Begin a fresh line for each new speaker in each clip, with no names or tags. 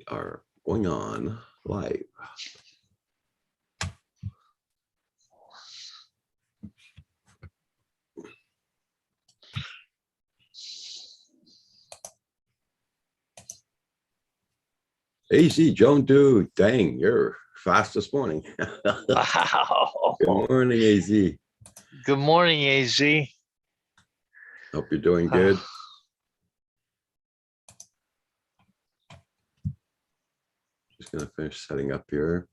are going on live. AC Joan dude, dang, you're fast this morning.
Wow.
Good morning, AZ.
Good morning, AZ.
Hope you're doing good. Just gonna finish setting up here.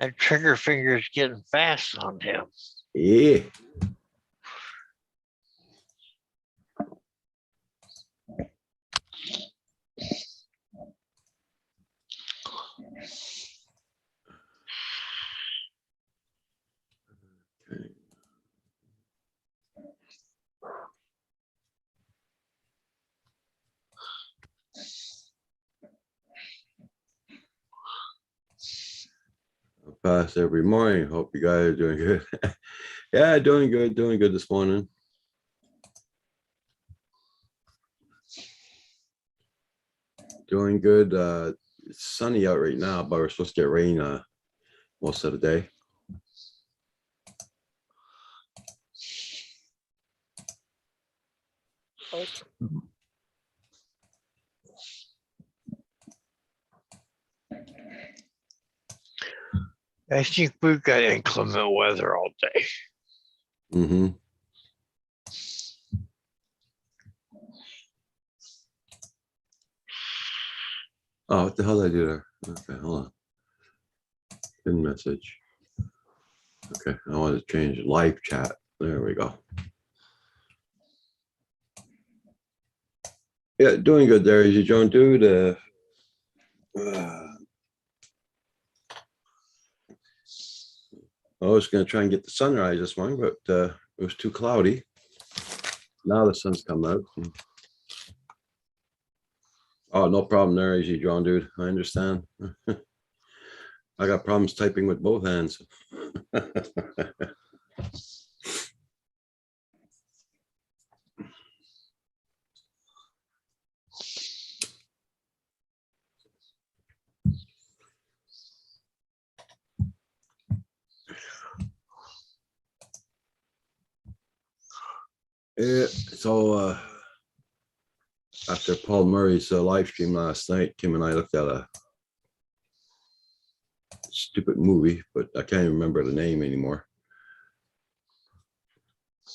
That trigger finger is getting fast on him.
Yeah. Okay. I'll pass every morning. Hope you guys are doing good. Yeah, doing good this morning. Doing good. It's sunny out right now, but we're supposed to get rain most of the day.
I think we've got inclement weather all day.
Mm-hmm. Oh, what the hell did I do there? Okay, hold on. Pin message. Okay, I want to change live chat. There we go. Yeah, doing good there, Easy Joan, dude. I was gonna try and get the sunrise this morning, but it was too cloudy. Now the sun's come out. Oh, no problem there, Easy Joan, dude. I understand. I got problems typing with both hands. Yeah, so after Paul Murray's live stream last night, Kim and I looked at a stupid movie, but I can't even remember the name anymore.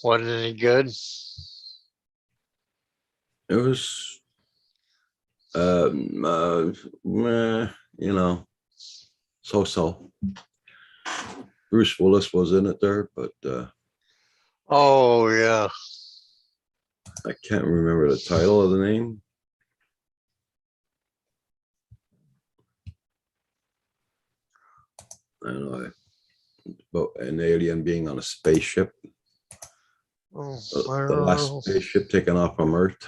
Wasn't any good?
It was, you know, so. Bruce Willis was in it there, but
Oh, yeah.
I can't remember the title of the name. I don't know, about an alien being on a spaceship.
Oh,
The last spaceship taken off from Earth.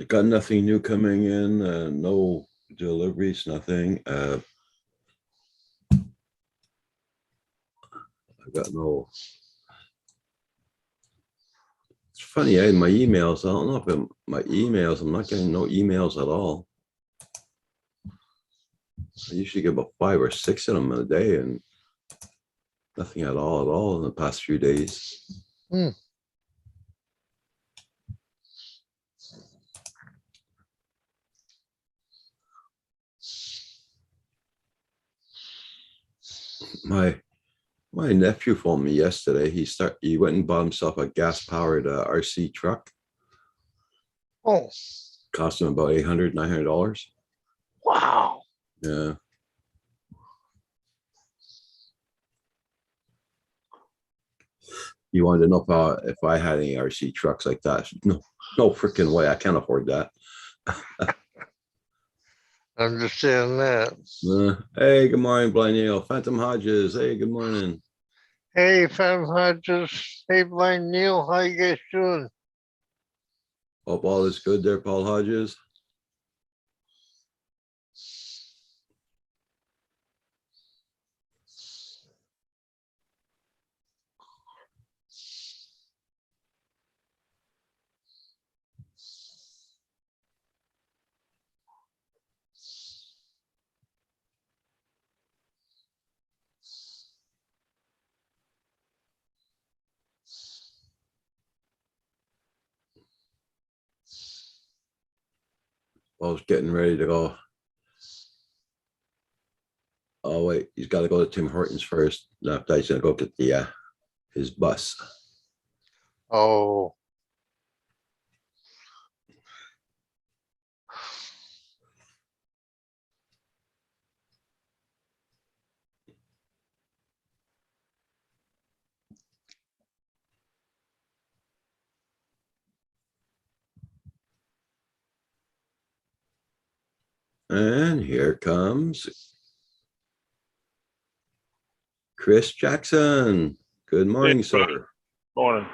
Got nothing new coming in, no deliveries, nothing. I got no. It's funny, my emails, I don't know if my emails, I'm not getting no emails at all. I usually get about 5 or 6 of them in a day, and nothing at all in the past few days. My nephew phoned me yesterday. He went and bought himself a gas-powered RC truck.
Oh,
Cost him about $800-900.
wow.
Yeah. You wanted to know if I had any RC trucks like that. No, no freaking way. I can't afford that.
Understand that.
Hey, good morning, Blind Neil. Phantom Hodges. Hey, good morning.
Hey, Fam Hodges. Hey, Blind Neil. How you guys doing?
Hope all is good there, Paul Hodges. Paul's getting ready to go. Oh, wait, he's got to go to Tim Hortons first. After he's going to go get the his bus.
Oh,
And here comes Chris Jackson. Good morning,
Hey,
sir.
morning.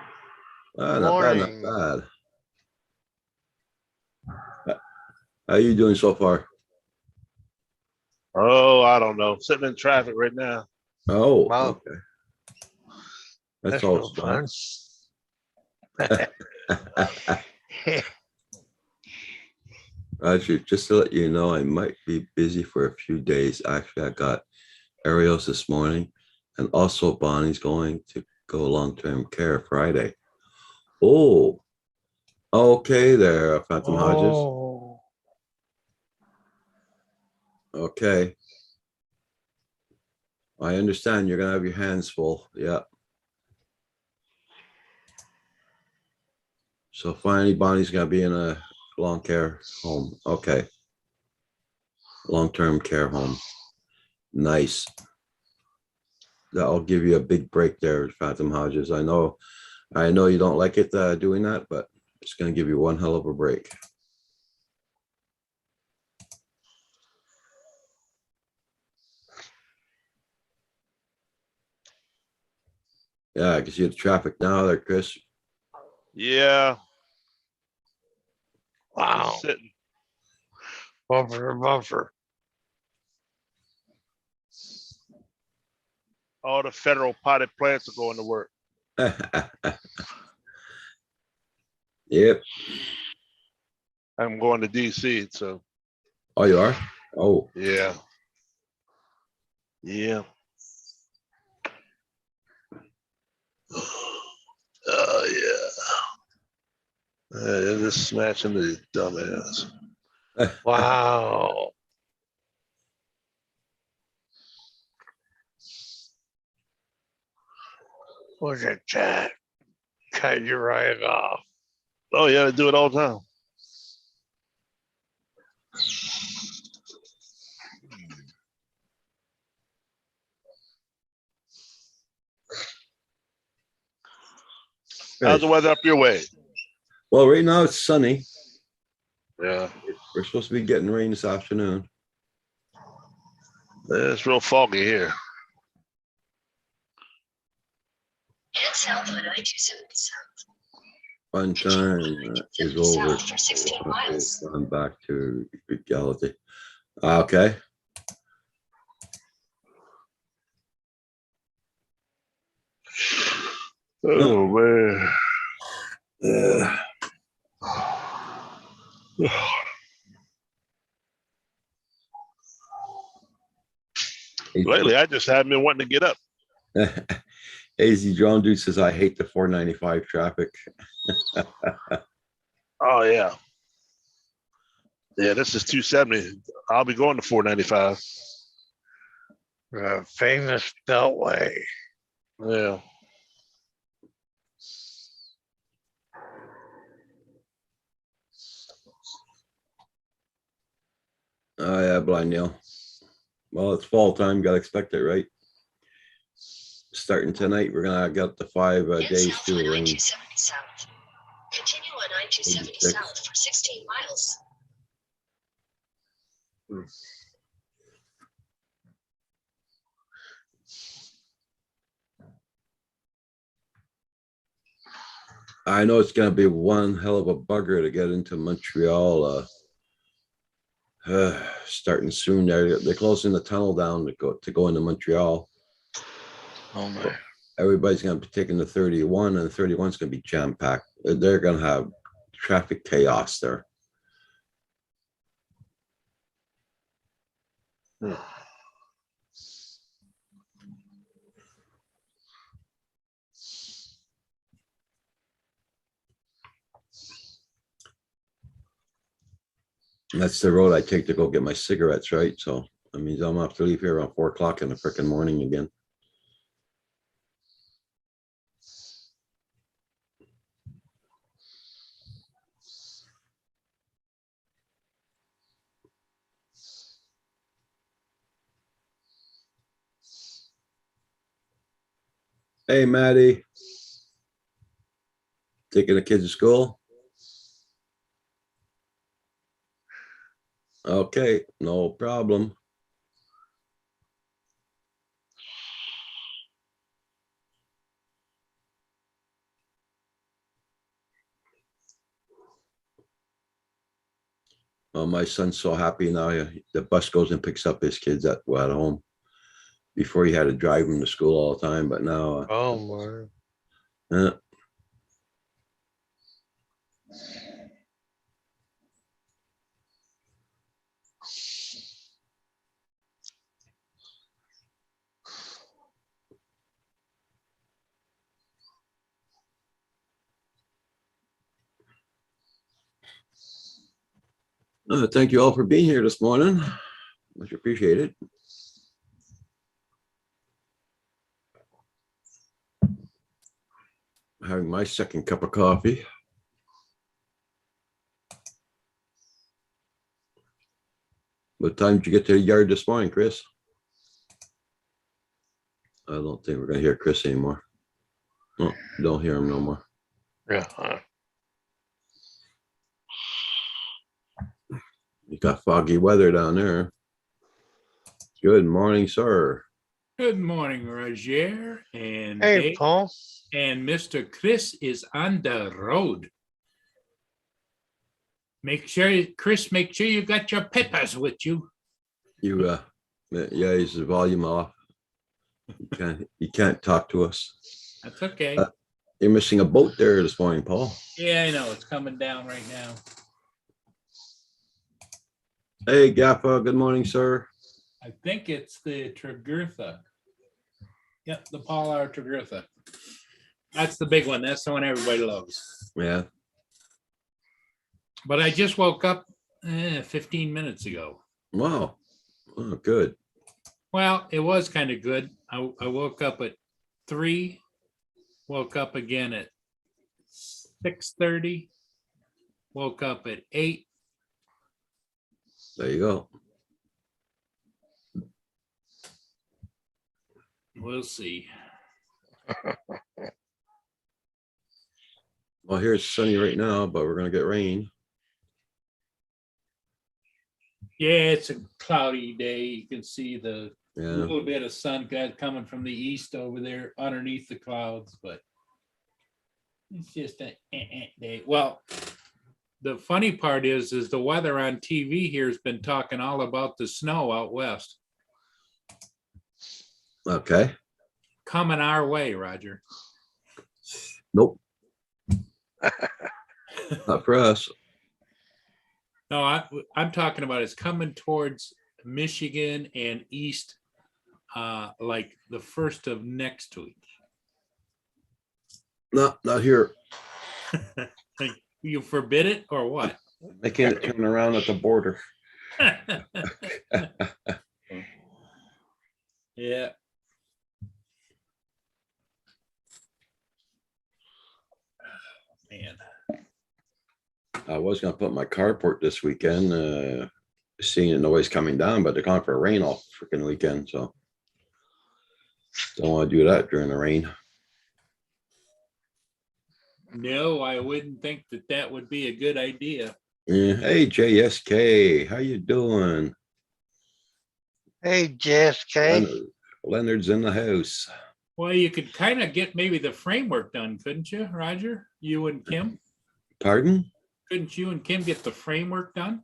Not bad, not
morning.
bad. How you doing so far?
Oh, I don't know. Sitting in traffic right now.
Oh,
Wow.
okay.
That's
That's
no
all
fun.
Roger, just to let you know, I might be busy for a few days. Actually, I got Ariel's this morning, and also Bonnie's going to go long-term care Friday. Oh, okay there, Phantom Hodges.
Oh,
Okay. I understand you're gonna have your hands full. Yeah. So finally, Bonnie's gonna be in a long care home. Okay. Long-term care home. Nice. That'll give you a big break there, Phantom Hodges. I know you don't like it doing that, but it's gonna give you one hell of a break. Yeah, I can see the traffic now there, Chris.
Yeah.
wow.
Just sitting.
Bumper to bumper.
All the federal potted plants are going to work.
Yep.
I'm going to DC, so
Oh, you are? Oh,
yeah. Yeah. Oh yeah. They're just smashing the dumbass.
Wow. Look at that. Cut you right off.
Oh yeah, they do it all the time. How's the weather up your way?
well, right now it's sunny.
Yeah.
We're supposed to be getting rain this afternoon.
It's real foggy here.
Sunshine is over. I'm back to reality. Okay.
Oh man.
Yeah.
Lately, I just haven't been wanting to get up.
AZ Drone Dude says, I hate the 495 traffic.
Oh yeah. Yeah, this is 270. I'll be going to 495.
The famous Beltway.
Yeah.
Oh, yeah, Blind Neil. Well, it's fall time. Got to expect it, right? starting tonight, we're gonna get the 5 days
south
to
on
rain.
I-270 south. Continue on I-270
86.
south for 16 miles.
I know it's gonna be one hell of a bugger to get into Montreal. Starting soon. They're closing the tunnel down to go into Montreal.
Oh my.
Everybody's gonna be taking the 31, and the 31 is gonna be jam packed. They're gonna have traffic chaos there. And that's the road I take to go get my cigarettes, right? So that means I'm gonna have to leave here around 4 o'clock in the frickin' morning again. Hey, Maddie. Taking the kids to school? Okay, no problem. Oh, my son's so happy now. The bus goes and picks up his kids at home. Before he had to drive them to school all the time, but now,
Oh my.
thank you all for being here this morning. Much appreciated. Having my second cup of coffee. What time did you get to the yard this morning, Chris? I don't think we're gonna hear Chris anymore. No, don't hear him no more.
Yeah.
You got foggy weather down there. Good morning, sir.
Good morning, Roger and
Hey,
Dave,
Paul.
and Mr. Chris is on the road. Chris, make sure you got your peppers with you.
You yeah, he's the volume off. You can't talk to us.
That's okay.
You're missing a boat there this morning, Paul.
Yeah, I know. It's coming down right now.
Hey, Gaffa, good morning, sir.
I think it's the Tregurtha. Yep, the Paul R. Tregurtha. That's the big one. That's the one everybody loves.
Yeah.
But I just woke up 15 minutes ago.
Wow. Oh, good.
Well, it was kind of good. I woke up at 3, woke up again at 6:30, woke up at 8.
There you go.
We'll see.
Well, here it's sunny right now, but we're gonna get rain.
Yeah, it's a cloudy day. You can see the
Yeah.
little bit of sun coming from the east over there underneath the clouds, but it's just a day. Well, the funny part is the weather on TV here has been talking all about the snow out west
Okay.
coming our way, Roger.
Nope. Not for us.
No, I'm talking about it's coming towards Michigan and east, like the first of next week.
Not here.
You forbid it or what?
Making it turn around at the border.
Yeah. Man.
I was gonna put my carport this weekend, seeing the noise coming down, but they're calling for rain all freaking weekend, so. Don't want to do that during the rain.
No, I wouldn't think that that would be a good idea.
Yeah. Hey, JSK, how you doing?
Hey, JSK.
Leonard's in the house.
Well, you could kind of get maybe the framework done, couldn't you, Roger? You and Kim?
Pardon?
Couldn't you and Kim get the framework done?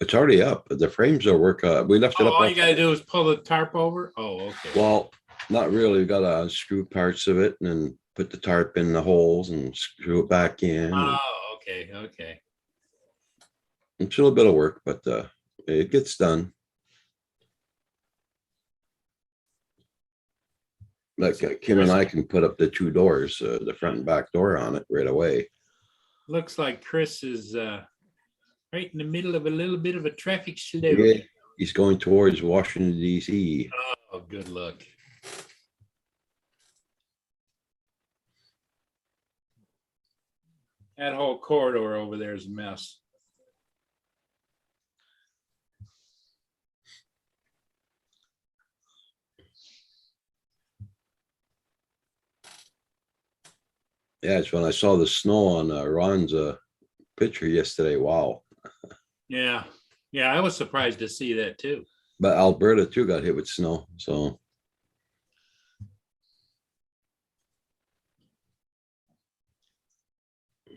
It's already up. The frames are work. We left it
Oh,
up.
all you gotta do is pull the tarp over? Oh, okay.
Well, not really. We gotta unscrew parts of it and then put the tarp in the holes and screw it back in.
Oh, okay, okay.
It's a little bit of work, but it gets done. Like Kim and I can put up the two doors, the front and back door on it right away.
Looks like Chris is right in the middle of a little bit of a traffic slow.
Yeah, he's going towards Washington DC.
Oh, good luck. That whole corridor over there is a mess.
Yeah, it's when I saw the snow on Ron's picture yesterday. Wow.
Yeah, yeah, I was surprised to see that too.
But Alberta too got hit with snow, so.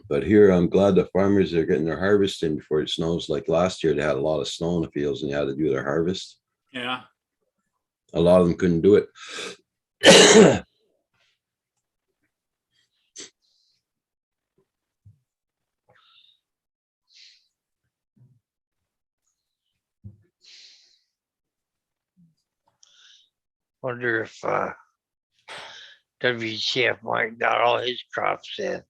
But here, I'm glad the farmers are getting their harvest in before it snows. Like last year, they had a lot of snow in the fields and they had to do their harvest.
Yeah,
A lot of them couldn't do it.
Wonder if WCF Mike got all his crops in.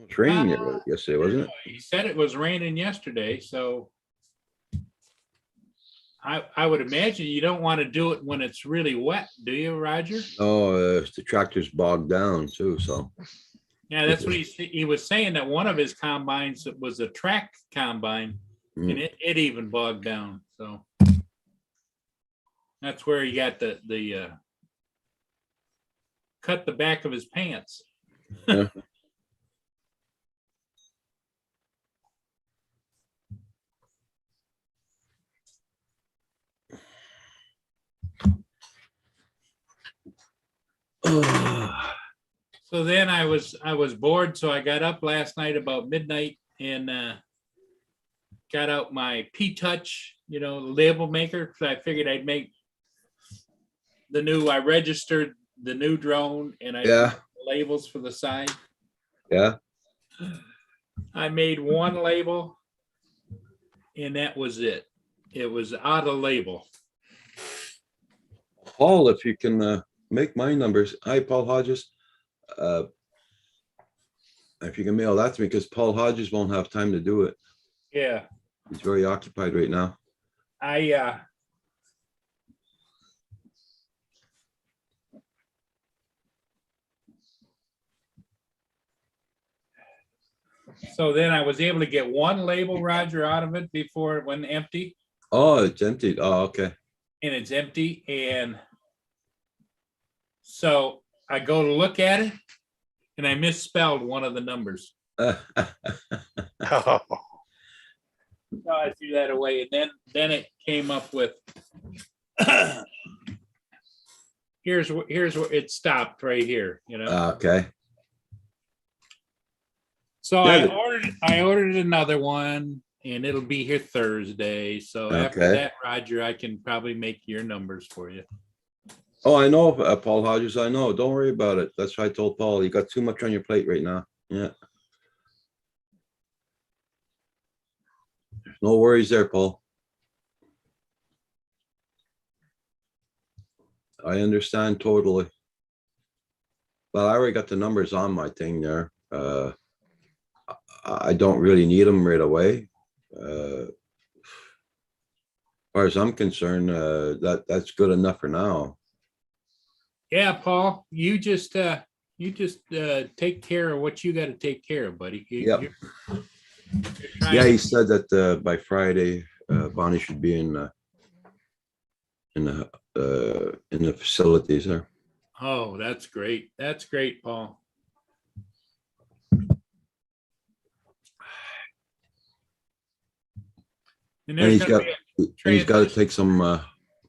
It's raining yesterday, wasn't it?
he said it was raining yesterday, so I would imagine you don't want to do it when it's really wet, do you, Roger?
Oh, the tractor's bogged down too, so.
Yeah, that's what he was saying, that one of his combines was a track combine and it even bogged down, so. That's where he got the cut the back of his pants.
Yeah.
So then I was bored, so I got up last night about midnight and got out my P-Touch, label maker, because I figured I'd make I registered the new drone and I
Yeah.
put labels for the side.
Yeah.
I made one label and that was it. It was out of label.
Paul, if you can make my numbers. Hi, Paul Hodges. If you can mail that to me, because Paul Hodges won't have time to do it.
Yeah,
He's very occupied right now.
So then I was able to get one label, Roger, out of it before it went empty,
Oh, it's emptied. Oh, okay.
and it's empty. And so I go to look at it and I misspelled one of the numbers.
Oh,
So I threw that away. And then it came up with here's where it stopped right here,
Okay.
So
Yeah,
I ordered another one and it'll be here Thursday. So after
Okay.
that, Roger, I can probably make your numbers for you.
Oh, I know, Paul Hodges. I know. Don't worry about it. That's why I told Paul. You got too much on your plate right now. Yeah. No worries there, Paul. I understand totally. Well, I already got the numbers on my thing there. I don't really need them right away. As far as I'm concerned, that's good enough for now.
Yeah, Paul, you just take care of what you got to take care of, buddy.
Yep.
You're trying
Yeah,
to-
he said that by Friday, Bonnie should be in in the facilities there.
Oh, that's great. That's great, Paul. And
And
there's
he's
gonna
got
be a
and he's got to
transition.
take some.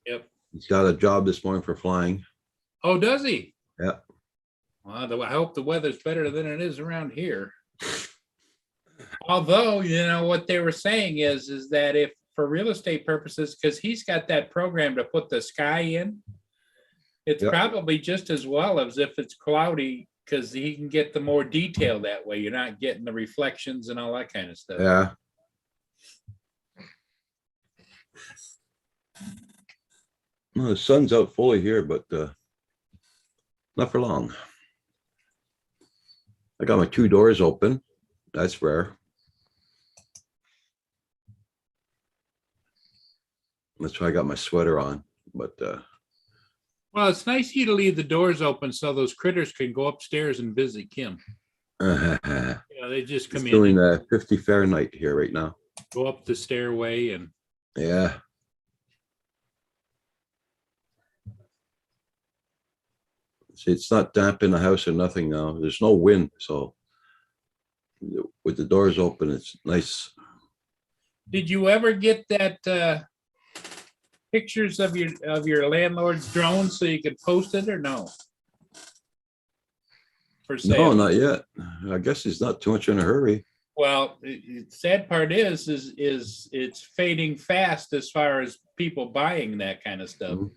Yep.
He's got a job this morning for flying.
Oh, does he?
Yeah.
Well, I hope the weather's better than it is around here. Although, you know, what they were saying is that if for real estate purposes, because he's got that program to put the sky in, it's
Yep.
probably just as well as if it's cloudy, because he can get the more detail that way. You're not getting the reflections and all that kind of stuff.
Yeah. Well, the sun's out fully here, but not for long. I got my 2 doors open. That's rare. That's why I got my sweater on. But
Well, it's nice of you to leave the doors open so those critters can go upstairs and visit Kim.
it's
You know, they just come in
doing
and
50 Fahrenheit here right now.
go up the stairway and
Yeah. See, it's not damp in the house or nothing now. There's no wind, so with the doors open, it's nice.
did you ever get that pictures of your landlord's drone so you could post it or no? For
No,
sale?
not yet. I guess he's not too much in a hurry.
Well, sad part is it's fading fast as far as people buying that kind of stuff.
Mhm.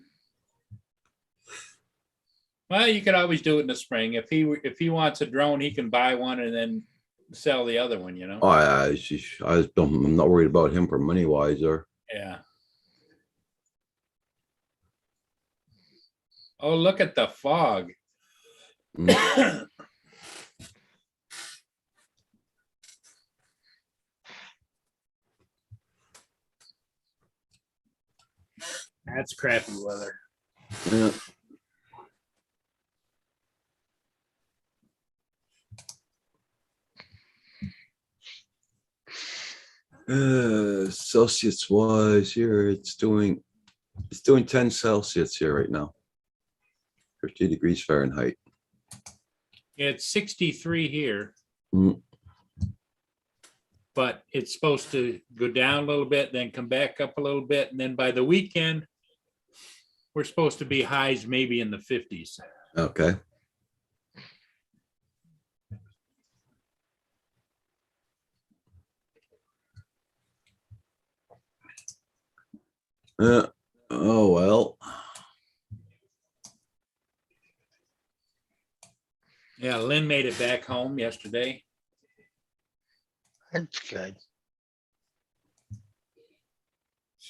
Well, you could always do it in the spring. If he wants a drone, he can buy one and then sell the other one, you know?
Oh, I'm not worried about him for money wise or.
Yeah. Oh, look at the fog.
Mm.
That's crappy weather.
Yeah. Celsius wise here, it's doing 10 Celsius here right now. 50 degrees Fahrenheit.
It's 63 here.
Mm.
But it's supposed to go down a little bit, then come back up a little bit. And then by the weekend, we're supposed to be highs maybe in the 50s.
Okay. Oh, well.
Yeah, Lynn made it back home yesterday.
That's good.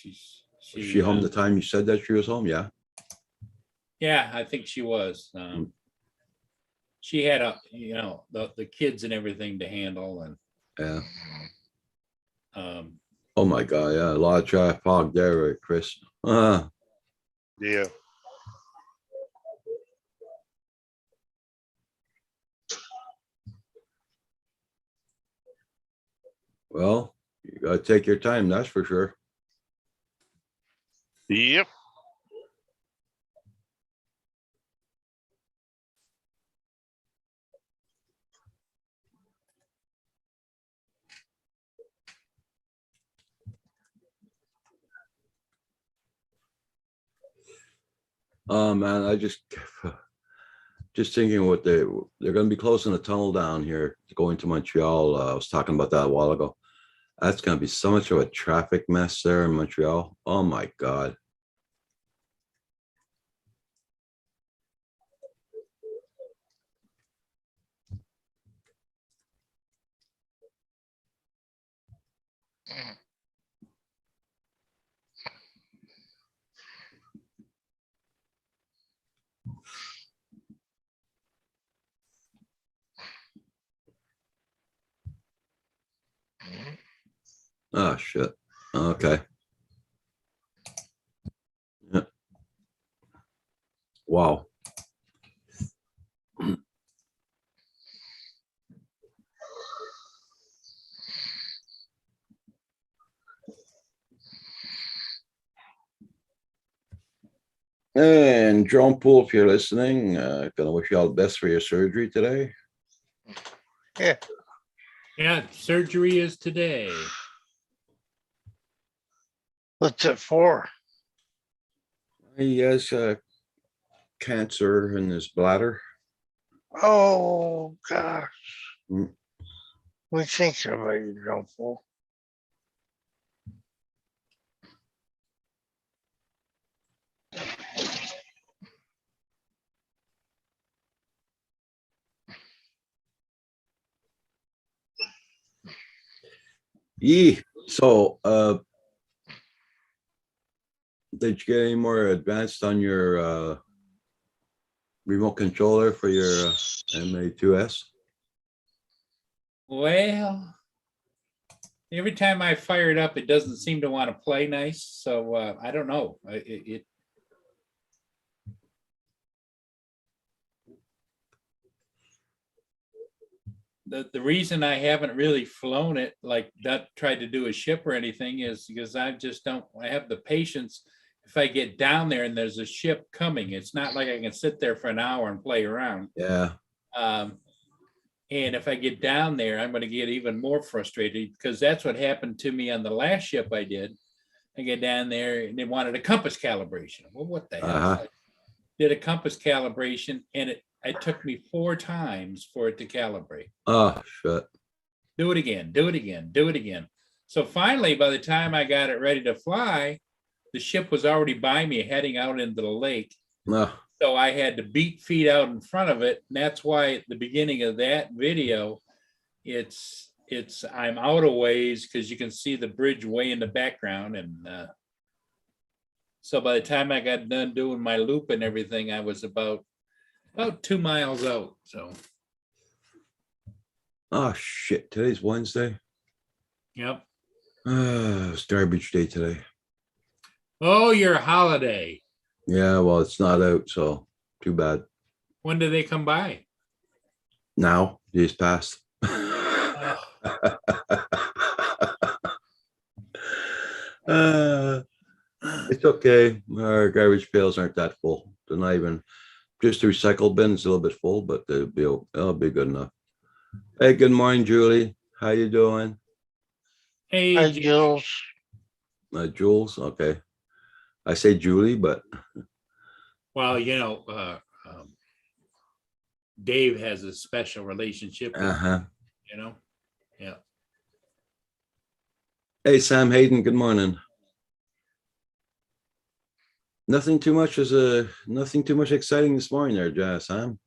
Was she home the time you said that she was home? Yeah.
Yeah, I think she was. She had the kids and everything to handle, and
Yeah. Oh my God. Yeah. A lot of dry fog there, right, Chris?
Yeah.
Well, you gotta take your time, that's for sure.
Yep.
Oh man, I just thinking what they're gonna be closing the tunnel down here going to Montreal. I was talking about that a while ago. That's gonna be so much of a traffic mess there in Montreal. Oh my God. Oh shit. Okay. Yeah. Wow. And John Poole, if you're listening, gonna wish you all the best for your surgery today.
Yeah,
Yeah, surgery is today.
what's it for?
He has cancer in his bladder.
Oh, gosh.
Mm.
We think about you, John Paul.
Yee. So, did you get any more advanced on your remote controller for your MA2S?
Well, every time I fire it up, it doesn't seem to want to play nice. So I don't know. The reason I haven't really flown it, like that tried to do a ship or anything, is because I just don't, I have the patience. If I get down there and there's a ship coming, it's not like I can sit there for an hour and play around.
Yeah.
And if I get down there, I'm going to get even more frustrated, because that's what happened to me on the last ship I did. I get down there and they wanted a compass calibration. Well, what the hell?
Uh-huh.
I did a compass calibration, and it took me 4 times for it to calibrate.
Oh, shit.
Do it again, do it again, do it again. So finally, by the time I got it ready to fly, the ship was already by me heading out into the lake.
No.
So I had to beat feet out in front of it. And that's why at the beginning of that video, it's I'm out of ways, because you can see the bridge way in the background. And so by the time I got done doing my loop and everything, I was about 2 miles out. So,
Oh, shit. Today's Wednesday.
yep.
It's garbage day today.
Oh, your holiday.
Yeah, well, it's not out, so too bad.
When do they come by?
Now, days passed.
Oh,
It's okay. Our garbage pails aren't that full. They're not even, just the recycle bin's a little bit full, but they'll be good enough. Hey, good morning, Julie. How you doing?
hey,
Hi, Jules.
Jules, okay. I say Julie, but
well, Dave has a special relationship with,
uh-huh.
Yeah.
Hey, Sam Hayden, good morning. Nothing too much exciting this morning there, Sam.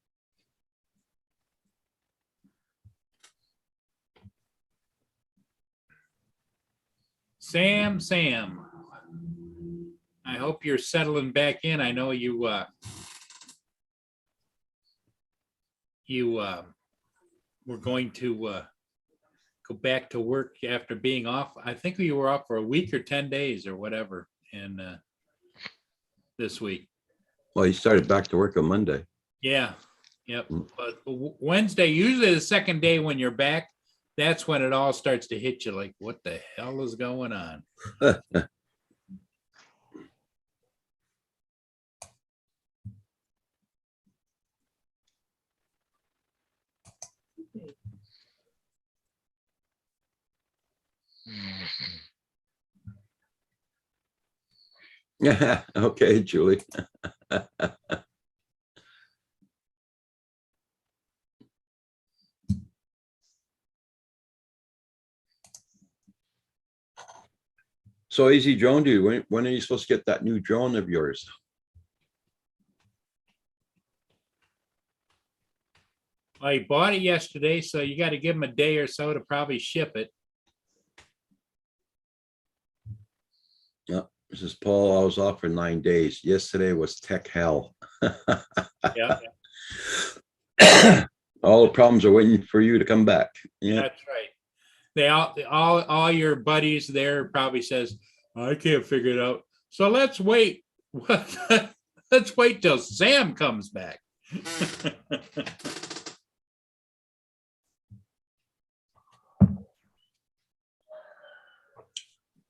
Sam, I hope you're settling back in. I know you were going to go back to work after being off. I think you were off for a week or 10 days or whatever in this week.
Well, you started back to work on Monday.
Yeah. Yep. But Wednesday, usually the second day when you're back, that's when it all starts to hit you, like, what the hell is going on?
Yeah, okay, Julie. So Easy Drone, dude, when are you supposed to get that new drone of yours?
I bought it yesterday, so you got to give them a day or so to probably ship it.
This is Paul. I was off for 9 days. Yesterday was tech hell.
Yeah,
All the problems are waiting for you to come back. Yeah.
that's right. They all your buddies there probably says, I can't figure it out. So let's wait. Let's wait till Sam comes back.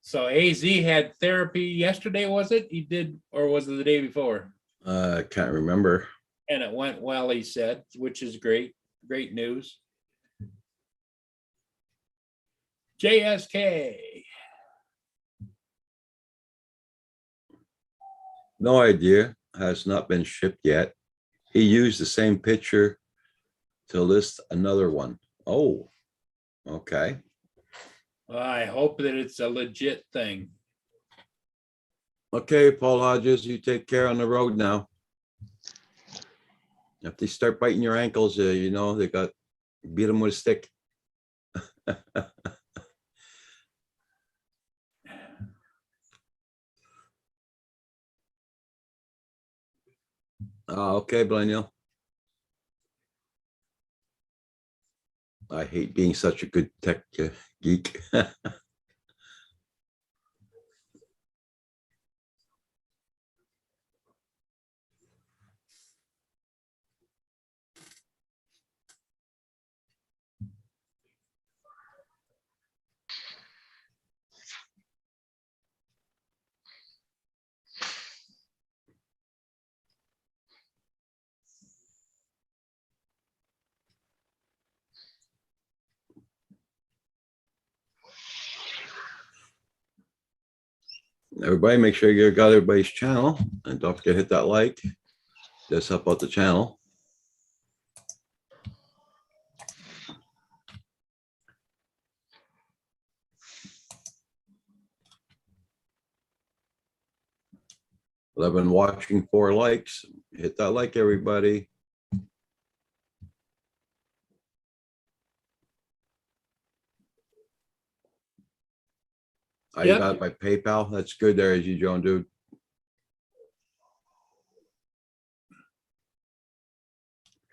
So AZ had therapy yesterday, was it? He did, or was it the day before?
I can't remember.
And it went well, he said, which is great. Great news. JSK.
No idea. Has not been shipped yet. He used the same picture to list another one. Oh, okay.
Well, I hope that it's a legit thing.
Okay, Paul Hodges, you take care on the road now. If they start biting your ankles, you know, they got, beat them with a stick. Okay, Blenio. I hate being such a good tech geek. Everybody, make sure you got everybody's channel and don't forget to hit that like. Just help out the channel. I've been watching 4 likes. Hit that like, everybody. I
Yep.
got it by PayPal. That's good there, as you, Joan, dude.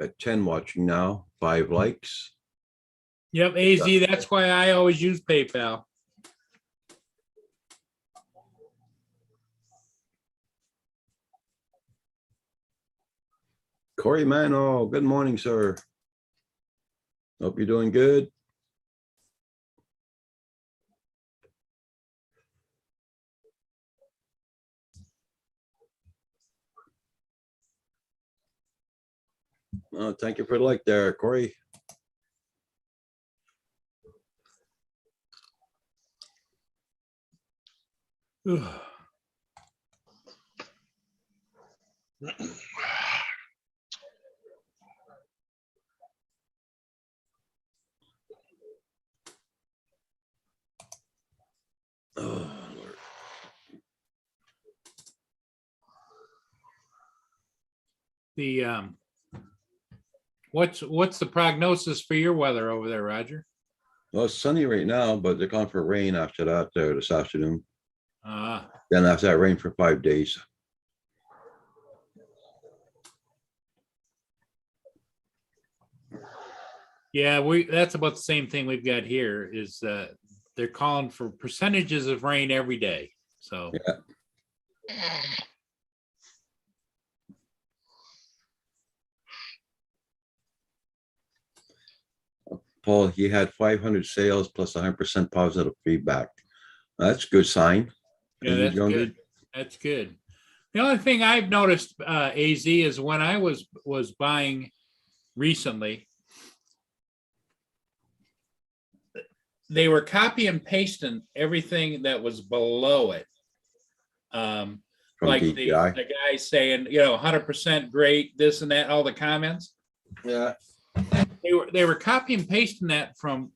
Got 10 watching now, 5 likes.
Yep, AZ, that's why I always use PayPal.
Corey Mano, good morning, sir. Hope you're doing good. Oh, thank you for the like there, Corey. Oh, Lord.
The what's the prognosis for your weather over there, Roger?
Well, it's sunny right now, but they're calling for rain after that there this afternoon.
Uh
Then after that, rain for 5 days.
yeah, that's about the same thing we've got here is they're calling for percentages of rain every day. So
Paul, he had 500 sales plus 100% positive feedback. That's a good sign.
yeah,
And
that's
Joan,
good. That's good. The only thing I've noticed, AZ, is when I was buying recently, they were copy and pasting everything that was below it.
from
Like the
DPI.
guy saying, 100% great, this and that, all the comments.
Yeah.
They were copy and pasting that from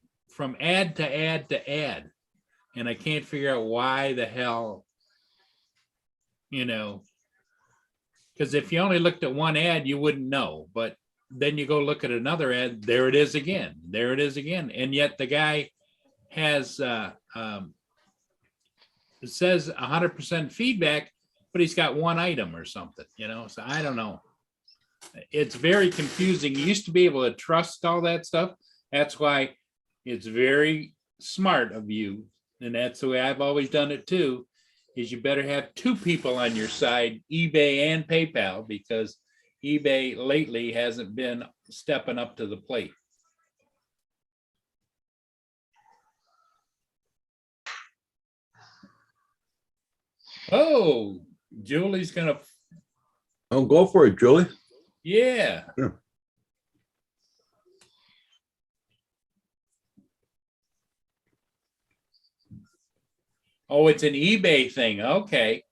ad to ad to ad. And I can't figure out why the hell, because if you only looked at one ad, you wouldn't know. But then you go look at another ad, there it is again. There it is again. And yet the guy has it says 100% feedback, but he's got one item or something, so I don't know. It's very confusing. You used to be able to trust all that stuff. That's why it's very smart of you, and that's the way I've always done it too, is you better have 2 people on your side, eBay and PayPal, because eBay lately hasn't been stepping up to the plate. Oh, Julie's gonna
Oh, go for it, Julie.
Yeah.
Sure.
Oh, it's an eBay thing. Okay.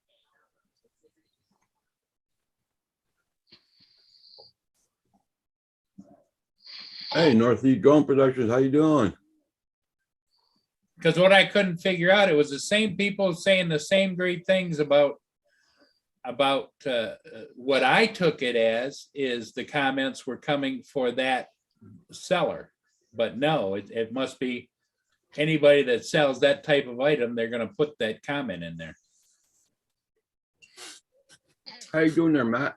Hey, Northeast Drone Productions, how you doing?
Because what I couldn't figure out, it was the same people saying the same great things about what I took it as is the comments were coming for that seller. But no, it must be anybody that sells that type of item, they're gonna put that comment in there.
How you doing there, Matt?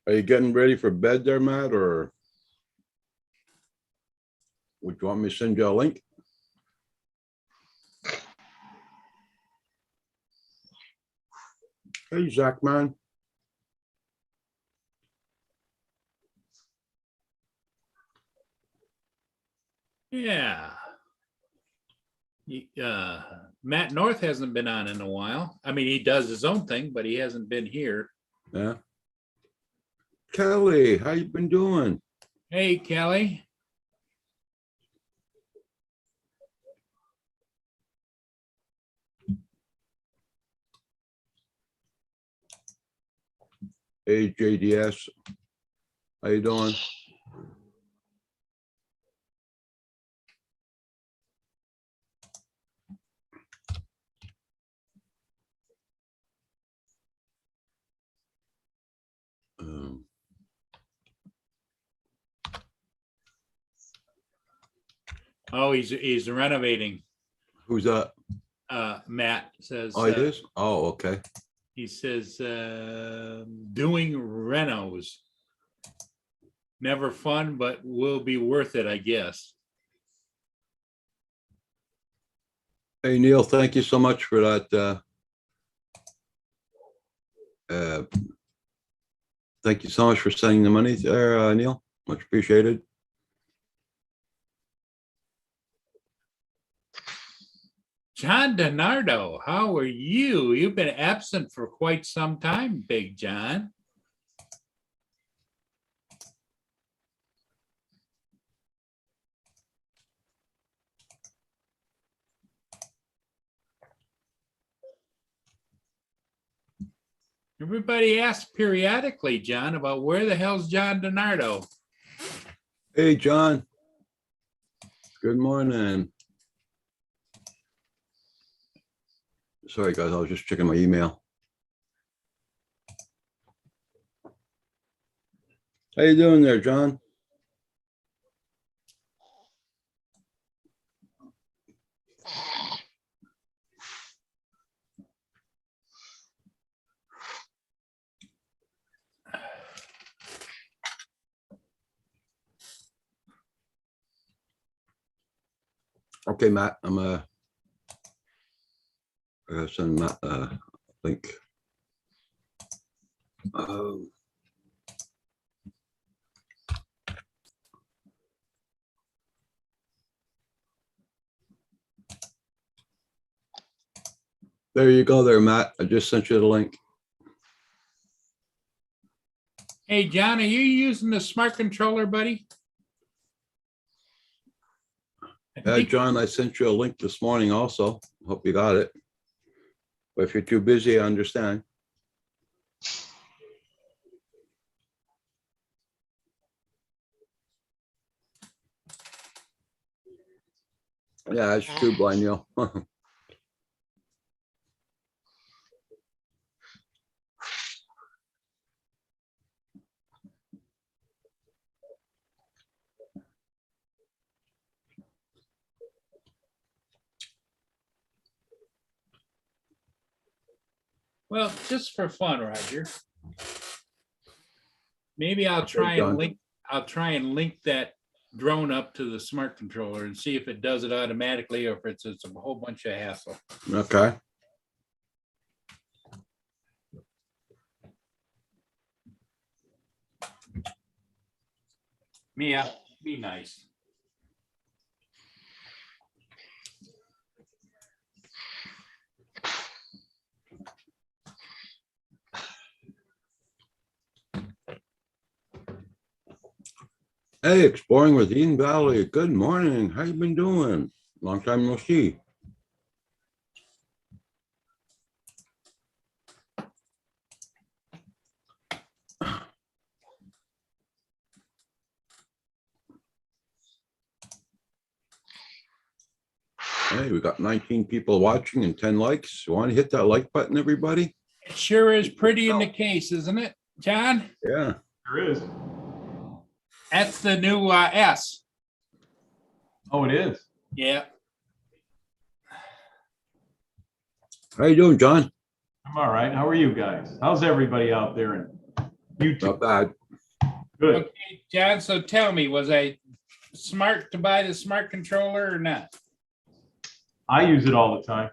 Are you getting ready for bed there, Matt, or would you want me to send you a link? Hey, Zach, man.
Yeah. Matt North hasn't been on in a while. I mean, he does his own thing, but he hasn't been here.
Yeah. Kelly, how you been doing?
Hey, Kelly.
Hey, JDS. How you doing? Um,
Oh, he's renovating.
who's that?
Matt says.
Oh, it is? Oh, okay.
He says, doing renos. Never fun, but will be worth it, I guess.
Hey, Neil, thank you so much for that. Thank you so much for sending the money there, Neil. Much appreciated.
John DiNardo, how are you? You've been absent for quite some time, Big John. Everybody asks periodically, John, about where the hell's John DiNardo?
Hey, John. Good morning. Sorry, guys, I was just checking my email. How you doing there, John? Okay, Matt, I'm gonna send Matt a link. There you go there, Matt. I just sent you the link.
Hey, John, are you using the smart controller, buddy? I think-
John, I sent you a link this morning also. Hope you got it. But if you're too busy, I understand. Yeah, it's true, blind Neil.
Well, just for fun, Roger. Maybe I'll try
John.
and link that drone up to the smart controller and see if it does it automatically or if it's a whole bunch of hassle.
Okay.
Mia, be nice.
Hey, exploring with Eden Valley. Good morning. How you been doing? Long time no see. Hey, we got 19 people watching and 10 likes. You want to hit that like button, everybody?
It sure is pretty in the case, isn't it, John?
Yeah.
There is.
That's the new S.
Oh, it is.
Yeah.
How you doing, John?
I'm all right. How are you guys? How's everybody out there in
Not
YouTube?
bad.
Good.
Okay, John, so tell me, was I smart to buy the smart controller or not?
I use it all the time.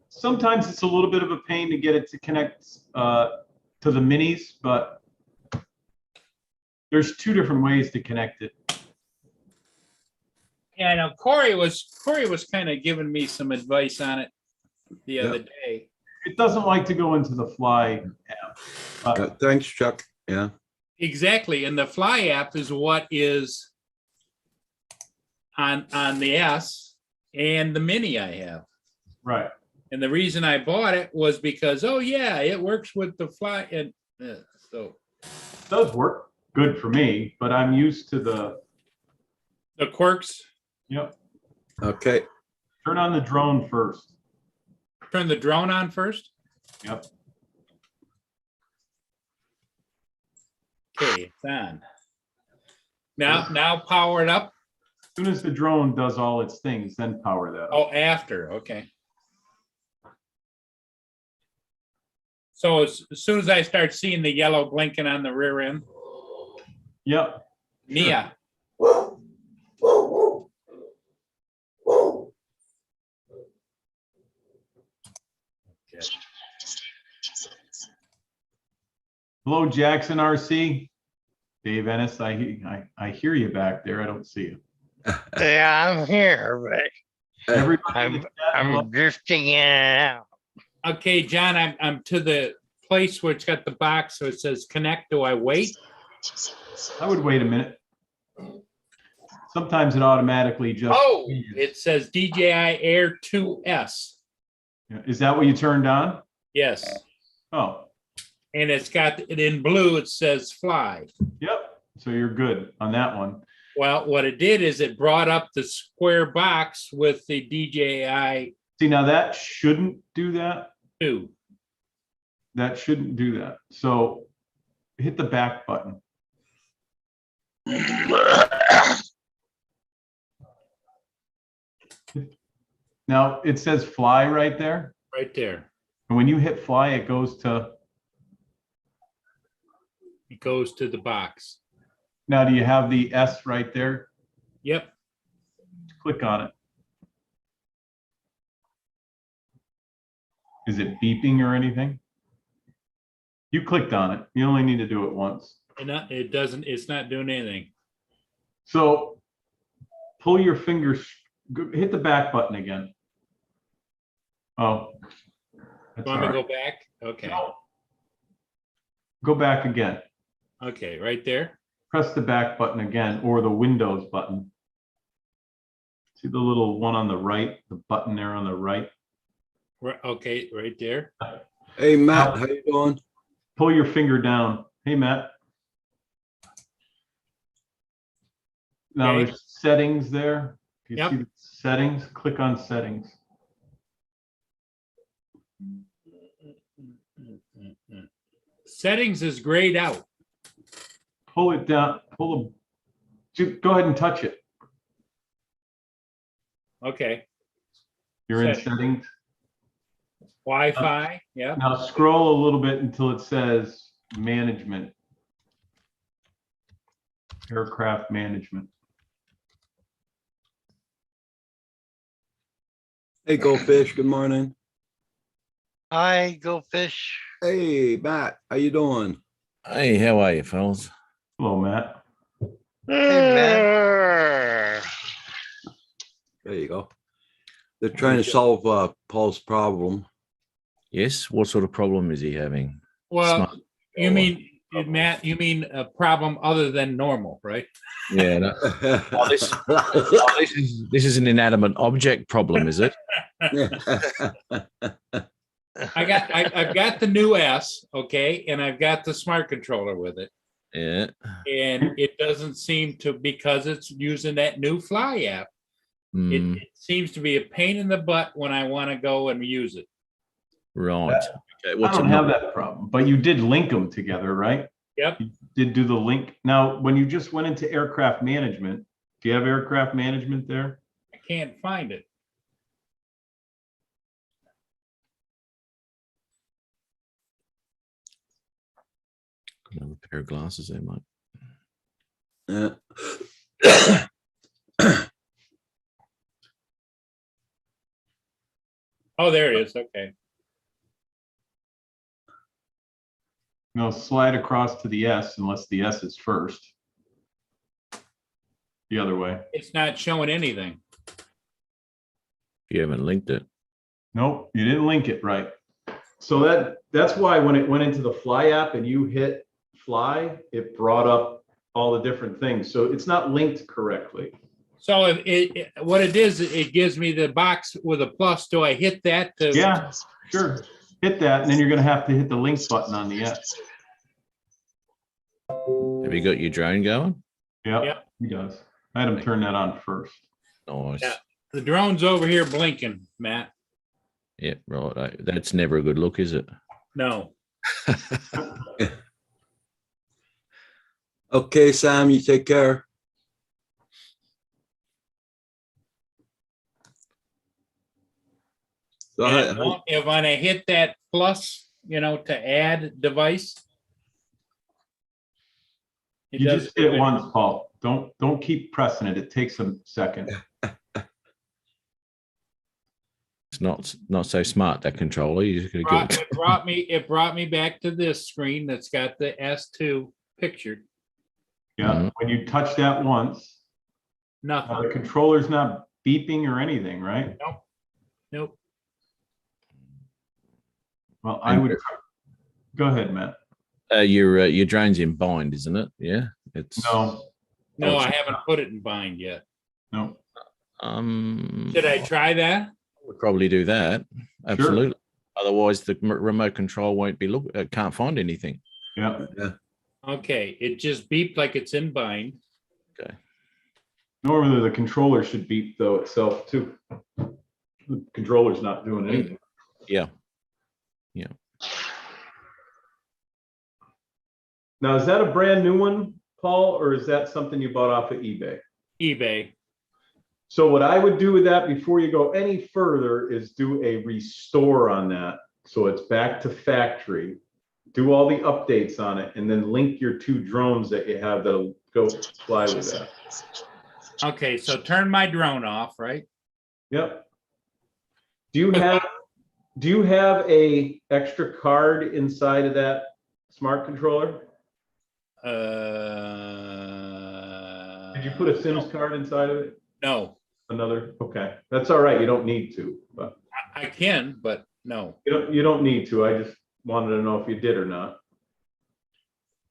Sometimes it's a little bit of a pain to get it to connect to the minis, but there's two different ways to connect it.
Yeah, I know Corey was kind of giving me some advice on it the other day.
It doesn't like to go into the Fly app.
Thanks, Chuck. Yeah.
Exactly, and the Fly app is what is on the S and the Mini I have.
Right.
And the reason I bought it was because, oh yeah, it works with the Fly, and so
It does work good for me, but I'm used to the,
the quirks.
yep.
Okay.
Turn on the drone first.
Turn the drone on first.
Yep.
Okay, it's on. Now power it up.
As soon as the drone does all its things, then power that up.
Oh, after, okay. So as soon as I start seeing the yellow blinking on the rear end,
Yep.
Mia,
Keep left to stay on 97.
Hello, Jackson RC. Dave Ennis, I hear you back there. I don't see you.
Yeah, I'm here, but
Everybody in the chat,
I'm drifting in and out.
okay, John, I'm to the place where it's got the box, so it says connect. Do I wait?
I would wait a minute. Sometimes it automatically just.
Oh, it says DJI Air 2S.
Is that what you turned on?
Yes,
Oh,
and it's got it in blue. It says Fly.
yep. So you're good on that one.
Well, what it did is it brought up the square box with the DJI
See, now that shouldn't do that.
2.
That shouldn't do that. So hit the back button. Now it says fly right there.
Right there.
And when you hit fly, it goes to,
It goes to the box.
now do you have the S right there?
Yep.
Click on it. Is it beeping or anything? You clicked on it. You only need to do it once.
And it doesn't, it's not doing anything.
So pull your fingers, hit the back button again. Oh. That's
Want me to
all
go
right.
back? Okay.
Go back again.
Okay, right there.
Press the back button again, or the Windows button. See the little one on the right, the button there on the right?
Okay, right there.
Hey, Matt, how you doing?
Pull your finger down. Hey, Matt. Now
Okay.
there's settings there. If you
Yep.
see the settings, click on settings.
Settings is grayed out.
Pull it down, go ahead and touch it.
Okay.
You're in
Settings.
settings.
Wi-Fi, yeah.
Now scroll a little bit until it says management. Aircraft management.
Hey, Go Fish. Good morning.
Hi, go fish.
Hey, Matt, how you doing?
Hey, how are you, fellas?
Hello, Matt.
man.
There you go. They're trying to solve Paul's problem.
Yes. What sort of problem is he having?
Well,
Smart
you
controller.
mean, Matt, you mean a problem other than normal, right?
Yeah. No. this- this is an inanimate object problem, is it?
I've got the new S, okay, and I've got the smart controller with it.
Yeah.
And it doesn't seem to, because it's using that new Fly app,
Hmm,
it seems to be a pain in the butt when I want to go and use it.
right. Okay.
I
What's
don't
it
have
not?
that problem, but you did link them together, right?
Yep.
You did do the link. Now, when you just went into aircraft management, do you have aircraft management there?
I can't find it.
Another pair of glasses there, mate.
Yeah.
Oh, there it is. Okay.
No, slide across to the S unless the S is first. The other way.
It's not showing anything.
You haven't linked it.
Nope, you didn't link it right. So that's why when it went into the Fly app and you hit Fly, it brought up all the different things. So it's not linked correctly.
So what it is, it gives me the box with a plus. Do I hit that? To,
Yeah, sure. Hit that, and then you're gonna have to hit the link button on the S.
Have you got your drone going?
Yeah,
Yeah.
he does. I had him turn that on first.
Nice.
Yeah. The drone's over here blinking, Matt.
Yeah, right. That's never a good look, is it?
No.
Okay, Sam, you take care. So
And if when I hit that plus, to add device. It
You
does
just hit it once, Paul. Don't keep pressing it. It takes a second.
It's not so smart, that controller. You just gotta give it.
It brought me back to this screen that's got the S2 pictured.
Yeah, when you touch that once, the
Nothing.
controller's not beeping or anything, right?
Nope.
Well, I would, go ahead, Matt.
Your drone's in bind, isn't it? Yeah. It's
No,
No, I haven't put it in bind yet.
no.
Should I try that?
would probably do that. Absolutely. Otherwise, the remote control won't be can't find anything.
Yeah,
Okay, it just beeped like it's in bind.
normally the controller should beep though itself too. The controller's not doing anything.
Yeah.
Now, is that a brand new one, Paul, or is that something you bought off of eBay?
eBay.
So what I would do with that before you go any further is do a restore on that. So it's back to factory, do all the updates on it, and then link your two drones that you have that'll go fly with that.
Okay, so turn my drone off, right?
Yep. Do you have a extra card inside of that smart controller? Did you put a SIMS card inside of it?
No,
Another? Okay, that's all right. You don't need to, but
I can, but no.
you don't need to. I just wanted to know if you did or not.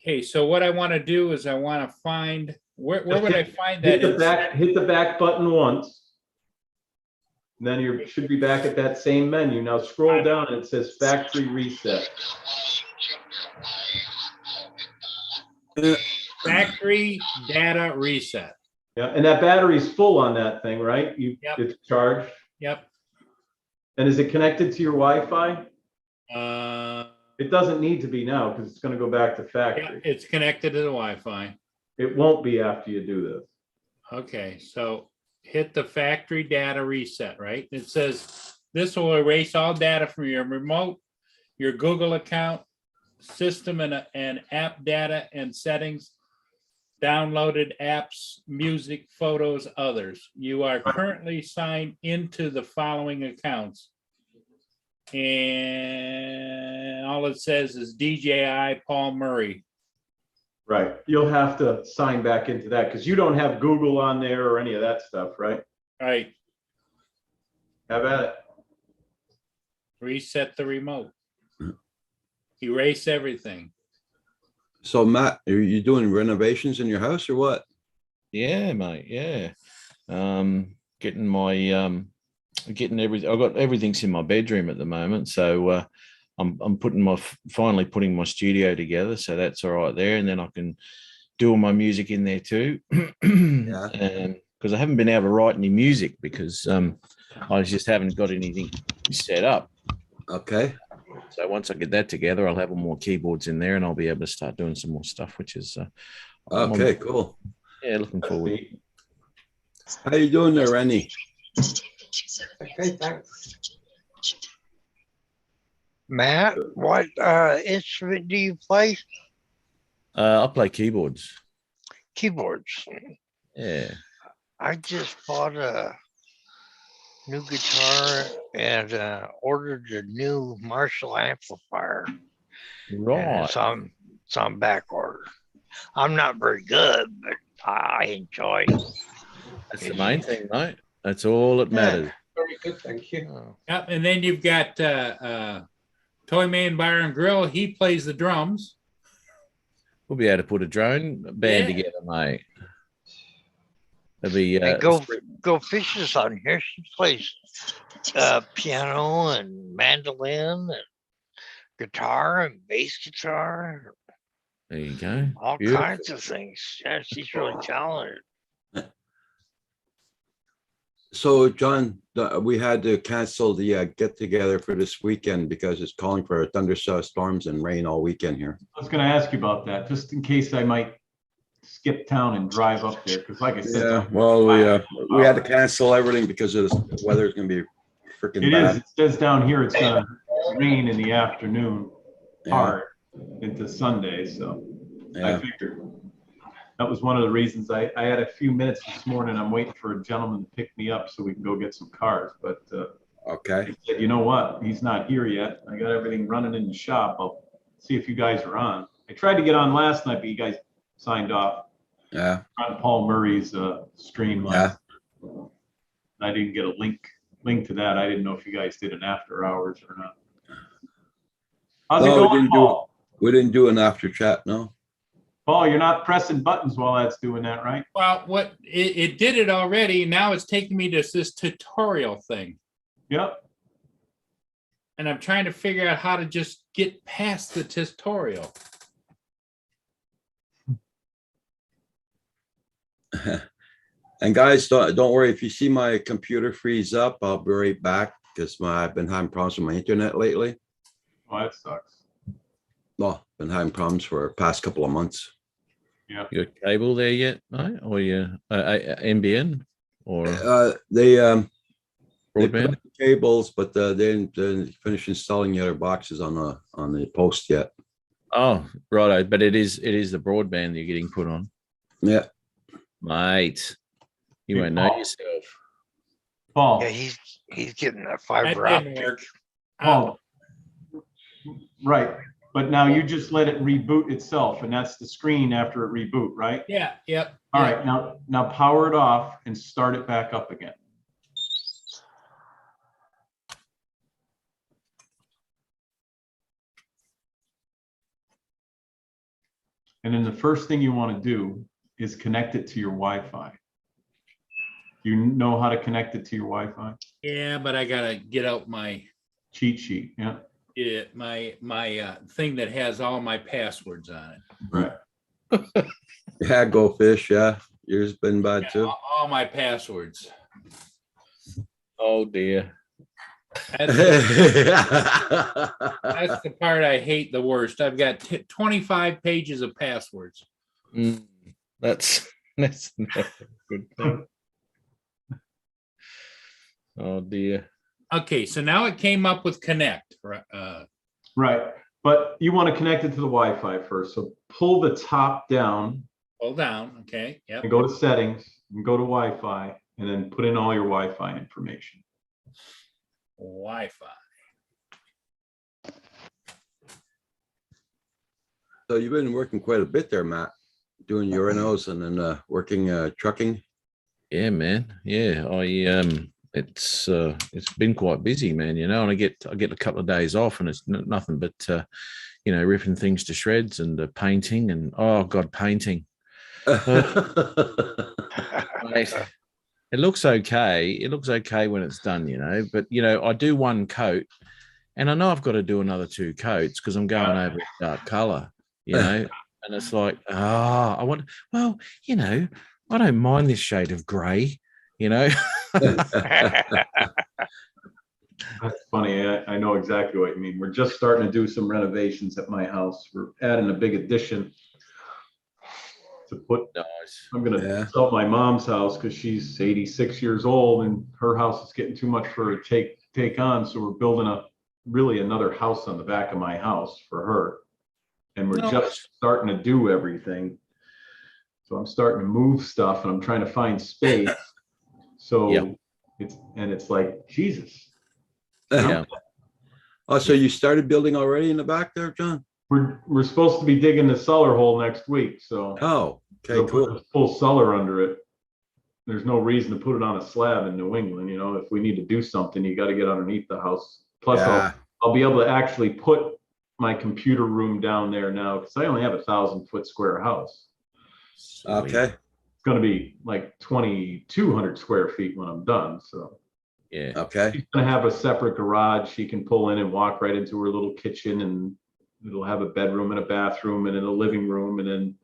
Okay, so what I want to do is I want to find, where would I find that?
Hit the back button once. And then you should be back at that same menu. Now scroll down and it says factory reset.
Factory data reset.
Yeah, and that battery's full on that thing, right?
Yep.
It's charged.
Yep.
And is it connected to your Wi-Fi?
Uh,
It doesn't need to be now because it's going to go back to
yeah,
factory.
it's connected to the Wi-Fi.
It won't be after you do this.
Okay, so hit the factory data reset, right? It says this will erase all data from your remote, your Google account, system and app data and settings, downloaded apps, music, photos, others. You are currently signed into the following accounts. And all it says is DJI Paul Murray.
Right. You'll have to sign back into that because you don't have Google on there or any of that stuff, right?
Right,
Have at it.
reset the remote. Erase everything.
So Matt, are you doing renovations in your house or what?
Yeah, mate. Yeah. Getting my getting everything. I've got everything's in my bedroom at the moment, so I'm finally putting my studio together, so that's all right there, and then I can do all my music in there too.
Yeah.
Because I haven't been able to write any music because I just haven't got anything set up.
Okay.
So once I get that together, I'll have all more keyboards in there, and I'll be able to start doing some more stuff, which is
Okay, cool.
yeah, looking forward.
How you doing there, Rennie?
Okay, thanks. Matt, what instrument do you play?
I play keyboards.
Keyboards.
Yeah.
I just bought a new guitar and ordered a new Marshall amplifier. And
Right.
it's on back order. I'm not very good, but I enjoy it.
That's the main thing, mate. That's all that matters.
Very good, thank you.
Yep, and then you've got Toy Man Bar and Grill. He plays the drums.
We'll be able to put a drone band
Yeah.
together, mate. There'll be
And Go Fishes on here. She plays piano and mandolin and guitar and bass guitar,
there you go.
all
Beautiful.
kinds of things. Yeah, she's really talented.
So John, we had to cancel the get together for this weekend because it's calling for thunderstorms and rain all weekend here.
I was going to ask you about that, just in case I might skip town and drive up there, because like I said,
Yeah, well, we had to cancel everything because of the weather's gonna be freaking
it is.
bad.
It says down here it's going to rain in the afternoon,
Yeah,
hard into Sunday. So I
yeah.
figured that was one of the reasons I had a few minutes this morning. I'm waiting for a gentleman to pick me up so we can go get some cars. But
Okay.
I said, you know what? He's not here yet. I got everything running in the shop. I'll see if you guys are on. I tried to get on last night, but you guys signed off
Yeah,
on Paul Murray's stream
yeah.
last. I didn't get a link to that. I didn't know if you guys did an after hours or not. How's it
No, we
going,
didn't do
Paul?
We didn't do an after chat, no.
Paul, you're not pressing buttons while that's doing that, right?
Well, what it did it already. Now it's taking me to this tutorial thing.
Yep.
And I'm trying to figure out how to just get past the tutorial.
And guys, don't worry, if you see my computer freeze up, I'll be right back because I've been having problems with my internet lately.
Oh, that sucks.
Well, been having problems for the past couple of months.
Yeah.
You got cable there yet, mate? Or you NBN or
They put
broadband?
up the cables, but they didn't finish installing the other boxes on the post yet.
Oh, righto. But it is the broadband you're getting put on,
Yeah.
mate. You
Hey,
won't know
Paul.
yourself.
Paul,
Yeah, he's getting that
That
fiber
didn't
optic.
work.
Paul. Right. But now you just let it reboot itself, and that's the screen after it reboot, right?
Yeah, yep.
All
yeah.
right, now power it off and start it back up again. And then the first thing you want to do is connect it to your Wi-Fi. You know how to connect it to your Wi-Fi?
Yeah, but I gotta get out my
Cheat sheet, yeah.
my thing that has all my passwords on it.
Right.
Yeah, go fish. Yeah. Yours been bad
Yeah,
too.
all my passwords.
Oh dear.
That's the part I hate the worst. I've got 25 pages of passwords.
That's never a good thing. Oh dear.
Okay, so now it came up with Connect.
Right. But you want to connect it to the Wi-Fi first. So pull the top down
Hold down. Okay. Yep.
and go to settings and go to Wi-Fi and then put in all your Wi-Fi information.
Wi-Fi.
So you've been working quite a bit there, Matt. doing urinals and then working trucking.
Yeah, man. Yeah, it's been quite busy, man. You know, and I get a couple of days off, and it's nothing but you know, ripping things to shreds and painting, and oh god, painting. Mate, it looks okay. It looks okay when it's done, you know. But you know, I do one coat, and I know I've got to do another 2 coats because I'm going over a dark color, you know. And it's like, I want. Well, you know, I don't mind this shade of grey, you know.
That's funny. I know exactly what you mean. We're just starting to do some renovations at my house. We're adding a big addition to put.
Nice.
I'm gonna
Yeah.
sell my mom's house because she's 86 years old and her house is getting too much for her to take on. So we're building really another house on the back of my house for her. And we're
Nice.
just starting to do everything. So I'm starting to move stuff and I'm trying to find space. So
Yeah.
it's like, Jesus.
Yeah.
Oh, so you started building already in the back there, John?
We're supposed to be digging the cellar hole next week, so
Oh,
they'll
okay,
put
cool.
a full cellar under it. There's no reason to put it on a slab in New England, you know, if we need to do something, you got to get underneath the house. Plus,
Yeah.
I'll be able to actually put my computer room down there now because I only have 1,000-foot square house.
Sweet.
Okay.
It's going to be like 2,200 square feet when I'm done. So
Yeah.
Okay.
she's going to have a separate garage. She can pull in and walk right into her little kitchen, and it'll have a bedroom and a bathroom and then a living room. And then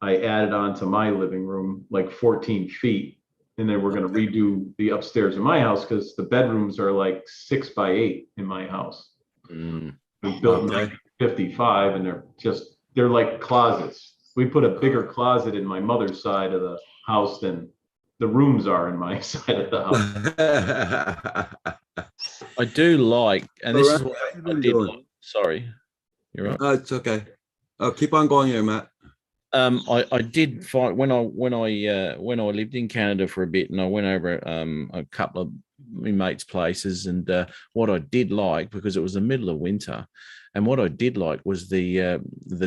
I added on to my living room like 14 feet. And then we're going to redo the upstairs in my house because the bedrooms are like 6 by 8 in my house.
Mm.
We built in
Okay.
1955 and they're like closets. We put a bigger closet in my mother's side of the house than the rooms are in my side of the house.
I do like, and this is
Alright,
what
how
I
you
did
doing?
like. Sorry, you're right.
Oh, it's okay. Oh, keep on going here, Matt.
I did find when I lived in Canada for a bit, and I went over a couple of my mates' places, and what I did like, because it was the middle of winter, and what I did like was the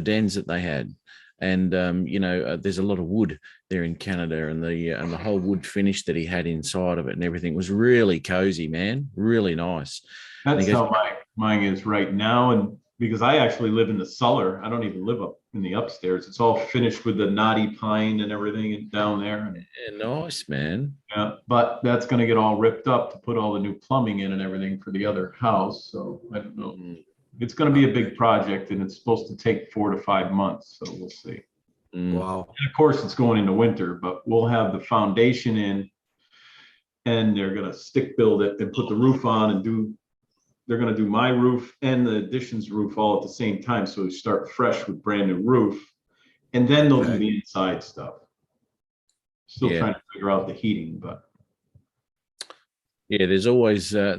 dens that they had. And you know, there's a lot of wood there in Canada, and the whole wood finish that he had inside of it and everything was really cozy, man, really nice.
That's
He goes,
how mine is right now. And because I actually live in the cellar, I don't even live up in the upstairs. It's all finished with the knotty pine and everything down there. And,
yeah, nice, man.
yeah, but that's going to get all ripped up to put all the new plumbing in and everything for the other house. So I don't know.
Mm,
It's going to be a big project and it's supposed to take 4 to 5 months. So we'll see.
mm.
Wow.
And of course, it's going into winter, but we'll have the foundation in and they're going to stick build it and put the roof on and they're going to do my roof and the addition's roof all at the same time. So we start fresh with brand new roof and then they'll do
Okay.
the inside stuff. Still
Yeah.
trying to figure out the heating, but
Yeah, there's always well,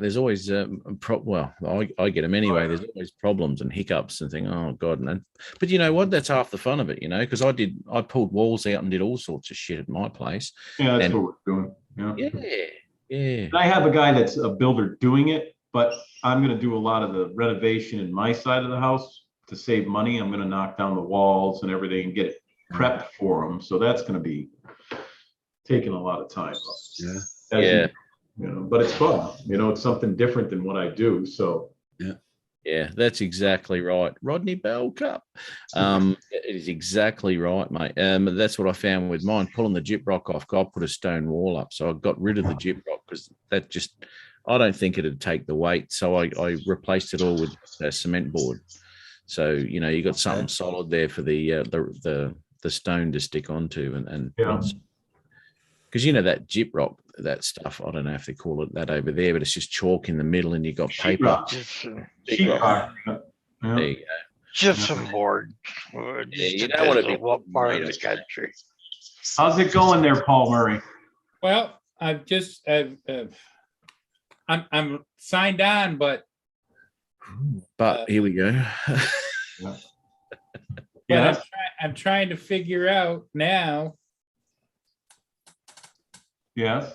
I get them anyway. There's always problems and hiccups and think, oh god, no. But you know what? That's half the fun of it, you know, because I pulled walls out and did all sorts of shit at my place.
yeah, that's
And-
what we're doing. Yeah.
Yeah, yeah,
And I have a guy that's a builder doing it, but I'm going to do a lot of the renovation in my side of the house to save money. I'm going to knock down the walls and everything and get it prepped for them. So that's going to be taking a lot of time.
Yeah.
yeah,
You know, but it's fun. You know, it's something different than what I do. So
yeah. That's exactly right, Rodney Bell Cup. It is exactly right, mate. That's what I found with mine. Pulling the gyprock off, I put a stone wall up, so I got rid of the gyprock because that just, I don't think it'd take the weight. So I replaced it all with a cement board. So you know, you got something solid there for the stone to stick onto, and
Yeah.
because you know that gyprock, that stuff. I don't know if they call it that over there, but it's just chalk in the middle, and you got paper.
Sheetrock.
Sheetrock.
Sheetrock.
There
Yeah.
you go.
Gypsum board.
Yeah, you don't want to be
what part of the country.
How's it going there, Paul Murray?
Well, I'm signed on, but
But here we go.
Yeah.
I'm trying to figure out now.
Yes.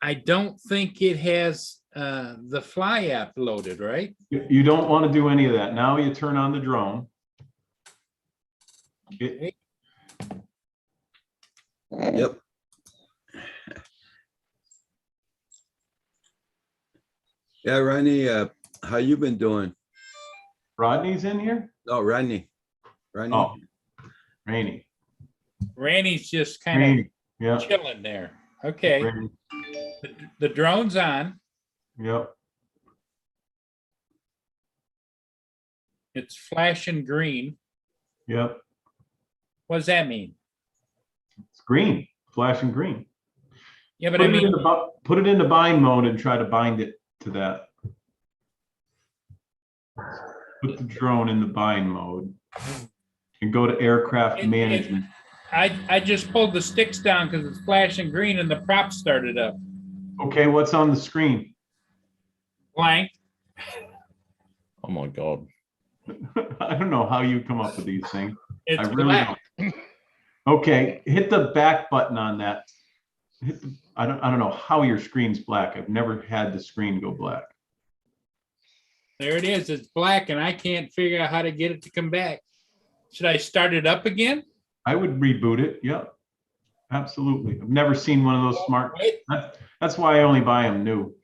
I don't think it has the Fly app loaded, right?
You don't want to do any of that. Now you turn on the drone.
Yep. Yeah, Randy, how you been doing?
Rodney's in here?
Oh, Randy. Randy.
Oh, Rainey.
Randy's just kind of
Rainey, yeah.
chilling there. Okay,
Rainey,
the drone's on.
yep.
It's flashing green.
Yep,
What does that mean?
it's green, flashing green.
Yeah, but
Put
I
it,
mean,
into, put it into bind mode and try to bind it to that. Put the drone in the bind mode and go to aircraft
It-
management.
I just pulled the sticks down because it's flashing green and the prop started up.
Okay, what's on the screen?
Blank.
Oh my God.
I don't know how you come up with these things.
It's
I really
black.
don't. Okay, hit the back button on that. I don't know how your screen's black. I've never had the screen go black.
There it is. It's black and I can't figure out how to get it to come back. Should I start it up again?
I would reboot it. Yep. Absolutely. I've never seen one of those smart.
Wait,
That's why I only buy them new.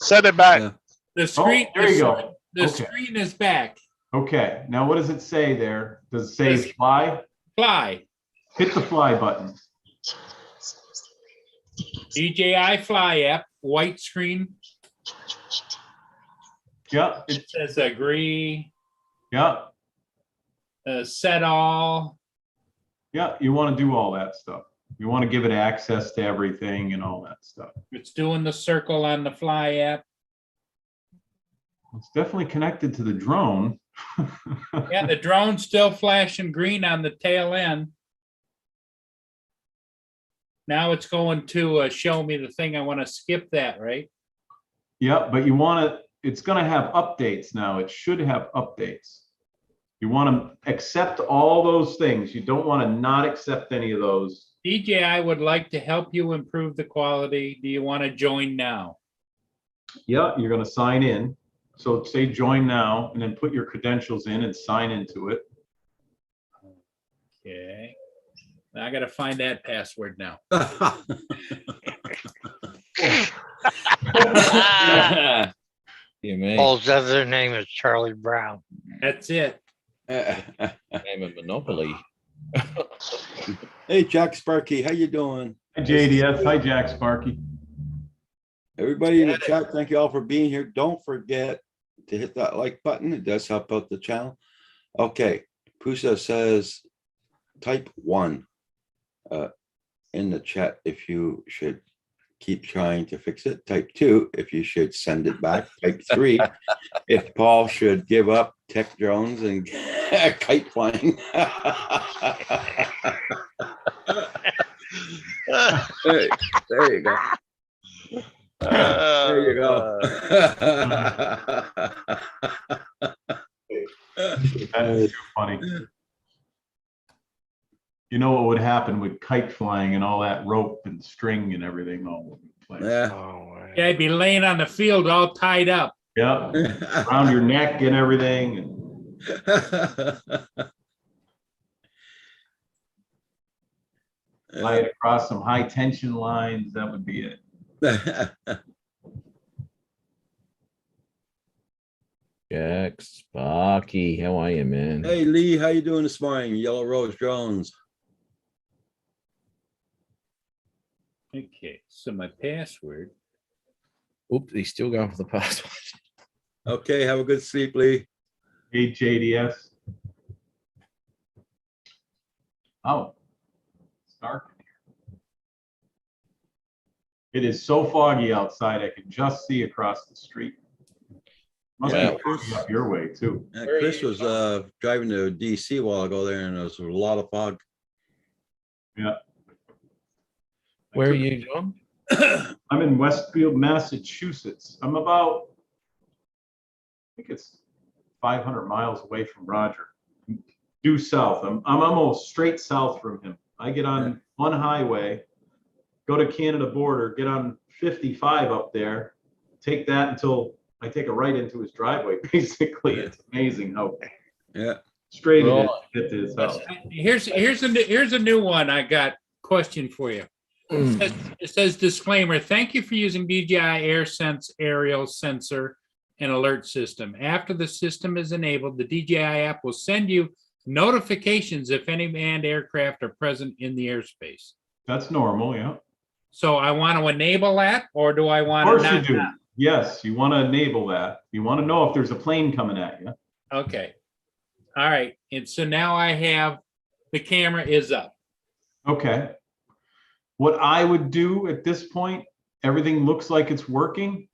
Send it back.
Yeah.
the screen,
there you go.
the
Okay.
screen is back.
Okay, now what does it say there? Does it say
Yes.
fly?
Fly.
Hit the fly button.
DJI Fly app, white screen.
Yep,
It says agree,
yep,
set all.
yep. You want to do all that stuff. You want to give it access to everything and all that stuff.
It's doing the circle on the Fly app.
It's definitely connected to the drone.
Yeah, the drone's still flashing green on the tail end. Now it's going to show me the thing. I want to skip that, right?
Yep, but you want to, it's going to have updates now. It should have updates. You want to accept all those things. You don't want to not accept any of those.
DJI would like to help you improve the quality. Do you want to join now?
Yeah, you're going to sign in. So say join now and then put your credentials in and sign into it.
Okay. Now I got to find that password now.
Yeah, man.
Paul's other name is Charlie Brown.
That's it.
Game of Monopoly.
Hey, Jack Sparky, how you doing?
Hi, JDS. Hi, Jack Sparky.
Everybody in the chat, thank you all for being here. Don't forget to hit that like button. It does help out the channel. Okay, Pusa says type 1 in the chat if you should keep trying to fix it. Type 2 if you should send it back. Type 3 if Paul should give up tech drones and kite flying. Hey, there you go. There you go.
That's too funny. You know what would happen with kite flying and all that rope and string and everything all over the place.
Yeah.
Oh, man.
Yeah, I'd be laying on the field all tied up.
Yeah, around your neck and everything. And fly it across some high tension lines. That would be it.
Jack Sparky, how are you, man?
Hey, Lee, how you doing this morning? Yellow Rose Drones.
Okay, so my password.
Oops, he's still going for the password.
Okay, have a good sleep, Lee.
HJDS. Oh, it's dark in here. It is so foggy outside, I can just see across the street. Must
Yeah.
be foggy up your way too.
Chris was driving to DC a while ago there, and there was a lot of fog.
Yeah.
Where are you, John?
I'm in Westfield, Massachusetts. I'm about, I think it's 500 miles away from Roger. Due south. I'm almost straight south from him. I get on one highway, go to Canada border, get on 55 up there, take that until I take a right into his driveway. Basically, it's amazing how
Yeah.
straight it
Right.
is to get to his house.
Here's a new one I got. question for you. It says disclaimer, thank you for using DJI AirSense aerial sensor and alert system. After the system is enabled, the DJI app will send you notifications if any manned aircraft are present in the airspace.
That's normal, yeah.
So I want to enable that, or do I
Of
want to
course you
not?
do. Yes, you want to enable that. You want to know if there's a plane coming at you.
Okay. All right. And so now I have, the camera is up.
Okay. What I would do at this point, everything looks like it's working.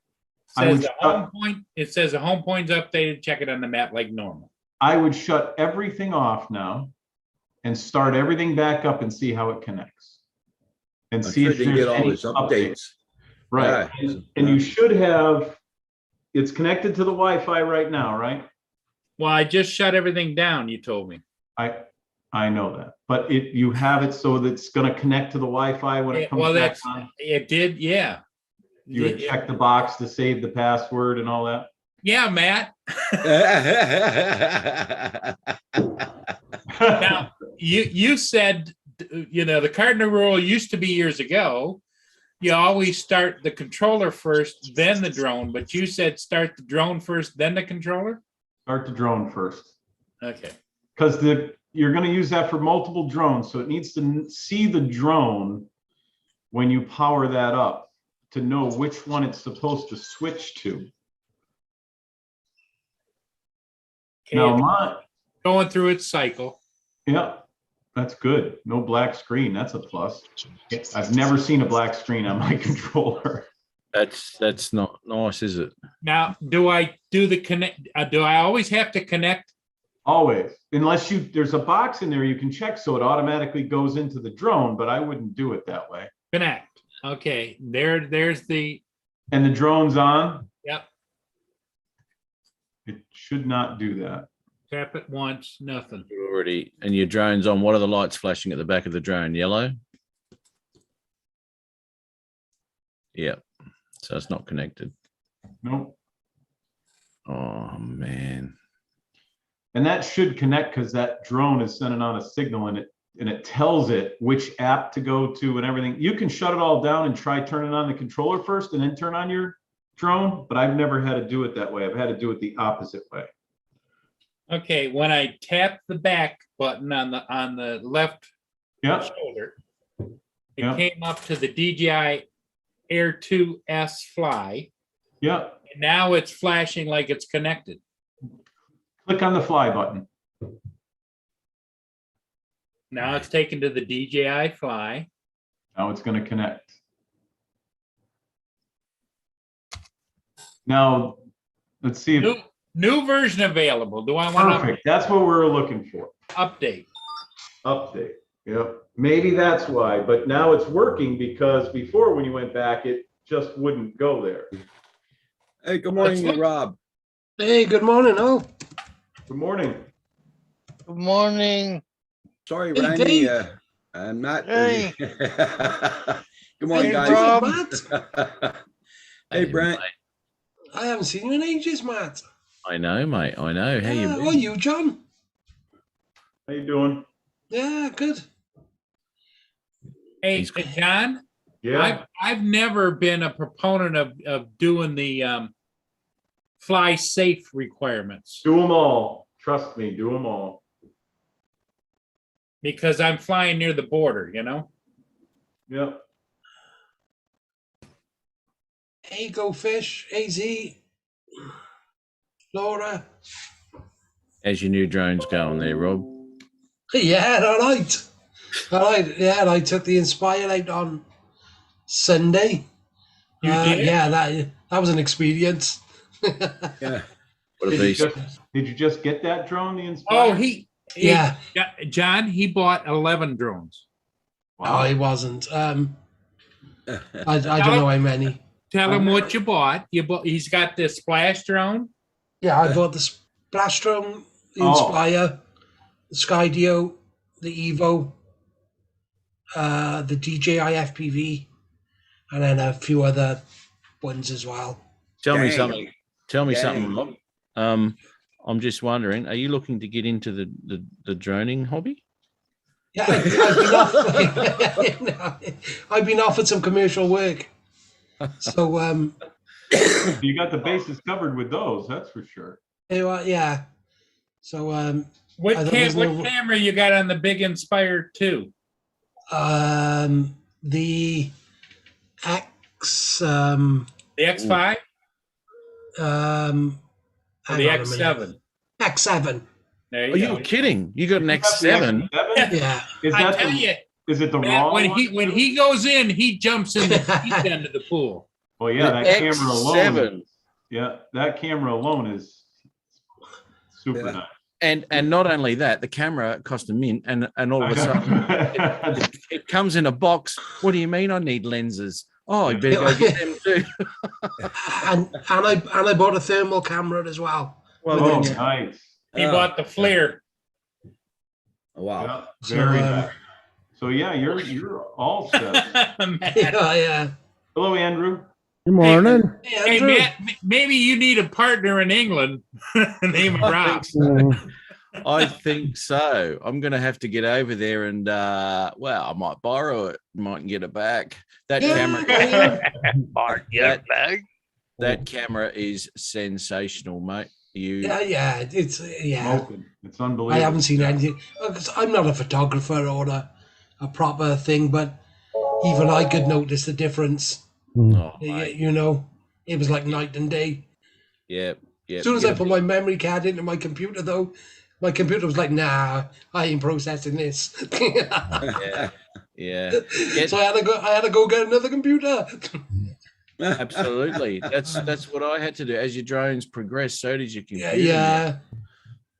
Says the home point, it says the home point's updated, check it on the map like normal.
I would shut everything off now and start everything back up and see how it connects. And
I'm
see
sure
if
they can
there's
get all
any
these
updates.
updates.
Right.
Yeah.
And you should have, it's connected to the Wi-Fi right now, right?
Well, I just shut everything down, you told me.
I know that, but you have it so that it's going to connect to the Wi-Fi when it comes
Well,
back
that's,
on.
it did, yeah.
You would check the box to save the password and all that.
Yeah, Matt. Now, you said, the cardinal rule used to be years ago, you always start the controller first, then the drone, but you said start the drone first, then the controller?
Start the drone first.
Okay.
Because you're going to use that for multiple drones, so it needs to see the drone when you power that up to know which one it's supposed to switch to. Now,
Going through its cycle.
yeah, that's good. No black screen. That's a plus. I've never seen a black screen on my controller.
That's not nice, is it?
Now, do I do the connect? Do I always have to connect?
Always, unless there's a box in there you can check so it automatically goes into the drone, but I wouldn't do it that way.
Connect. Okay, there's the.
And the drone's on.
Yep.
It should not do that.
Tap it once, nothing.
You're already, and your drone's on. What are the lights flashing at the back of the drone? Yellow? Yeah. So it's not connected.
Nope.
Oh, man.
And that should connect because that drone is sending out a signal and it tells it which app to go to and everything. You can shut it all down and try turning on the controller first and then turn on your drone, but I've never had to do it that way. I've had to do it the opposite way.
Okay, when I tap the back button on the left
Yeah.
shoulder, it
Yeah.
came up to the DJI Air 2S Fly.
Yeah.
And now it's flashing like it's connected.
Click on the fly button.
Now it's taken to the DJI Fly.
Now it's going to connect. Now, let's see if
New version available. Do I want to
perfect. That's what we're looking for.
update?
Update. Yep. Maybe that's why, but now it's working because before when you went back, it just wouldn't go there.
Hey, good morning,
Let's look.
Rob.
Hey, good morning, all.
Good morning.
Good morning.
Sorry,
Hey,
Randy.
Dave.
I'm not.
Hey.
Good morning,
Hey,
guys.
Rob.
Matt,
Hey, Brent.
I haven't seen you in ages, Matt.
I know, mate. I know. How you
How
been?
are you, John?
How you doing?
Yeah, good.
Hey,
He's-
John,
Yeah.
I've never been a proponent of doing the fly safe requirements
Do them all. Trust me, do them all.
because I'm flying near the border,
Yep.
Hey, Go Fish, AZ, Laura.
How's your new drones going there, Rob?
Yeah, all right. All right. Yeah, and I took the Inspire out on Sunday.
You did?
Yeah, that was an experience.
Yeah.
What a
Did
beast.
you just get that drone, the Inspire?
Oh,
Yeah.
John, he bought 11 drones.
No, it wasn't. I don't know how many.
Tell him what you bought. He's got the splash drone.
Yeah, I bought the Splash Drone, the
Oh.
Inspire, the Skydio, the Evo, the DJI FPV, and then a few other ones as well.
Tell me
Dang.
something. Tell me something,
Dang.
Rob. I'm just wondering, are you looking to get into the droning hobby?
Yeah, I've been off. I've been offered some commercial work. So
You got the bases covered with those, that's for sure.
yeah. So
What
I thought there's
what
no-
camera you got on the big Inspire 2?
the X
The X5
or
or the X7?
X7.
There
Are
you
you
go.
kidding? You got an
You got the
X7?
X7?
Yeah.
Is
I
that
tell
the,
you,
is it the
man,
raw
when
one?
he goes in, he jumps in the deep end of the pool.
Well, yeah,
The
that camera alone.
X7.
Yeah, that camera alone is super
Yeah.
nice.
And not only that, the camera cost a mint, and all of a sudden it comes in a box. What do you mean? I need lenses. Oh, you better go get them too.
and I bought a thermal camera as well.
Well,
Oh,
then,
nice.
He
Oh,
bought the FLIR.
Wow.
Yeah,
So,
very nice. So yeah, you're all set.
Matt.
Yeah.
Hello, Andrew.
Good morning.
Hey,
Hey,
Andrew.
Matt, maybe you need a partner in England. Name of Rob.
I think so. I'm going to have to get over there and, well, I might borrow it, might get it back. That camera, that camera is sensational, mate.
Yeah. It's
Smoking. It's unbelievable.
I haven't seen anything. 'Cause I'm not a photographer or a proper thing, but even I could notice the difference.
Oh, mate.
You know, it was like night and day.
Yeah.
As soon as I put my memory card into my computer, though, my computer was like, "Nah, I ain't processing this."
Yeah.
So I had to go get another computer.
Absolutely. That's what I had to do. As your drones progress, so does your computer.
Yeah.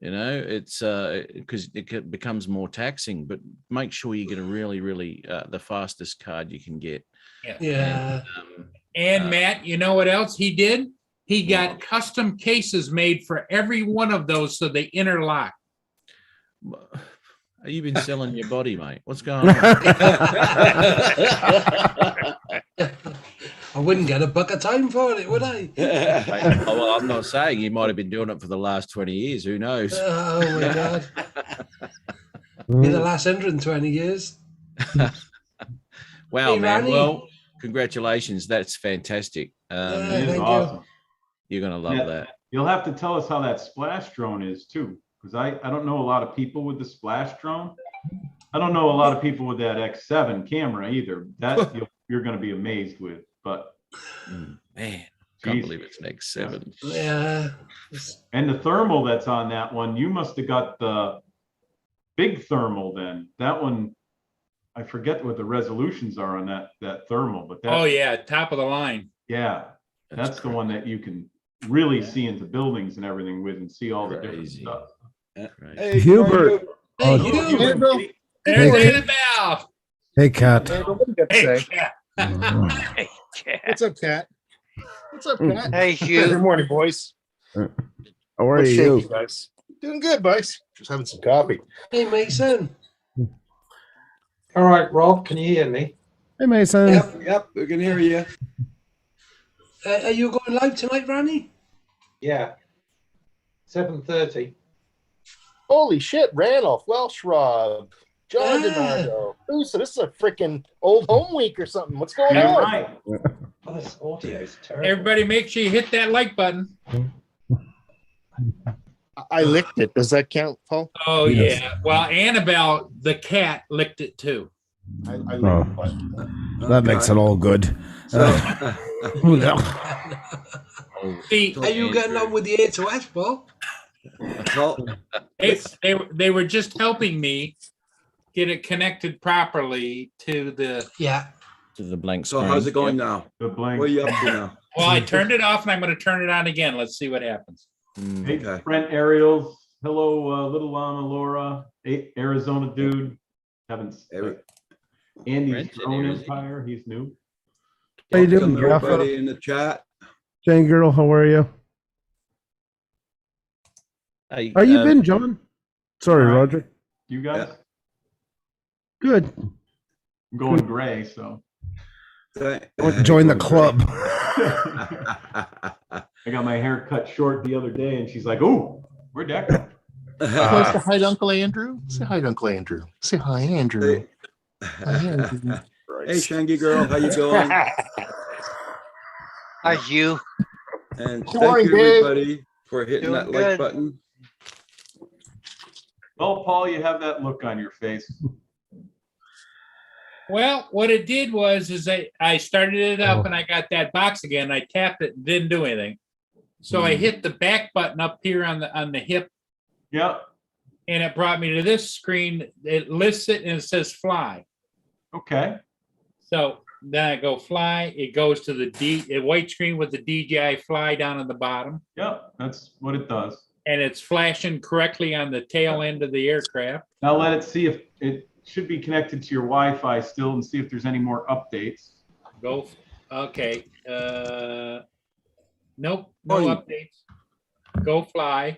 You know, it's because it becomes more taxing, but make sure you get a really the fastest card you can get.
Yeah.
And Matt, you know what else he did? He got custom cases made for every one of those so they interlock.
Have you been selling your body, mate? What's going on?
I wouldn't get a buck of time for it, would I?
Oh, well, I'm not saying you might have been doing it for the last 20 years. Who knows?
Oh my god. In the last 120 years.
Wow,
Hey,
man.
Ronnie.
Well, congratulations. That's fantastic.
Yeah.
It is
Thank you.
awesome.
You're going to love
Yeah.
that.
You'll have to tell us how that splash drone is too, because I don't know a lot of people with the splash drone. I don't know a lot of people with that X7 camera either. That you're going to be amazed with. But
Man, can't
Jeez.
believe it's an X7.
Yeah.
and the thermal that's on that one, you must have got the big thermal then. That one, I forget what the resolutions are on that thermal, but that,
Oh yeah, top of the line.
yeah, that's the one that you can really see into buildings and everything with and see all the different
Crazy.
stuff.
Right.
Hey,
Hubert.
Hey,
Oh,
you.
Hey, Bill.
There's
Hey.
Annabelle.
Hey, Kat.
Hey, what do you got to
Hey,
say?
Kat.
What's up, Cat? What's up, Cat?
Hey,
Good
Hugh.
morning, boys.
How are
What's shaking,
you?
guys? Doing good, boys. Just having some coffee.
Hey, Mason.
All right, Rob, can you hear me?
Hey, Mason.
Yep, we can hear you.
Are you going live tonight, Randy?
Yeah. 7:30.
Holy shit, Randolph, Welsh Rob, John
Yeah.
DiNardo. Ooh, so this is a freaking old home week or something. What's going
Yeah,
on?
right.
Oh, this audio is terrible.
Everybody make sure you hit that like button.
I licked it. Does that count, Paul?
Oh
Yes.
yeah. Well, Annabelle, the cat, licked it too.
I licked
Oh.
the button.
That makes it all good.
So,
See,
Are you getting on with the A2S, Paul?
so
they were just helping me get it connected properly to the.
Yeah.
To the blank
so
screen.
how's it going
Yep.
now?
The blank.
What are you up to now?
Well, I turned it off and I'm going to turn it on again. Let's see what happens.
Mm.
Hey,
Okay.
Brent Ariels. Hello, Little Llama Laura. Arizona dude. Haven't
Every-
Andy's
Brent in
Drone
there, is he?
Empire. He's new.
How you doing,
Welcome,
Jeff?
everybody in the chat.
Jane girl, how are you?
Hey,
How you been, John? Sorry,
All right.
Roger.
You guys?
Yeah.
Good.
I'm going gray, so
Join the club.
I got my hair cut short the other day, and she's like, "Oh, where'd that go?"
Close to hi to Uncle Andrew. Say hi to Uncle Andrew. Say hi, Andrew. Hi, Andrew.
Hey, Shangy girl, how you doing?
Hi, you.
And
Good
thank
morning,
you,
Dave.
everybody, for hitting
Doing
that like
good.
button.
Well, Paul, you have that look on your face.
Well, what it did was I started it up and I got that box again. I tapped it, didn't do anything. So I hit the back button up here on the hip,
Yep.
and it brought me to this screen. It lists it and it says fly.
Okay.
So then I go fly. It goes to the white screen with the DJI Fly down at the bottom,
Yep. That's what it does.
and it's flashing correctly on the tail end of the aircraft.
Now let it see if it should be connected to your Wi-Fi still and see if there's any more updates.
Go. Okay. Nope. No
Oh,
updates. Go fly.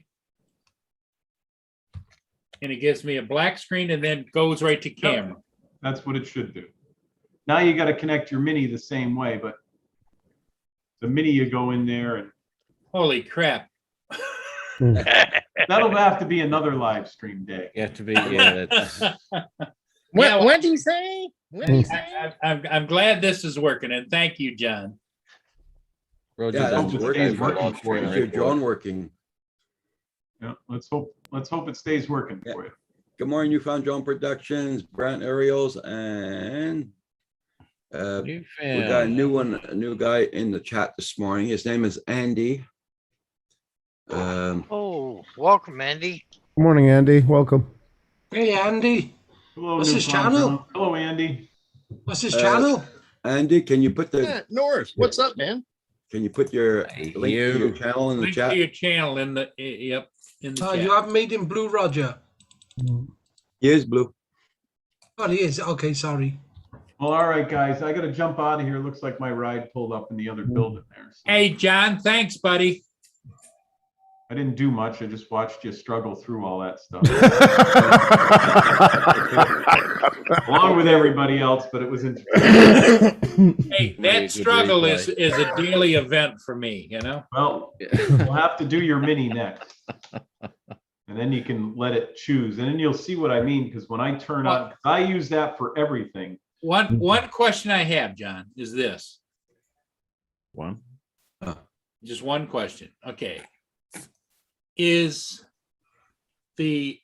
And it gives me a black screen and then goes right to camera.
That's what it should do. Now you got to connect your Mini the same way, but the Mini, you go in there and
Holy crap.
that'll have to be another live stream day.
You have to be, yeah. That's,
What did he say? What did he say?
I'm glad this is working, and thank you, John.
Roger,
Yeah,
that's
that's
working.
working. Is your drone working?
Yeah, let's hope it stays working for you.
Good morning, Newfound Drone Productions, Brant Aerials, and we got a new guy in the chat this morning. His name is Andy.
Oh, welcome, Andy.
Good morning, Andy. Welcome.
Hey, Andy.
Hello,
What's his
Newfound
channel?
Drone. Hello, Andy.
What's his channel?
Andy, can you put the
Yeah, Norris, what's up, man?
can you put your link to your channel in the
Link to
chat?
your channel in the in the
Oh,
chat.
you haven't made him Blue Roger.
He is blue.
Oh, he is. Okay, sorry.
Well, all right, guys, I got to jump out of here. Looks like my ride pulled up in the other building there. So
Hey, John, thanks, buddy.
I didn't do much. I just watched you struggle through all that stuff, along with everybody else. But it was interesting.
Hey,
Really
that
good
struggle
replay.
is a daily event for me, you know?
Well, we'll have to do your Mini next, and then you can let it choose, and then you'll see what I mean. Because when I turn on, 'cause I use that for everything.
One question I have, John, is this.
one.
Just one question. Okay. Is the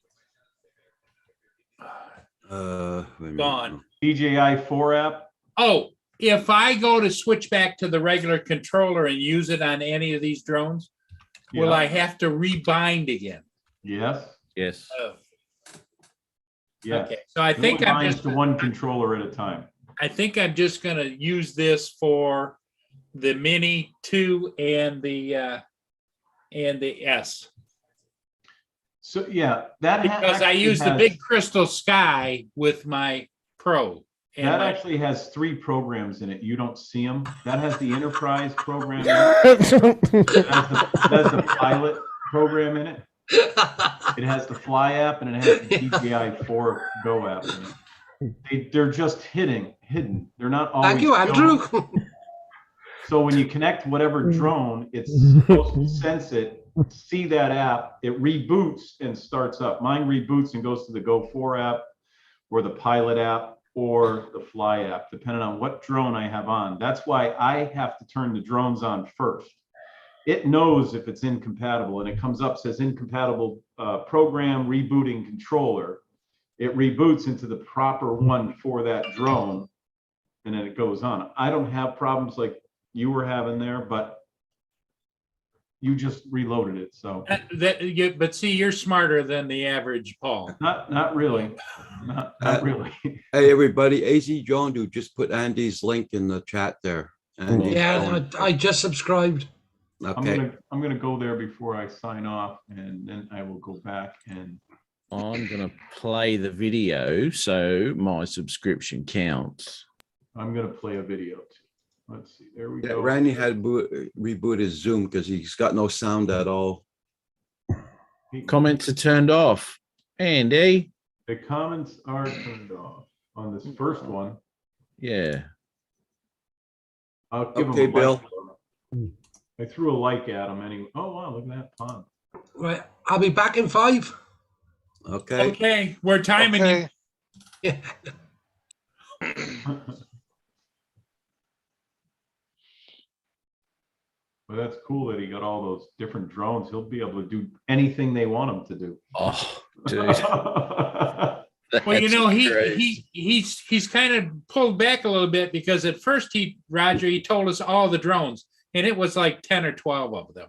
Wait a minute.
gone?
DJI 4 app.
Oh, if I go to switch back to the regular controller and use it on any of these drones, will
Yeah.
I have to rebind again?
Yes.
Yes.
Yes.
Okay, so I
It
think I'm
binds
just
to one controller at a time.
I think I'm just gonna use this for the Mini 2 and the S.
So yeah, that
Because I
actually
use the
has-
big Crystal Sky with my Pro. And
That
my-
actually has 3 programs in it. You don't see them. That has the enterprise program. In it. That has the pilot program in it. It has the Fly app and it has the DJI 4 Go app in it. They're just hidden. They're not always.
Thank you, Andrew.
shown. So when you connect whatever drone, it's supposed to sense it, see that app, it reboots and starts up. Mine reboots and goes to the Go 4 app or the Pilot app or the Fly app, depending on what drone I have on. That's why I have to turn the drones on first. It knows if it's incompatible and it comes up, says incompatible program rebooting controller. It reboots into the proper one for that drone and then it goes on. I don't have problems like you were having there, but you just reloaded it. So
but see, you're smarter than the average Paul.
not really. Not really.
Hey, everybody, AZ John, do just put Andy's link in the chat there. Andy's
Yeah,
phone.
I just subscribed.
Okay.
I'm gonna go there before I sign off and then I will go back and
I'm going to play the video so my subscription counts.
I'm gonna play a video too. Let's see, there we
Yeah,
go.
Randy had reboot his Zoom because he's got no sound at all.
Comments are turned off. Andy?
The comments are turned off on this first one.
Yeah.
I'll give
Okay,
him a
Bill.
like. I threw a like at him anyway. Oh wow, look at that pond.
Right, I'll be back in 5.
Okay.
Okay, we're timing you.
Okay.
Yeah.
Well, that's cool that he got all those different drones. He'll be able to do anything they want him to do.
Oh, dude.
Well, you
That's
know,
crazy.
he's kind of pulled back a little bit because at first Roger, he told us all the drones, and it was like 10 or 12 of them.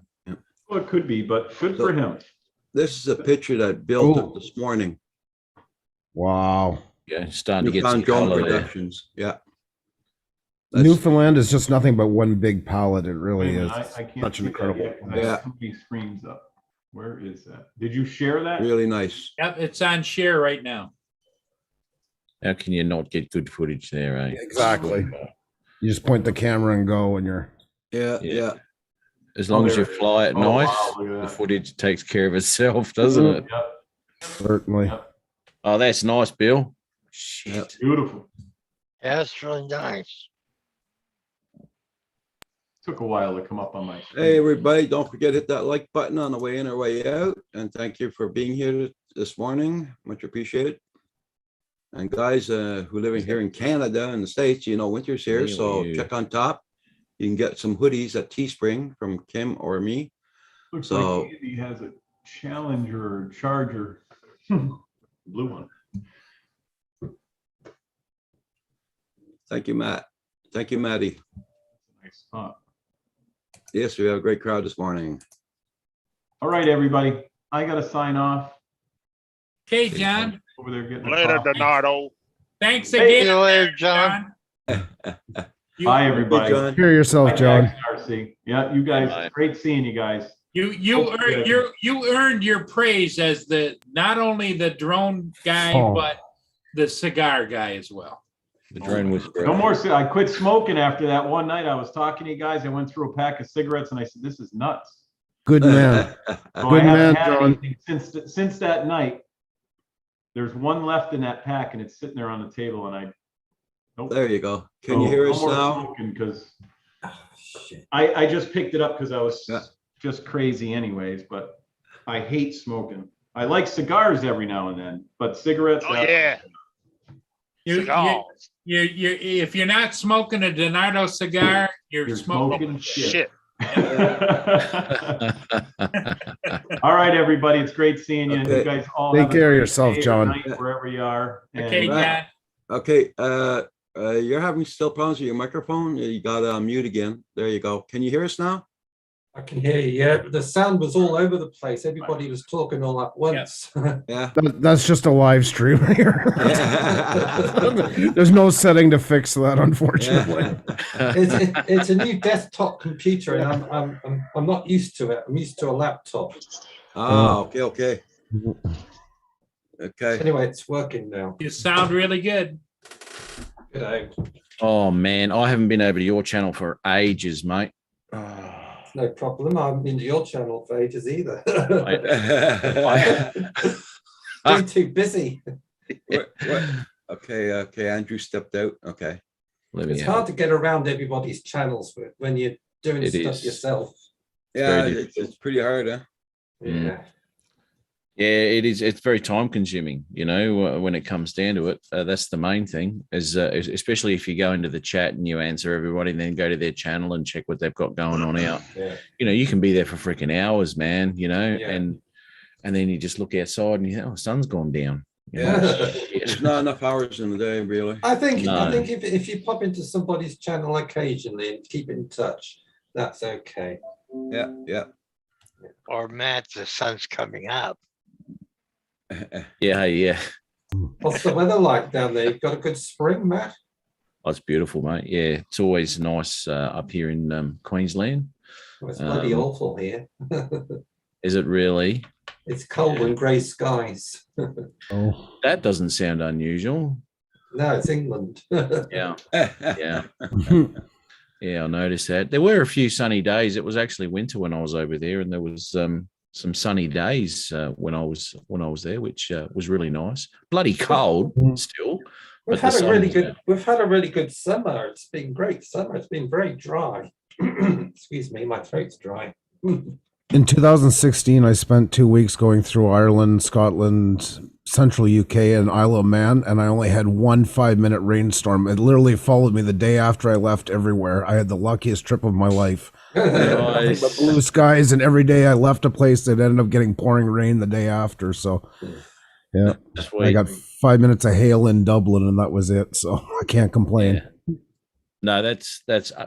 Well, it could be, but good for him.
This is a picture that Bill took
Oh.
this morning.
Wow.
Yeah, starting to get some
Newfound Drone
color there.
Productions. Yeah. That's-
Newfoundland is just nothing but one big palette. It really is.
I can't
Such
see
an
that
incredible.
yet 'cause I have too many screens up. Where is that? Did you share that?
Really nice.
Yep, it's on share right now.
How can you not get good footage there, eh?
Exactly. You just point the camera and go, and you're.
Yeah,
Yeah.
yeah.
As long as you
there it is.
fly it
Oh,
nice,
wow, look at
the
that.
footage takes care of itself, doesn't it?
Yep,
Certainly.
Yep.
Oh, that's nice, Bill. Shit.
Yep.
beautiful.
Yeah, it's really nice.
Took a while to come up on my screen.
Hey, everybody, don't forget to hit that like button on the way in or way out. And thank you for being here this morning. Much appreciated. And guys who live here in Canada and the States, you know, winter's here.
Yeah,
So
yeah.
check on top. You can get some hoodies at Teespring from Kim or me.
Looks
So-
like Andy has a Challenger or Charger. Blue one.
Thank you, Matt. Thank you, Maddie.
Nice spot.
Yes, we have a great crowd this morning.
All right, everybody. I gotta sign off.
Okay, John,
Over there getting a
Later,
coffee.
Donato.
thanks
See
again.
you later, John.
You-
Bye,
Hey,
everybody.
John.
Hear yourself,
Bye,
John.
Jackson, RC. Yeah, you guys,
Bye.
great seeing you guys.
You earned your praise as not only the drone guy,
Oh.
but the cigar guy as well.
The drone whisperer.
No more, I quit smoking after that one night. I was talking to you guys. I went through a pack of cigarettes and I said, this is nuts.
Good man.
So
Good
I haven't
man,
had
John.
anything since that night. There's one left in that pack and it's sitting there on the table and I. Nope.
There you go. Can you
So,
hear
no
us
more
now?
smoking, Because I just picked it up because I was
Yeah.
just crazy anyways, but I hate smoking. I like cigars every now and then, but cigarettes.
Oh, yeah. Cigars.
If you're not smoking a Donato cigar, you're
You're
smoking.
smoking shit.
Shit.
All right, everybody. It's great seeing you.
Okay.
You guys all
Take
have a
care of
great
yourself,
day or
John.
night, wherever you are.
Okay,
And,
John.
Okay, you're having still problems with your microphone. You got mute again. There you go. Can you hear us now?
I can hear you. Yeah, but the sound was all over the place. Everybody was talking all at once.
Yeah.
That's just a live stream here. There's no setting to fix that, unfortunately.
It's a new desktop computer, and I'm not used to it. I'm used to a laptop.
Ah, okay, okay. Okay.
Anyway, it's working now.
You sound really good.
Good day.
Oh man, I haven't been over to your channel for ages, mate.
No problem. I haven't been to your channel for ages either. Been too busy.
What? Okay, okay. Andrew stepped out. Okay.
Let me
It's
have
hard to get around everybody's channels when you're doing
It
stuff
is.
yourself.
Yeah,
very
it's pretty hard, huh?
Mm.
Yeah.
Yeah, it is. It's very time consuming, you know, when it comes down to it. That's the main thing is especially if you go into the chat and you answer everybody and then go to their channel and check what they've got going on out.
Yeah.
You know, you can be there for freaking hours, man, you know,
Yeah.
and then you just look outside and you think, oh, sun's gone down. You
Yeah.
know?
There's not enough hours in the day, really.
I think
No.
if you pop into somebody's channel occasionally and keep in touch, that's okay.
Yeah, yeah.
Or Matt, the sun's coming up.
Yeah, yeah.
What's the weather like down there? You've got a good spring, Matt?
Oh, it's beautiful, mate. Yeah, it's always nice up here in Queensland.
Well, it's bloody awful here.
Is it really?
It's cold and grey skies.
Oh.
That doesn't sound unusual.
No, it's England.
Yeah, yeah. Yeah, I noticed that. There were a few sunny days. It was actually winter when I was over there, and there was some sunny days when I was there, which was really nice. Bloody cold still.
We've
but
had
the
a really
sun-
good. We've had a really good summer. It's been great summer. It's been very dry. Excuse me, my throat's dry.
In 2016, I spent 2 weeks going through Ireland, Scotland, central UK, and Isle of Man, and I only had one 5-minute rainstorm. It literally followed me the day after I left everywhere. I had the luckiest trip of my life.
Nice.
But blue skies, and every day I left a place, it ended up getting pouring rain the day after. So, yeah, I
Sweet.
got 5 minutes of hail in Dublin, and that was it. So I can't complain.
Yeah. No, that's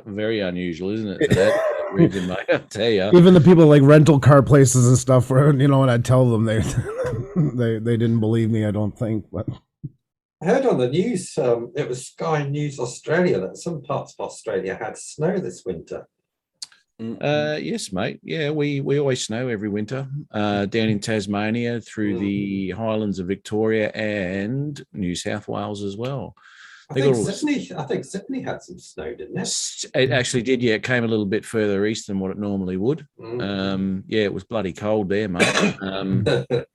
very unusual, isn't it? For that region, mate, I'll tell you.
Even the people like rental car places and stuff, where when I tell them, they they didn't believe me. I don't think, but
I heard on the news, it was Sky News Australia, that some parts of Australia had snow this winter.
Yes, mate. Yeah, we always snow every winter down in Tasmania, through the Highlands of Victoria and New South Wales as well.
I think Sydney had some snow, didn't it?
It actually did. Yeah, it came a little bit further east than what it normally would. Yeah, it was bloody cold there, mate.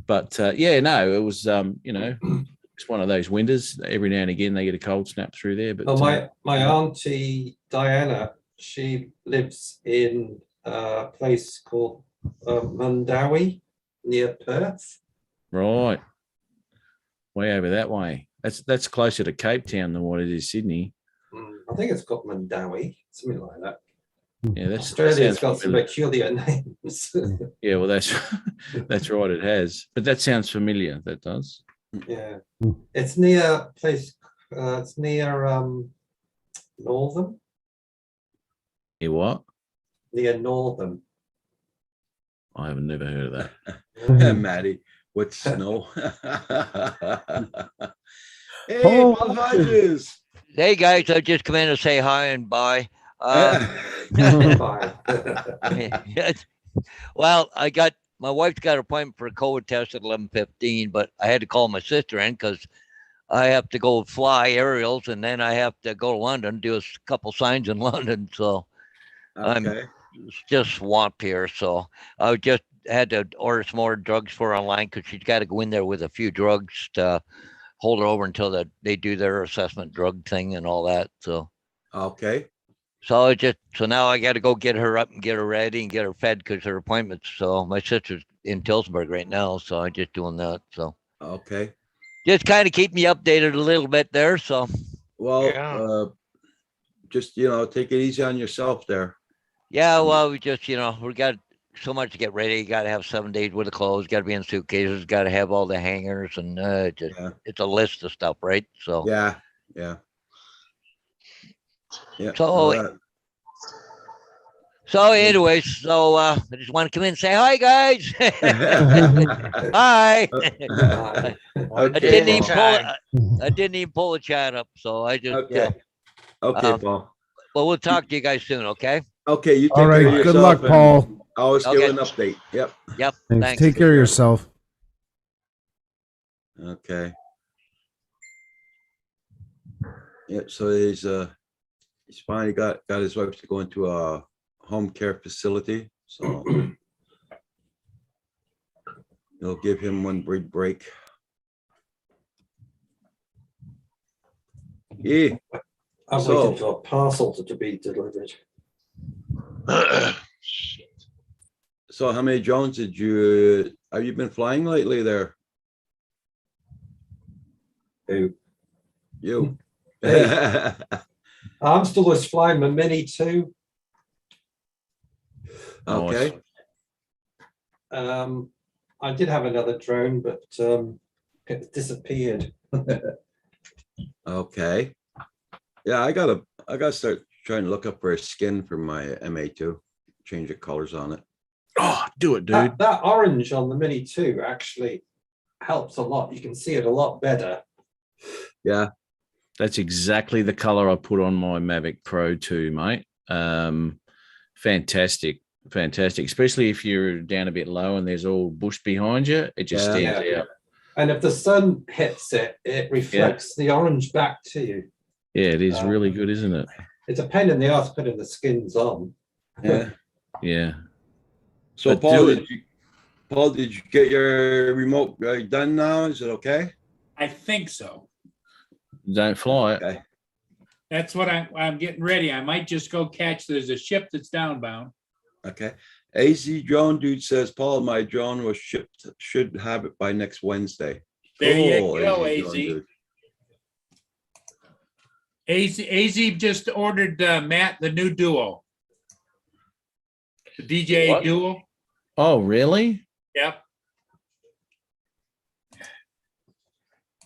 But yeah, no, it was it's one of those winters. Every now and again they get a cold snap through there. But
my auntie Diana, she lives in a place called Mundawi near Perth.
Right, way over that way. That's closer to Cape Town than what it is Sydney.
I think it's called Mundawi, something like that.
Yeah,
Australia's got some peculiar names.
Yeah, well, that's right. It has, but that sounds familiar. That does.
Yeah, it's near a place. It's near Northern.
Near what?
Near Northern.
I have never heard of that.
Maddie, what's snow? Hey,
Paul
Paul Hodges.
Hey guys, I just come in to say hi and bye. Well, my wife's got an appointment for a COVID test at 11:15, but I had to call my sister in because I have to go fly aerials, and then I have to go to London, do a couple signs in London. So
Okay.
it's just swamp here. So I just had to order some more drugs for her online because she's got to go in there with a few drugs to hold her over until they do their assessment drug thing and all that. So
Okay.
so now I got to go get her up and get her ready and get her fed because her appointments. So my sister's in Tillsonburg right now, so I'm just doing that. So
Okay.
just kind of keep me updated a little bit there. So
Well,
Yeah.
just take it easy on yourself there.
yeah, well, we just we got so much to get ready. You got to have 7 days worth of clothes. Got to be in suitcases. Got to have all the hangers, and
Yeah.
it's a list of stuff, right? So
Yeah. Yeah. Yeah.
So-
that-
So, anyways, I just want to come in and say hi, guys. Hi. I didn't even pull the chat up, so I just
Okay. Okay, Paul.
Well, we'll talk to you guys soon, okay?
Okay, you take
All right,
care of
good
yourself
luck,
and
Paul.
Always give
Okay.
an update. Yep.
Yep.
Thanks.
Thanks.
Take care of yourself.
Okay. Yep. So he's finally got his wife to go into a home care facility. So they'll give him one big break. Yeah.
I'm
So-
waiting for a parcel to be delivered.
So how many drones have you been flying lately there?
Who?
You.
I'm still just flying my Mini 2.
Okay.
I did have another drone, but it disappeared.
Okay. Yeah, I gotta start trying to look up for a skin for my MA2. Change the colors on it.
Oh, do it, dude.
That orange on the Mini 2 actually helps a lot. You can see it a lot better.
Yeah.
That's exactly the color I put on my Mavic Pro 2, mate. Fantastic. Especially if you're down a bit low and there's all bush behind you, it just
Yeah.
stands out.
And if the sun hits it, it reflects the orange back to you.
Yeah, it is really good, isn't it?
It's a pain in the ass putting the skins on.
Yeah.
Yeah.
So
But
Paul,
do
did you get your remote done now? Is it okay?
I think so.
Don't fly it.
Okay.
That's what I'm getting ready. I might just go catch, there's a ship that's downbound.
Okay. AZ drone dude says, Paul, my drone was shipped. Should have it by next Wednesday.
There you
Cool,
go,
AZ
AZ.
drone dude.
AZ just ordered Matt the new Duo. The DJI
What?
Duo.
Oh, really?
Yep.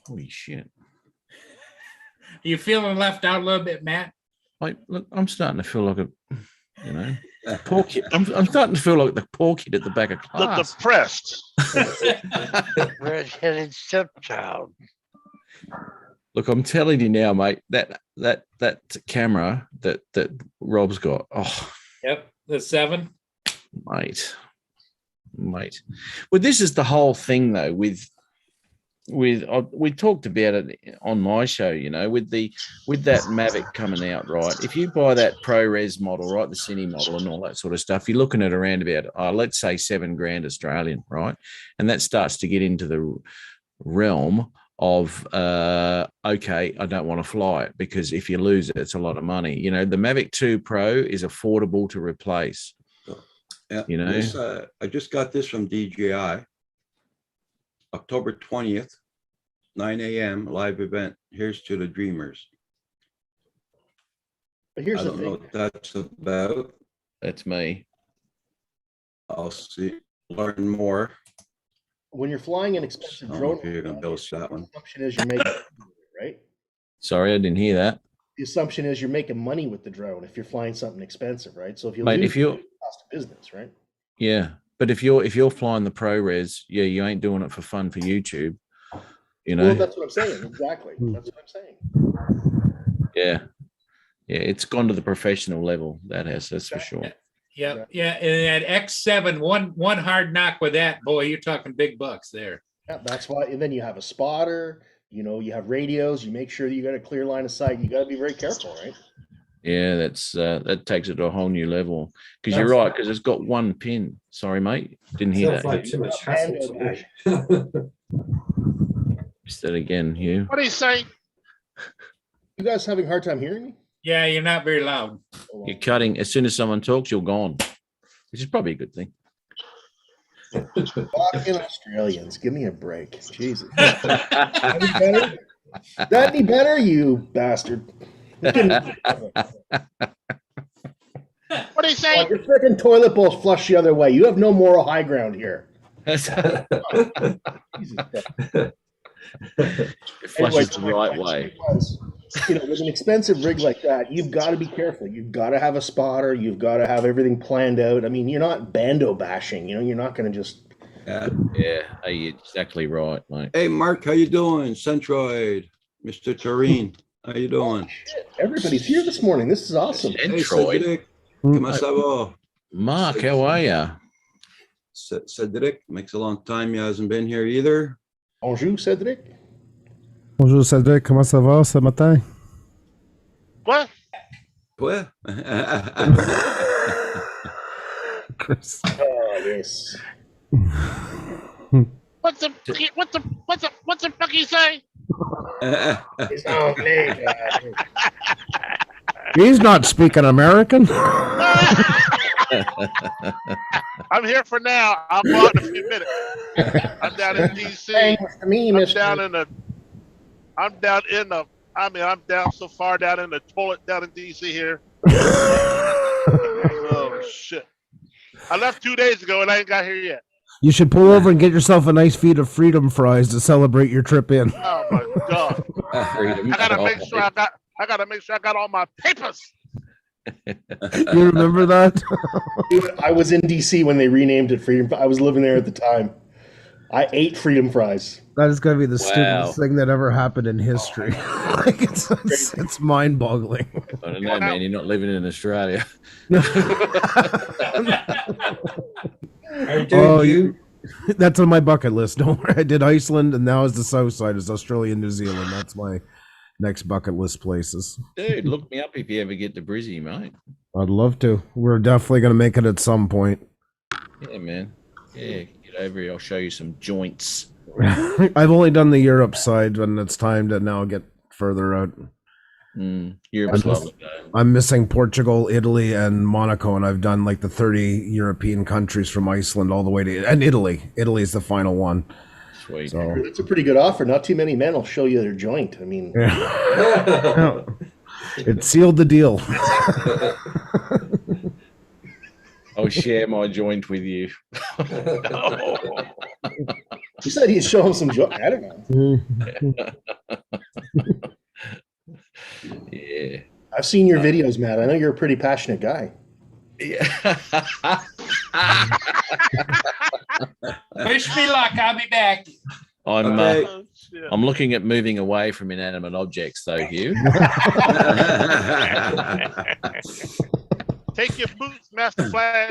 Holy shit.
You feeling left out a little bit, Matt?
Look, I'm starting to feel like a, you know, porky. I'm starting to feel like the poor kid at the back of
The
class.
depressed.
Redheaded stepchild.
Look, I'm telling you now, mate. That camera that Rob's got. Oh,
Yep. The 7.
mate. Well, this is the whole thing, though. With we talked about it on my show, you know, with that Mavic coming out, right? If you buy that ProRes model, right, the Cine model and all that sort of stuff, you're looking at around about, let's say $7,000 Australian, right? And that starts to get into the realm of, okay, I don't want to fly it because if you lose it, it's a lot of money. You know, the Mavic 2 Pro is affordable to replace.
Yeah,
You know?
this, I just got this from DJI. October 20th, 9 a.m. live event. Here's to the dreamers.
But
I
here's the
don't know
thing.
what that's about.
That's me.
I'll see, learn more.
When you're flying an expensive
I don't
drone,
know if you're gonna build that
the
one.
assumption is you're making right.
Sorry, I didn't hear that.
The assumption is you're making money with the drone if you're flying something expensive, right? So if you
Mate,
lose,
if you're,
it, cost of business, right?
yeah, but if you're flying the ProRes, yeah, you ain't doing it for fun for YouTube, you know.
Well, that's what I'm saying. Exactly. That's what I'm saying.
Yeah, it's gone to the professional level. That's for sure.
Yep. Yeah. And that X7, one hard knock with that, boy, you're talking big bucks there.
Yeah, that's why. And then you have a spotter. You know, you have radios. You make sure that you got a clear line of sight. You got to be very careful, right?
Yeah, that takes it to a whole new level. Because you're right, because it's got one pin. Sorry, mate, didn't hear
Sounds
that.
like too much hassle to me.
Missed that again, Hugh.
What do you say?
You guys having a hard time hearing me?
Yeah, you're not very loud.
You're cutting as soon as someone talks, you're gone, which is probably a good thing.
Fucking Australians, give me a break. Jesus. Any better? That any better, you bastard?
What do you say?
Your freaking toilet bowl's flushed the other way. You have no moral high ground here. Jesus Christ.
It flushes the right way.
You know, with an expensive rig like that, you've got to be careful. You've got to have a spotter. You've got to have everything planned out. I mean, you're not bando bashing. You know, you're not going to just.
Yeah.
You're exactly right, mate.
Hey, Mark, how you doing? Centroid, Mr. Tureen, how you doing?
Shit, everybody's here this morning. This is awesome.
Hey,
Centroid.
Cedric, comment ça va?
Mark, how are you?
Cedric, makes a long time he hasn't been here either.
Bonjour, Cédric.
Bonjour Cédric, comment ça va ce matin?
What?
What?
Chris.
Oh, yes.
What's the fuck you say?
It's Anglais, guys.
He's not speaking American.
I'm here for now. I'll go out in a few minutes. I'm down in DC.
Thanks to me, Mr.
I'm down so far down in the toilet down in DC here. Oh shit. I left 2 days ago and I ain't got here yet.
You should pull over and get yourself a nice feed of freedom fries to celebrate your trip in.
Oh my god.
Freedom.
I gotta make sure I got all my papers.
You remember that?
I was in DC when they renamed it Freedom. I was living there at the time. I ate Freedom Fries.
That is going to be the
Wow.
stupidest thing that ever happened in history. Like it's mind-boggling.
I don't know, man. You're not living in Australia.
Oh, that's on my bucket list. Don't worry. I did Iceland, and now is the south side is Australia and New Zealand. That's my next bucket list places.
Dude, look me up if you ever get to Brizzy, mate.
I'd love to. We're definitely going to make it at some point.
Yeah, man. Yeah, get over here. I'll show you some joints.
I've only done the Europe side, and it's time to now get further out.
Europe's
I'm
lovely.
I'm missing Portugal, Italy, and Monaco, and I've done like the 30 European countries from Iceland all the way to and Italy. Italy is the final one.
Sweet.
So
That's a pretty good offer. Not too many men will show you their joint. I mean,
yeah. It sealed the deal.
I'll share my joint with you.
he said he'd show him some joint. I don't know.
Yeah.
I've seen your videos, Matt. I know you're a pretty passionate guy.
Yeah.
Wish me luck. I'll be back.
I'm I'm looking at moving away from inanimate objects, though, Hugh.
Take your boots, Master Flash.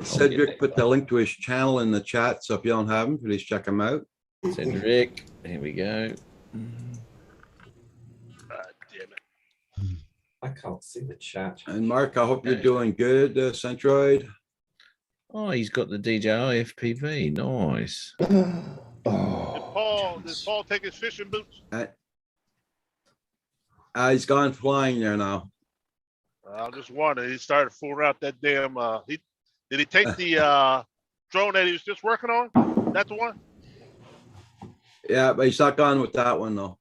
Cedric put the link to his channel in the chat, so if you don't have him, please check him out.
Cedric, here we go.
Damn it.
I can't see the chat.
And Mark, I hope you're doing good, Centroid.
Oh, he's got the DJI FPV. Nice.
Did Paul take his fishing boots?
He's gone flying there now.
I just wondering. He started fooling out that damn. Did he take the drone that he was just working on? That's the one.
Yeah, but he's not gone with that one though.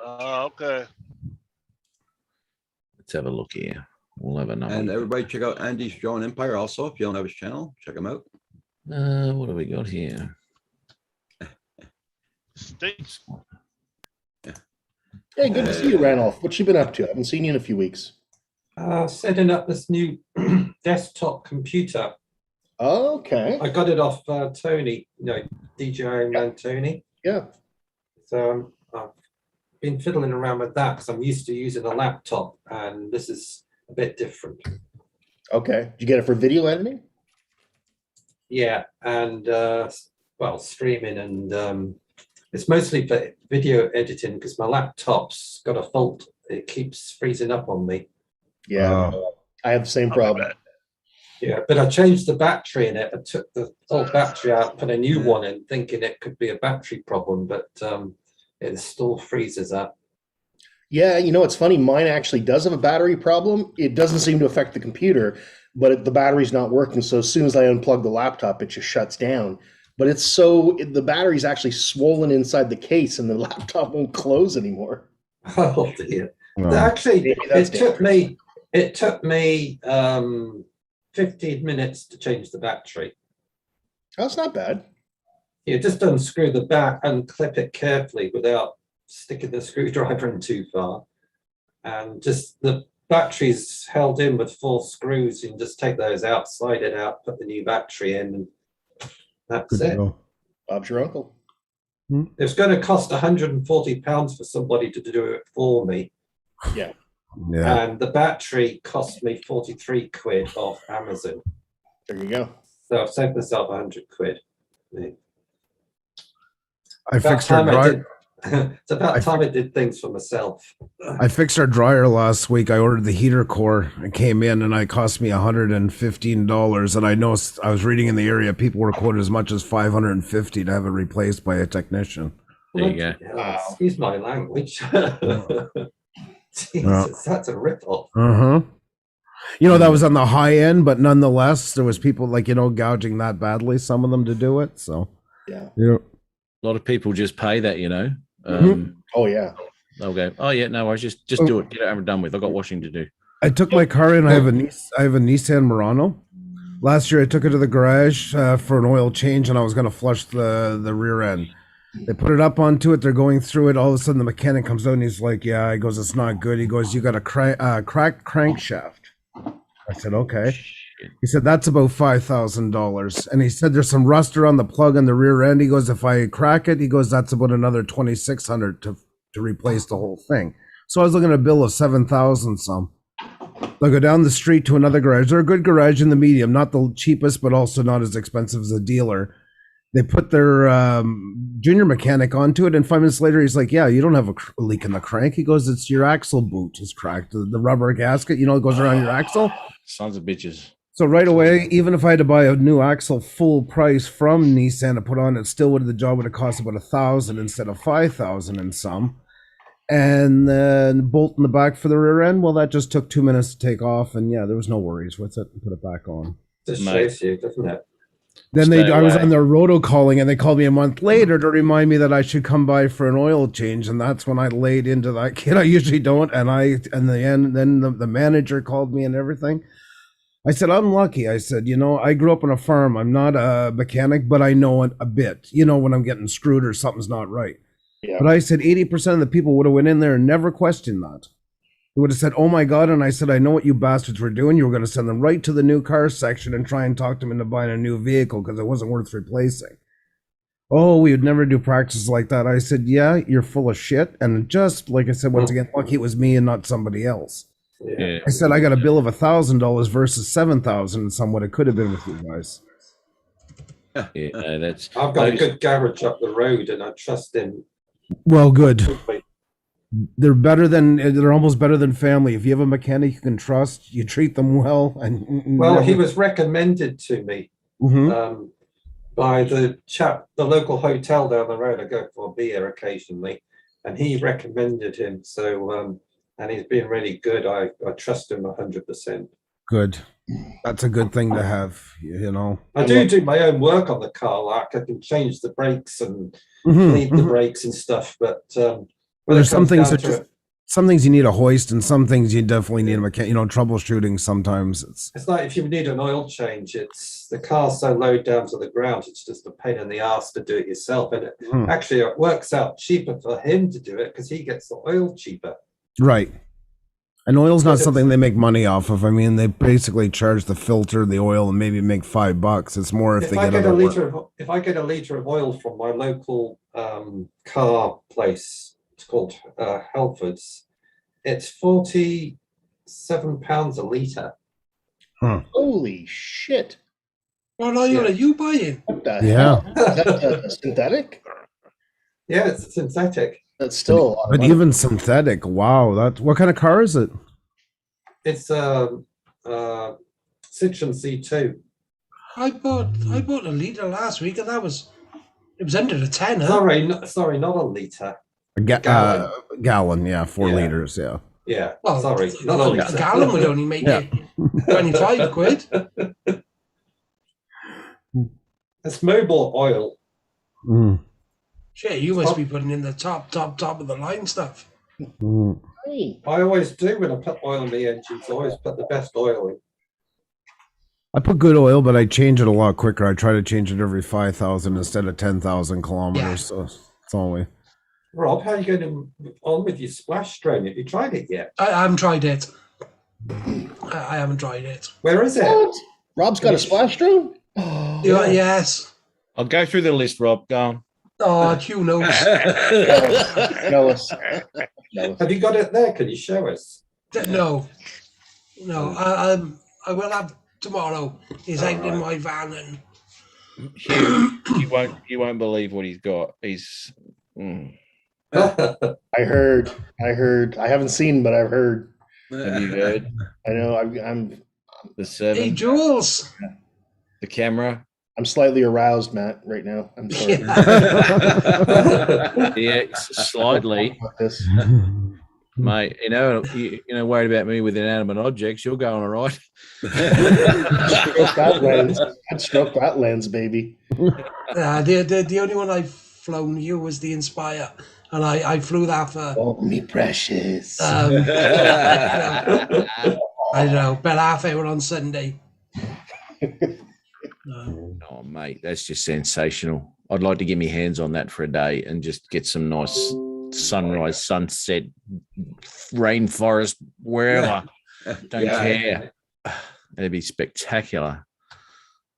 Okay.
Let's have a look here. We'll have another.
And everybody check out Andy's Drone Empire also. If you don't have his channel, check him out.
What do we got here?
Stinks.
Hey, good to see you, Randolph. What you been up to? I haven't seen you in a few weeks.
Setting up this new desktop computer.
Okay.
I got it off Tony, DJI man Tony.
Yeah.
So I've been fiddling around with that because I'm used to using a laptop, and this is a bit different.
Okay. Did you get it for video editing?
Yeah, and streaming, and it's mostly for video editing because my laptop's got a fault. It keeps freezing up on me.
Yeah, I have the same problem.
Yeah, but I changed the battery in it. I took the old battery out, put a new one in, thinking it could be a battery problem, but it still freezes up.
Yeah, it's funny. Mine actually does have a battery problem. It doesn't seem to affect the computer, but the battery's not working. So as soon as I unplug the laptop, it just shuts down. But the battery's actually swollen inside the case, and the laptop won't close anymore.
Oh dear!
Well,
Actually, it took me 15 minutes to change the battery.
That's not bad.
You just unscrew the back and clip it carefully without sticking the screwdriver in too far, and just the battery's held in with 4 screws. You can just take those out, slide it out, put the new battery in, and that's
good to
it.
go.
Bob's your uncle.
It's going to cost £140 for somebody to do it for me.
Yeah.
Yeah.
And the battery cost me 43 quid off Amazon.
There you go.
So I've saved myself 100 quid.
I fixed our dryer.
It's about time I did things for myself.
I fixed our dryer last week. I ordered the heater core. It came in and it cost me $115. And I know I was reading in the area, people were quoted as much as $550 to have it replaced by a technician.
There you go.
Wow. Excuse my language. Jesus,
Yeah.
that's a rip-off.
Uh-huh. That was on the high end, but nonetheless, there was people gouging that badly, some of them to do it. So
Yeah.
a
lot of people just pay that,
Oh yeah.
They'll go, oh yeah, no worries, just do it, get it over and done with. I've got washing to do.
I took my car in. I have a Nissan Murano. Last year, I took it to the garage for an oil change, and I was going to flush the rear end. They put it up onto it. They're going through it. All of a sudden, the mechanic comes out and he's like, "Yeah," he goes, "It's not good." He goes, "You got a cracked crankshaft." I said, "Okay." He said, "That's about $5,000." And he said, "There's some rust around the plug on the rear end." He goes, "If I crack it," he goes, "that's about another $2,600 to replace the whole thing." So I was looking at a bill of $7,000 some. I go down the street to another garage. They're a good garage in the medium, not the cheapest, but also not as expensive as a dealer. They put their junior mechanic onto it, and 5 minutes later, he's like, "Yeah, you don't have a leak in the crank." He goes, "It's your axle boot is cracked. The rubber gasket, it goes around your axle."
Sons of bitches.
So right away, even if I had to buy a new axle full price from Nissan to put on, it still would the job would have cost about 1,000 instead of 5,000 and some. And then bolt in the back for the rear end. Well, that just took 2 minutes to take off, and yeah, there was no worries with it. Put it back on.
Just
Mate.
shows you, doesn't it?
Then
Stay
I was
away.
on their roto calling, and they called me a month later to remind me that I should come by for an oil change, and that's when I laid into that kid. I usually don't, and then the manager called me and everything. I said, I'm lucky. I said, I grew up on a farm. I'm not a mechanic, but I know it a bit. When I'm getting screwed or something's not right.
Yeah.
But I said 80% of the people would have went in there and never questioned that. They would have said, oh my God. And I said, I know what you bastards were doing. You were going to send them right to the new car section and try and talk them into buying a new vehicle because it wasn't worth replacing. Oh, we would never do practices like that. I said, yeah, you're full of shit. And just like I said, once again, lucky it was me and not somebody else.
Yeah.
I said, I got a bill of $1,000 versus 7,000 and some what it could have been with you guys.
Yeah, no, that's.
I've got a
those-
good garage up the road, and I trust him.
Well, good.
completely.
They're almost better than family. If you have a mechanic you can trust, you treat them well. And
Well, he was recommended to me
Mhm.
by the local hotel down the road. I go for a beer occasionally, and he recommended him. So, and he's been really good. I trust him 100%.
Good. That's a good thing to have.
I do my own work on the car. Like I can change the brakes and clean the brakes and stuff. But when
There's
it
some
comes
things
down
that
to
just
it,
some things you need a hoist, and some things you definitely need a mechanic. Troubleshooting sometimes.
it's like if you need an oil change, it's the car's so low down to the ground. It's just a pain in the ass to do it yourself. And actually, it works out cheaper for him to do it because he gets the oil cheaper.
Right. And oil's not
But
something they make money off of. I mean, they basically charge the filter, the oil, and maybe make $5. It's more if they
I
get
get a
other work.
if I get a liter of oil from my local car place, it's called Halfords. It's £47 a liter.
Holy shit!
What oil are you buying?
What the
Yeah.
hell? Is that synthetic?
Yeah, it's synthetic.
That's still a lot of
But
money.
even synthetic, wow, what kind of car is it?
It's Citroen C2.
I bought a liter last week, and it was under a tenner.
Sorry, not a liter.
A
Gallon.
gallon, yeah, 4
Yeah.
liters, yeah.
Yeah,
Well,
sorry, not a
a
liter.
gallon would only make
Yeah.
it 25 quid.
It's mobile oil.
Mm,
Shit, you must be putting in the top of the line stuff.
mm.
Hey,
I always do when I put oil in the engines. I always put the best oil in.
I put good oil, but I change it a lot quicker. I try to change it every 5,000 instead of 10,000 kilometers.
Yeah.
So it's only.
Rob, how are you going on with your splash drone? Have you tried it yet?
I haven't tried it. I haven't tried it.
Where is it?
what? Rob's got a splash drone?
Yes.
I'll go through the list, Rob. Go on.
Oh, Q knows.
Jealous. Jealous.
Have you got it there? Can you show us?
No. I will have tomorrow. He's out in my van, and
Hugh, you won't believe what he's got. He's.
I heard. I haven't seen, but I've heard.
Have you heard
I know. I'm
the
hey,
7,
Jules.
the camera?
I'm slightly aroused, Matt, right now. I'm sorry
Yeah, slightly,
about this.
mate. Worried about me with inanimate objects. You're going all right.
Stroke that lens. I'd stroke that lens, baby.
The only one I've flown you was the Inspire, and I flew that for
Oh, me precious.
I don't know, about half hour on Sunday.
Oh, mate, that's just sensational. I'd like to get my hands on that for a day and just get some nice sunrise, sunset, rainforest, wherever. Don't care. That'd be spectacular.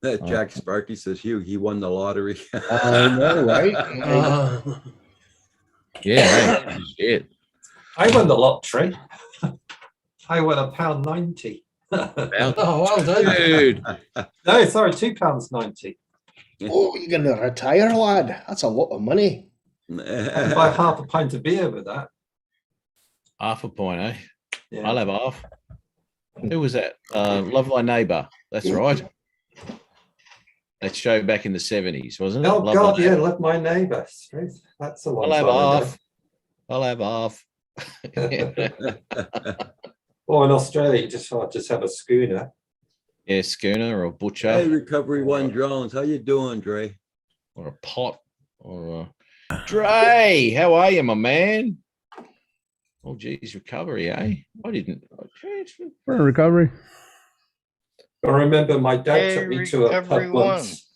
That Jack Sparky says he won the lottery.
I know, right?
Yeah, mate, shit.
I won the lottery. I won £1.90.
Oh, well done.
Dude,
No, sorry, £2.90.
Oh, you're gonna retire, lad. That's a lot of money.
I can buy half a pint of beer with that.
half a point, eh?
Yeah.
I'll have half. Who was that? Love Thy Neighbor. That's right. That show back in the 70s, wasn't it?
Oh
Love
God,
Thy
yeah,
Neighbor.
Love My Neighbour. That's a long
I'll have
time
half. I'll have half.
Or in Australia, you just have a schooner.
Yeah, schooner or
Hey,
butcher
Recovery One Drones, how you doing, Dre?
or a pot or a Dre. How are you, my man? Oh, geez, recovery, eh? I didn't.
We're in recovery.
I remember my dad
Hey,
took me to a
Recovery
pub
One.
once.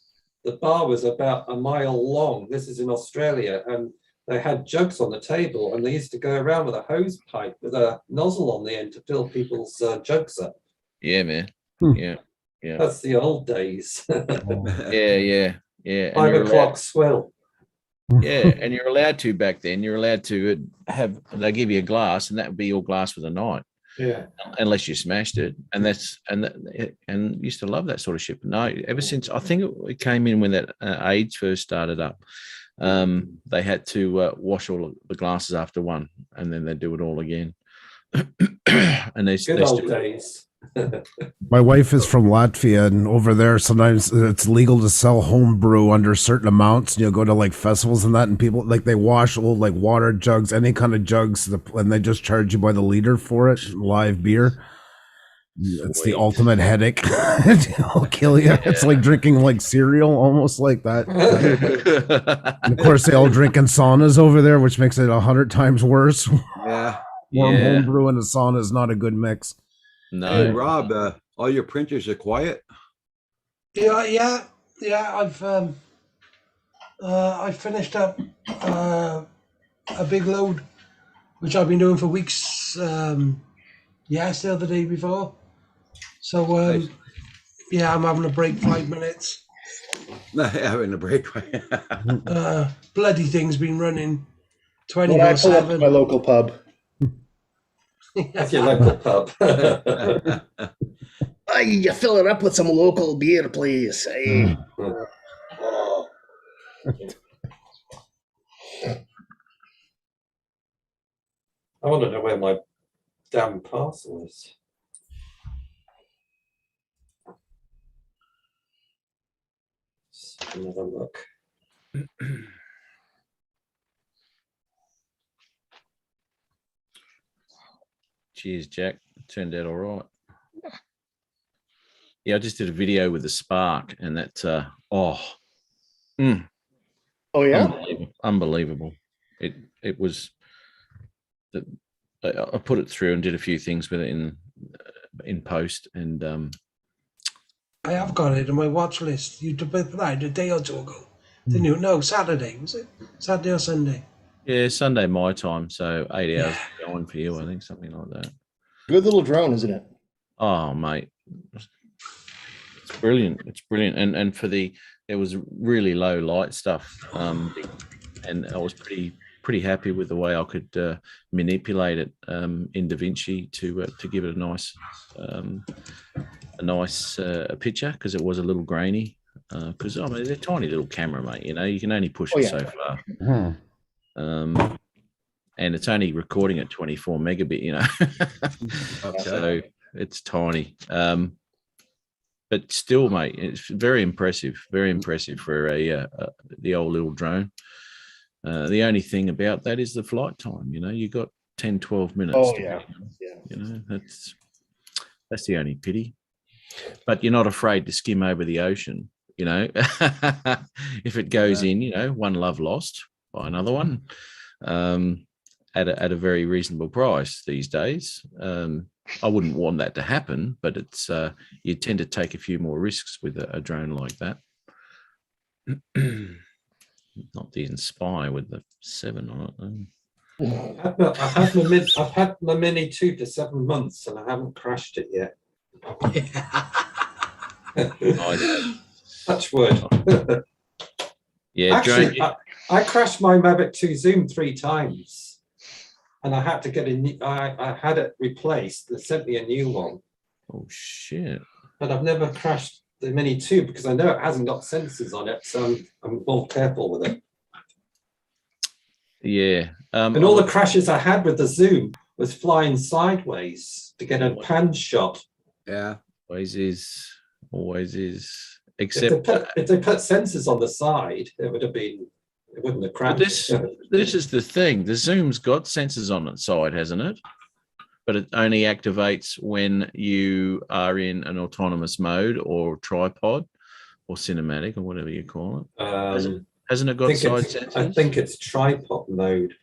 The bar was about a mile long. This is in Australia, and they had jugs on the table, and they used to go around with a hose pipe with a nozzle on the end to fill people's jugs up.
Yeah, man.
Hmm.
Yeah, yeah,
That's the old days.
yeah. And
5
you're
o'clock swill.
yeah, and you're allowed to back then. You're allowed to have. They give you a glass, and that would be your glass for the night,
Yeah.
unless you smashed it. And used to love that sort of shit. But no, ever since I think it came in when that AIDS first started up. They had to wash all of the glasses after one, and then they do it all again. And they
Good old days.
My wife is from Latvia, and over there sometimes it's legal to sell home brew under certain amounts. You'll go to like festivals and that, and people like they wash old like water jugs, any kind of jugs, and they just charge you by the liter for it. Live beer. It's the ultimate headache. It'll kill you. It's like drinking like cereal, almost like that. And of course, they all drink in saunas over there, which makes it 100 times worse.
Yeah.
Warm home brew in a sauna is not a good mix.
No.
Hey, Rob, all your printers are quiet?
Yeah. I finished up a big load, which I've been doing for weeks. Yesterday or the day before. So
Nice.
yeah, I'm having a break 5 minutes.
Not having a break.
Bloody thing's been running
When I pull up to
24/7.
my local pub.
That's your local pub.
Hey, you fill it up with some local beer, please. Hey. Oh.
I want to know where my damn parcel is. Let's have another look.
Cheers, Jack. It turned out all right. Yeah, I just did a video with the Spark, and that
Oh yeah.
unbelievable. It was that I put it through and did a few things with it in post, and
I have got it on my watch list. You replied a day or two ago. Didn't you? No, Saturday, was it? Saturday or Sunday?
yeah, Sunday my time, so 8 hours going for you, I think, something like that.
Good little drone, isn't it?
Oh, mate, it's brilliant. It's brilliant, and for there was really low light stuff, and I was pretty happy with the way I could manipulate it in DaVinci to give it a nice picture, because it was a little grainy. Because I mean, they're a tiny little camera, mate. You know, you can only push it so far. And it's only recording at 24 megabit. You know, so it's tiny. But still, mate, it's very impressive for the old little drone. The only thing about that is the flight time. You know, you got 10, 12 minutes.
Oh yeah.
You know, that's the only pity. But you're not afraid to skim over the ocean. You know, if it goes in, you know, one love lost by another one, at a very reasonable price these days. I wouldn't want that to happen, but it's you tend to take a few more risks with a drone like that. Not the Inspire with the 7 on it.
I've had my Mini 2 for 7 months, and I haven't crashed it yet. Touch wood.
Yeah,
actually, I crashed my Mavic 2 Zoom 3 times, and I had to get a new. I had it replaced. They sent me a new one.
Oh shit!
But I've never crashed the Mini 2 because I know it hasn't got sensors on it, so I'm more careful with it.
Yeah,
and all the crashes I had with the Zoom was flying sideways to get a pan shot.
Yeah.
Always is. Always is.
If
Except
if they put sensors on the side, it would have been. It wouldn't have
but
crashed.
this is the thing. The Zoom's got sensors on its side, hasn't it? But it only activates when you are in an autonomous mode or tripod or cinematic or whatever you call it. Hasn't it got side sensors?
I think it's tripod mode.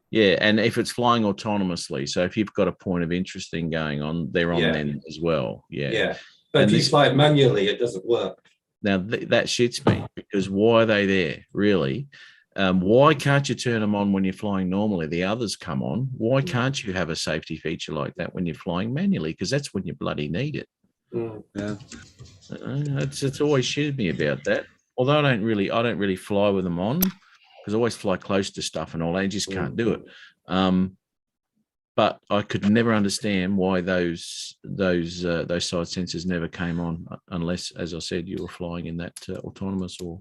Yeah, and if it's flying autonomously, so if you've got a point of interest thing going on, they're on
Yeah.
then as well. Yeah.
Yeah, but
And
if you
this-
fly it manually, it doesn't work.
Now that shits me because why are they there really? Why can't you turn them on when you're flying normally? The others come on. Why can't you have a safety feature like that when you're flying manually? Because that's when you bloody need it.
Mm.
Yeah.
It's always shitted me about that. Although I don't really fly with them on because I always fly close to stuff and all that. You just can't do it. But I could never understand why those side sensors never came on unless, as I said, you were flying in that autonomous or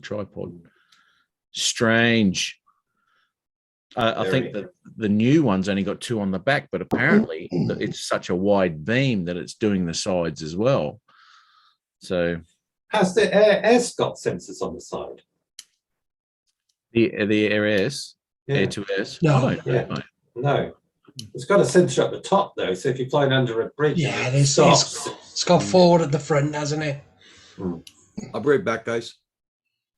tripod. Strange. I think that the new one's only got 2 on the back, but apparently it's such a wide beam that it's doing the sides as well. So
Has the Air got sensors on the side?
the Air S,
Yeah.
Air to S.
No.
I don't know,
Yeah.
mate.
No. It's got a sensor at the top though, so if you're flying under a bridge,
Yeah,
and
it is.
stops.
It's got forward at the front, hasn't it?
I'll be right back, guys.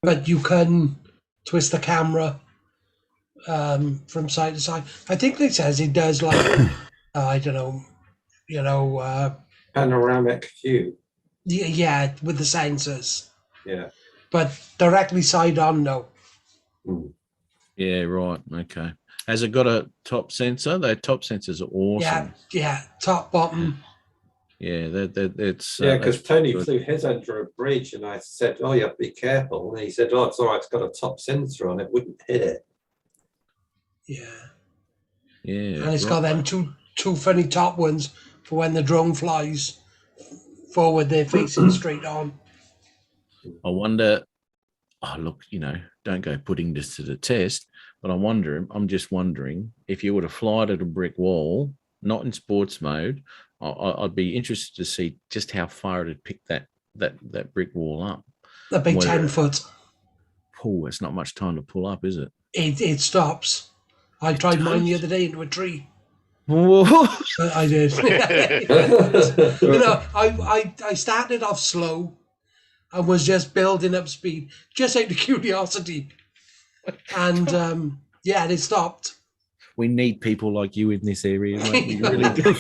But you can twist the camera from side to side. I think it says it does like I don't know,
Panoramic view.
yeah, with the sensors,
Yeah.
but directly side on, no.
Yeah, right. Okay. Has it got a top sensor? Their top sensors are awesome.
Yeah, top, bottom.
Yeah, it's
Yeah, because
that's
Tony
good.
flew his under a bridge, and I said, "Oh, you have to be careful." And he said, "Oh, it's all right. It's got a top sensor on it. Wouldn't hit it."
Yeah,
Yeah,
and it's got them two funny top ones for when the drone flies forward. They're facing straight on.
I wonder. Oh, look, don't go putting this to the test, but I'm just wondering if you were to fly it at a brick wall, not in sports mode, I'd be interested to see just how far it'd pick that brick wall up.
The big
Whether-
10-foot.
Oh, it's not much time to pull up, is it?
It stops. I tried mine the other day into a tree.
Whoa.
I did. I started off slow and was just building up speed, just out of curiosity. And it stopped.
We need people like you in this area, mate. We really do.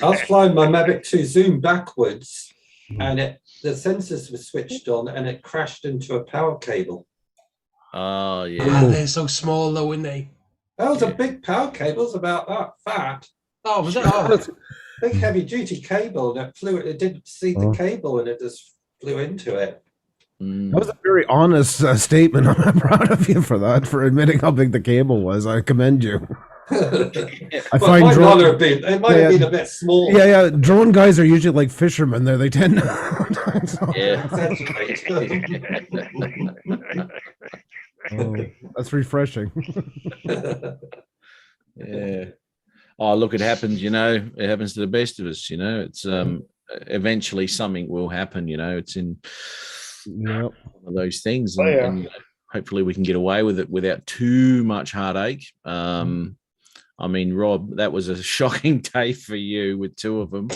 I was flying my Mavic 2 Zoom backwards, and the sensors were switched on, and it crashed into a power cable.
Oh, yeah.
They're so small, though, aren't they?
That was a big power cable. It was about that fat.
Oh, was it? Oh,
Big heavy duty cable that flew. It didn't see the cable, and it just flew into it.
That was a very honest statement. I'm proud of you for that, for admitting how big the cable was. I commend you.
It
I find
might
drone-
not have been. It might have been a bit small.
Yeah. Drone guys are usually like fishermen. They tend to.
Yeah.
Oh, that's refreshing.
Yeah. Oh, look, it happens, it happens to the best of us, it's eventually something will happen, it's in one of those things. And, and hopefully we can get away with it without too much heartache. I mean, Rob, that was a shocking day for you with 2 of them.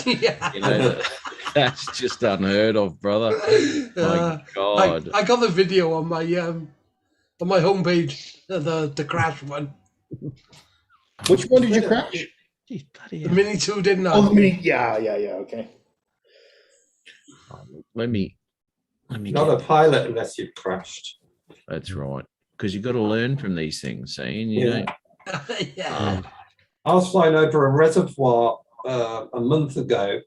That's just unheard of, brother. My God.
I got the video on my homepage, the crash one.
Which one did you crash?
Jeez, bloody
The
hell.
Mini 2 didn't
Oh,
I?
the Mini. Yeah. Okay.
Let me
Not
get-
a pilot unless you've crashed.
That's right. Because you've got to learn from these things, Ian. You
Yeah.
don't.
Yeah.
I was flying over a reservoir a month ago,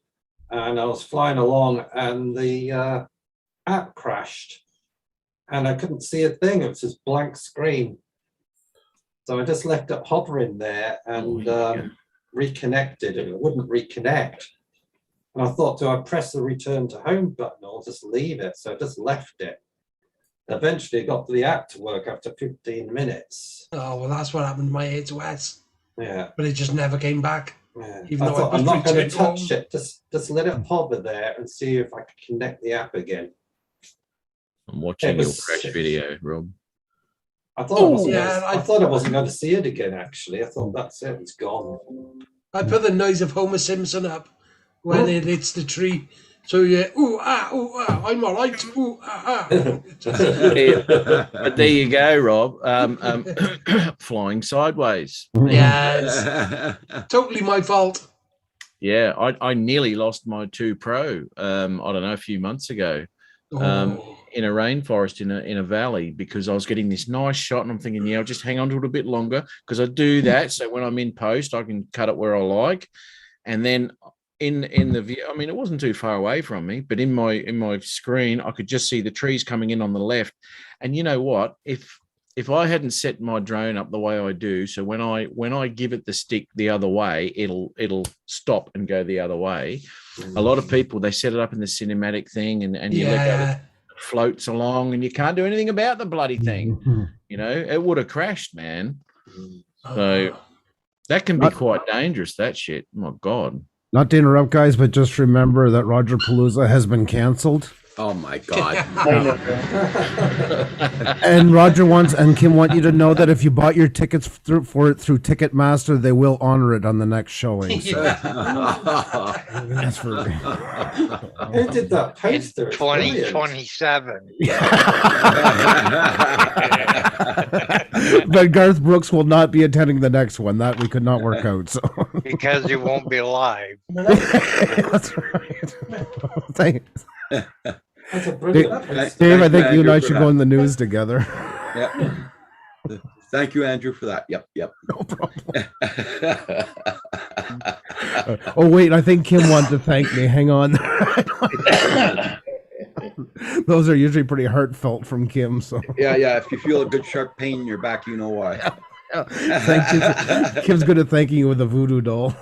and I was flying along, and the app crashed, and I couldn't see a thing. It was just blank screen. So I just left it hovering there and reconnected, and it wouldn't reconnect. And I thought, do I press the return to home button or just leave it? So I just left it. Eventually, it got the app to work after 15 minutes.
Oh, well, that's what happened to my A2S.
Yeah.
But it just never came back.
Yeah.
Even
I
though
thought,
I
I'm not going to
returned home.
touch it. Just let it hover there and see if I can connect the app again.
I'm watching your
was-
crash video, Rob.
I thought, I wasn't
yeah,
gonna, I thought I wasn't going to see it again, actually. I thought that's it, it's gone.
I put the noise of Homer Simpson up when it hits the tree. So yeah, ooh ah, I'm all right. Ooh ah.
But there you go, Rob. Flying sideways.
Yes, totally my fault.
Yeah, I nearly lost my 2 Pro. I don't know, a few months ago. In a rainforest in a valley, because I was getting this nice shot, and I'm thinking, yeah, I'll just hang on to it a bit longer, because I do that so when I'm in post I can cut it where I like. And then in the view, I mean, it wasn't too far away from me, but in my screen I could just see the trees coming in on the left. And you know what, if I hadn't set my drone up the way I do, so when I give it the stick the other way, it'll stop and go the other way. A lot of people, they set it up in the cinematic thing, and you let go, it floats along, and you can't do anything about the bloody thing. You know, it would have crashed, man. So that can be quite dangerous, that shit. My God.
Not to interrupt, guys, but just remember that Roger Palooza has been canceled.
Oh my God.
And Roger wants, and Kim want you to know that if you bought your tickets through Ticketmaster, they will honor it on the next showing. So. That's for
Who did that poster? It's brilliant.
2027.
But Garth Brooks will not be attending the next one. That we could not work out. So
Because he won't be live.
that's right. Thanks.
That's a brilliant poster.
Dave, I think you and I
Andrew, for
should
that.
go in the news together.
Yep. Thank you, Andrew, for that. Yep.
No problem. Oh wait, I think Kim wanted to thank me. Hang on. Those are usually pretty heartfelt from Kim. So
Yeah. If you feel a good sharp pain in your back, you know why.
thank you. Kim's good at thanking you with a voodoo doll.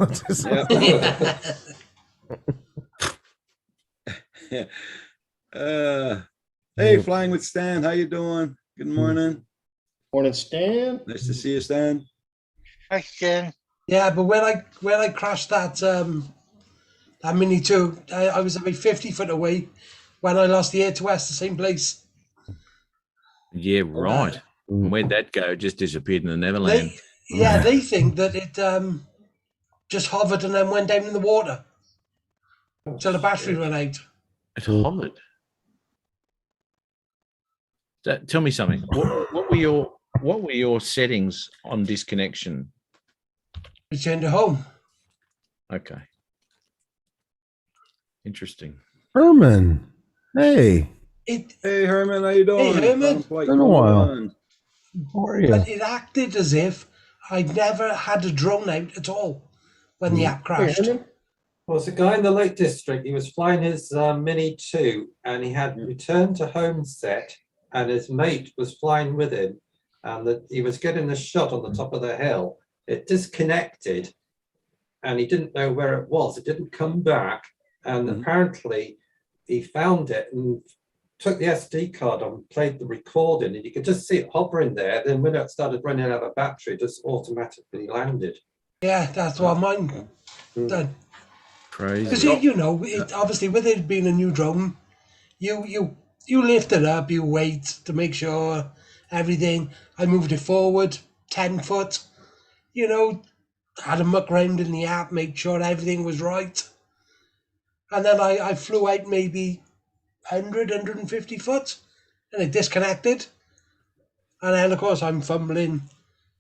Hey, Flying with Stan, how you doing? Good morning.
Morning, Stan.
Nice to see you, Stan.
Hi, Stan.
Yeah, but when I crashed that Mini 2, I was about 50 foot away when I lost the A2S, the same place.
Yeah, right. Where'd that go? It just disappeared in the Neverland.
They think that it just hovered and then went down in the water till the battery ran out.
It hovered. Tell me something. What were your settings on disconnection?
Return to home.
Okay. Interesting.
Herman, hey.
Hey, Herman, how you doing?
Hey, Herman.
Been a while. How are you?
But it acted as if I'd never had a drone out at all when the app crashed.
Well, there's a guy in the Lake District. He was flying his Mini 2, and he had returned to home set, and his mate was flying with him, and he was getting a shot on the top of the hill. It disconnected, and he didn't know where it was. It didn't come back, and apparently he found it and took the SD card and played the recording, and you could just see it hovering there. Then when it started running out of battery, it just automatically landed.
Yeah, that's what mine done.
Crazy.
Because you know, obviously with it being a new drone, you lift it up, you wait to make sure everything. I moved it forward 10 foot, you know, had a muck round in the app, make sure everything was right. And then I flew out maybe 100, 150 foot and it disconnected. And then of course I'm fumbling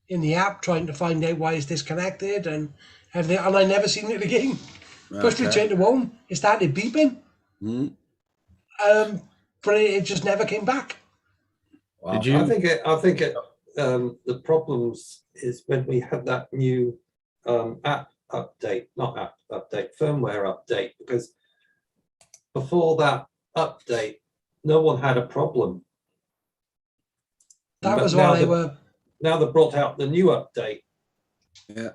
in the app trying to find out why it's disconnected and everything, and I never seen it again. Pushed return to home, it started beeping. But it just never came back.
Wow.
I think the problems is when we had that new app update, not app update, firmware update, because before that update, no one had a problem.
That
But
was
now
why they were.
Now they brought out the new update.
Yeah.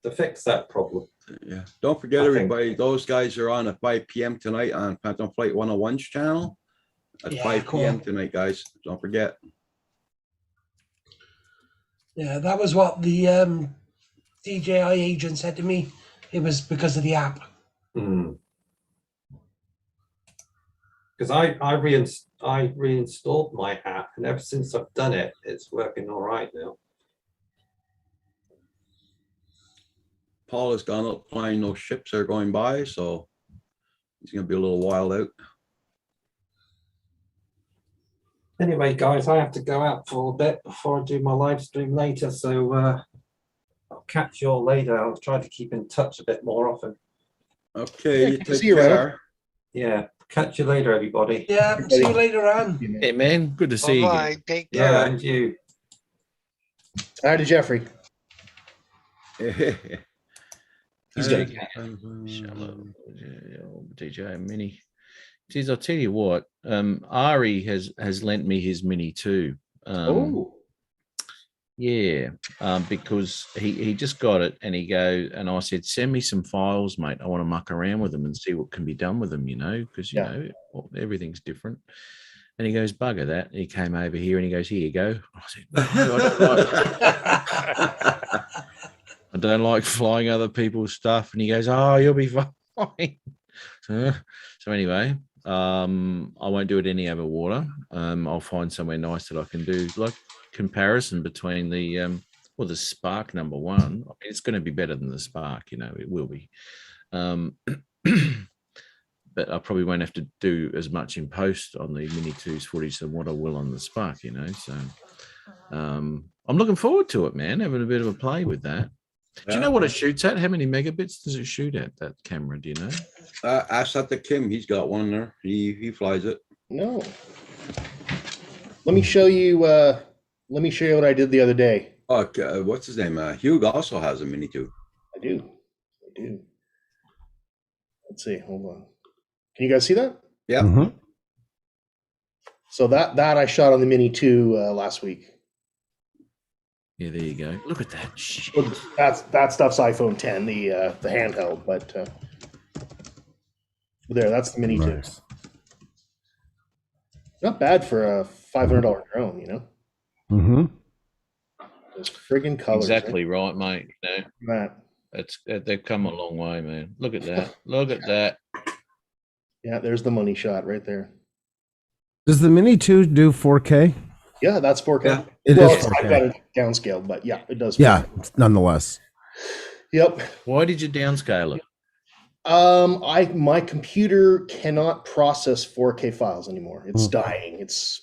To fix that problem.
Yeah. Don't forget, everybody, those guys are on at 5 p.m. tonight on Phantom Flight 101's channel. at
Yeah,
5 p.m.
cool.
tonight, guys. Don't forget.
Yeah, that was what the DJI agent said to me. It was because of the app.
Because I reinstalled my app, and ever since I've done it, it's working all right now.
Paul has gone up flying those ships that are going by, so he's going to be a little wild out.
Anyway, guys, I have to go out for a bit before I do my live stream later, so I'll catch you all later. I'll try to keep in touch a bit more often.
Okay,
Yeah,
you
good to
take
see you, Randall.
care.
Yeah, catch you later, everybody.
Yeah, see you later on.
Hey, man. Good to see you again.
Bye-bye. Take
Yeah,
care.
and you.
Hi to Jeffrey.
He's got a DJ Mini. Geez, I'll tell you what. Ari has lent me his Mini too. Yeah, because he just got it, and and I said, send me some files, mate. I want to muck around with them and see what can be done with them, because you know everything's different. And he goes, bugger that. And he came over here and he goes, here you go. I said, no, I don't like flying other people's stuff. And he goes, oh, you'll be fine. So anyway, I won't do it any over water. I'll find somewhere nice that I can do like comparison between the Spark number one. I mean, it's going to be better than the Spark, it will be. But I probably won't have to do as much in post on the Mini 2's footage than what I will on the Spark, so I'm looking forward to it, man, having a bit of a play with that. Do you know what it shoots at? How many megabits does it shoot at, that camera? Do you know?
Ask that to Kim. He's got one there. He flies it.
No. Let me show you what I did the other day.
Oh, what's his name? Hugh also has a Mini 2.
I do. Let's see. Hold on. Can you guys see that?
Yeah.
Mhm.
So that I shot on the Mini 2 last week.
Yeah, there you go. Look at that shit.
Well, that stuff's iPhone 10, the handheld, but there, that's the Mini 2.
Nice.
Not bad for a $500 drone,
Mm-hmm.
Those friggin' colors.
Exactly right, mate.
That.
They've come a long way, man. Look at that. Look at that.
Yeah, there's the money shot right there.
Does the Mini 2 do 4K?
Yeah, that's 4K.
Yeah,
it
Well,
is
I've
4K.
got it downscaled, but yeah, it does. 4K.
Yeah, nonetheless.
Yep.
Why did you downscale it?
My computer cannot process 4K files anymore. It's dying. It's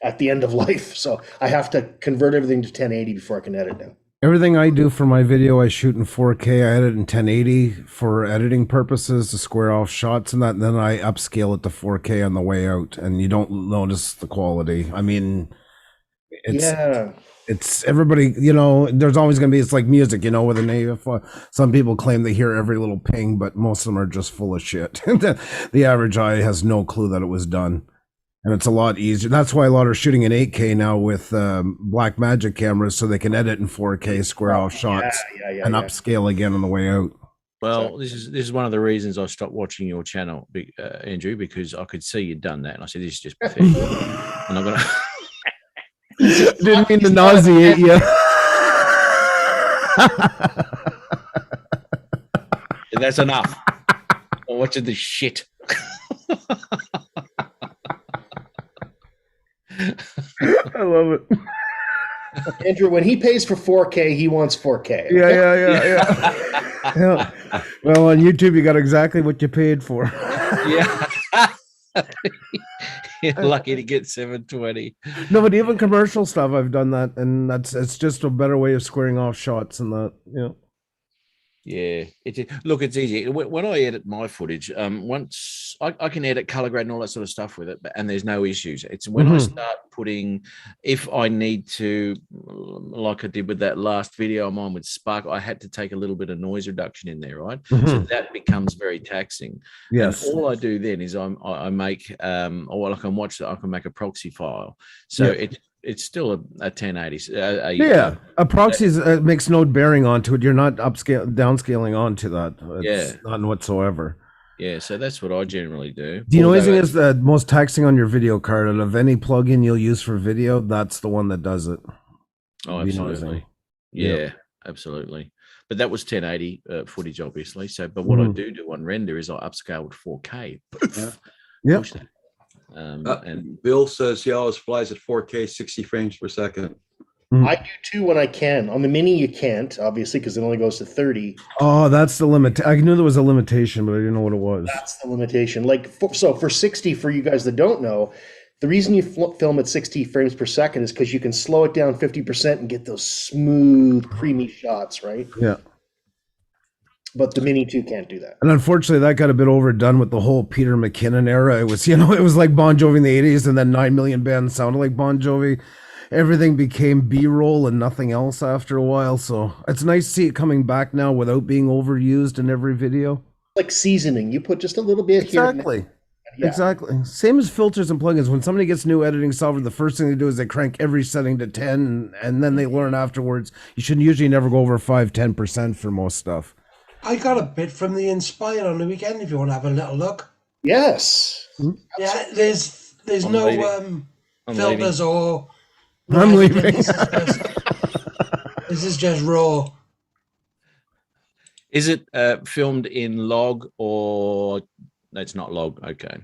at the end of life. So I have to convert everything to 1080 before I can edit now.
Everything I do for my video, I shoot in 4K. I edit in 1080 for editing purposes to square off shots and that. And then I upscale it to 4K on the way out, and you don't notice the quality. I mean, it's everybody. There's always going to be. It's like music, with an AF. Some people claim they hear every little ping, but most of them are just full of shit. The average eye has no clue that it was done. And it's a lot easier. That's why a lot are shooting in 8K now with Blackmagic cameras, so they can edit in 4K, square off shots, and upscale again on the way out.
Well, this is one of the reasons I stopped watching your channel, Andrew, because I could see you'd done that, and I said, "This is just pathetic." And I'm gonna.
Didn't mean to nauseate you.
That's enough. I'm watching this shit.
I love it.
Andrew, when he pays for 4K, he wants 4K.
Yeah. Well, on YouTube, you got exactly what you paid for.
Yeah. You're lucky to get 720.
No, but even commercial stuff, I've done that, and it's just a better way of squaring off shots and that.
Yeah, it's easy. When I edit my footage, once I can edit color grade and all that sort of stuff with it, and there's no issues. It's when I start putting, if I need to, like I did with that last video of mine with Spark, I had to take a little bit of noise reduction in there, right? So that becomes very taxing.
Yes.
And all I do then is I make, or I can watch that. I can make a proxy file. So it's still a 1080.
A proxy makes no bearing onto it. You're not downscaling onto that. It's none whatsoever.
Yeah, so that's what I generally do.
Do you know
Although
anything
it's-
is the most taxing on your video card? And of any plugin you'll use for video, that's the one that does it.
Oh,
Do you know
absolutely.
anything?
Yeah,
Yep.
absolutely. But that was 1080 footage, obviously. So, but what I
Mhm.
do on render is I upscale to 4K.
Yeah.
Yep.
Push that. And
Bill says he always flies at 4K, 60 frames per second.
I do too when I can. On the Mini, you can't, obviously, because it only goes to 30.
Oh, that's the limit. I knew there was a limitation, but I didn't know what it was.
That's the limitation. Like, for 60, for you guys that don't know, the reason you film at 60 frames per second is because you can slow it down 50% and get those smooth, creamy shots, right?
Yeah.
But the Mini 2 can't do that.
And unfortunately, that got a bit overdone with the whole Peter McKinnon era. It was, it was like Bon Jovi in the 80s, and then 9 Million bands sounded like Bon Jovi. Everything became B-roll and nothing else after a while. So it's nice to see it coming back now without being overused in every video.
Like seasoning, you put just a little bit here. and there.
Exactly.
Yeah.
Exactly. Same as filters and plugins. When somebody gets new editing software, the first thing they do is they crank every setting to 10, and then they learn afterwards. You should usually never go over 5-10% for most stuff.
I got a bit from the Inspire on the weekend. If you want to have a little look,
Yes.
yeah, there's
I'm
no
leaving. I'm
filters or.
I'm
no
leaving.
editing. This is just raw.
is it filmed in log or no, it's not log? Okay.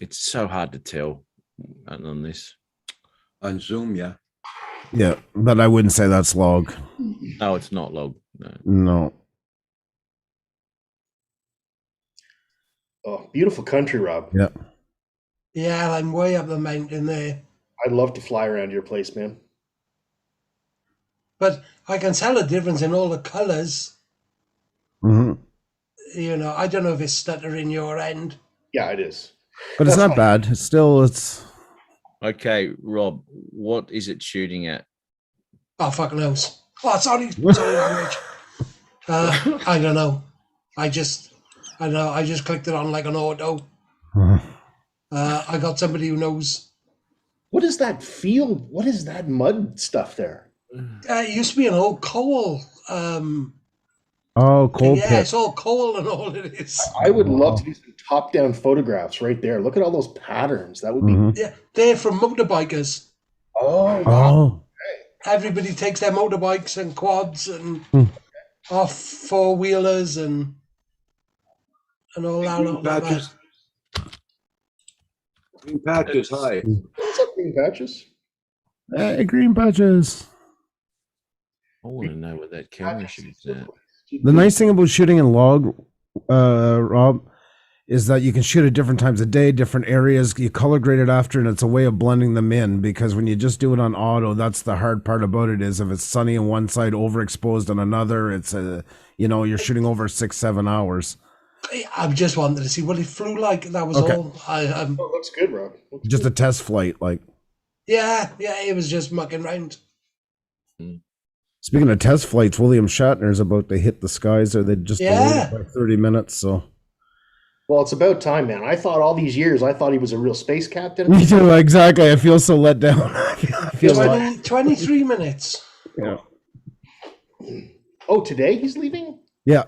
It's so hard to tell on this.
On Zoom, yeah.
Yeah, but I wouldn't say that's log.
No, it's not log. No.
No.
Oh, beautiful country, Rob.
Yeah.
Yeah, I'm way up the mountain there,
I'd love to fly around your place, man.
but I can tell a difference in all the colors.
hmm
I don't know if it's stuttering your end.
Yeah, it is.
But it's
That's
not
fine.
bad. It's still, it's.
Okay, Rob, what is it shooting at?
Oh, fuck knows. Oh, sorry language. I don't know. I just clicked it on like an auto. I got somebody who knows.
What is that field? What is that mud stuff there?
It used to be an old coal.
Oh, coal
Yeah,
pit.
it's all coal and all it is.
I would love to do some top-down photographs right there. Look at all those patterns. That would be.
Mhm.
Yeah, they're from motorbikers.
Oh, wow.
Oh.
Everybody takes their motorbikes and quads and off four-wheelers and all that.
Green patches. Green patches, hi.
What's up, green patches?
Hey, green patches.
I want to know what that camera shoots at.
The nice thing about shooting in log, Rob, is that you can shoot at different times of day, different areas. You color grade it after, and it's a way of blending them in. Because when you just do it on auto, that's the hard part about it. Is if it's sunny on one side, overexposed on another, it's you're shooting over 6-7 hours.
I just wanted to see what it flew like. That was
Okay.
all.
Oh, looks good, Rob. Looks
Just
good.
a test flight, like.
Yeah, it was just mucking round.
Speaking of test flights, William Shatner's about to hit the skies. Or they just delayed
Yeah.
it by 30 minutes. So
Well, it's about time, man. I thought all these years, I thought he was a real space captain.
me too. Exactly. I feel so let down. I feel like,
23 minutes.
yeah.
Oh, today he's leaving?
Yeah.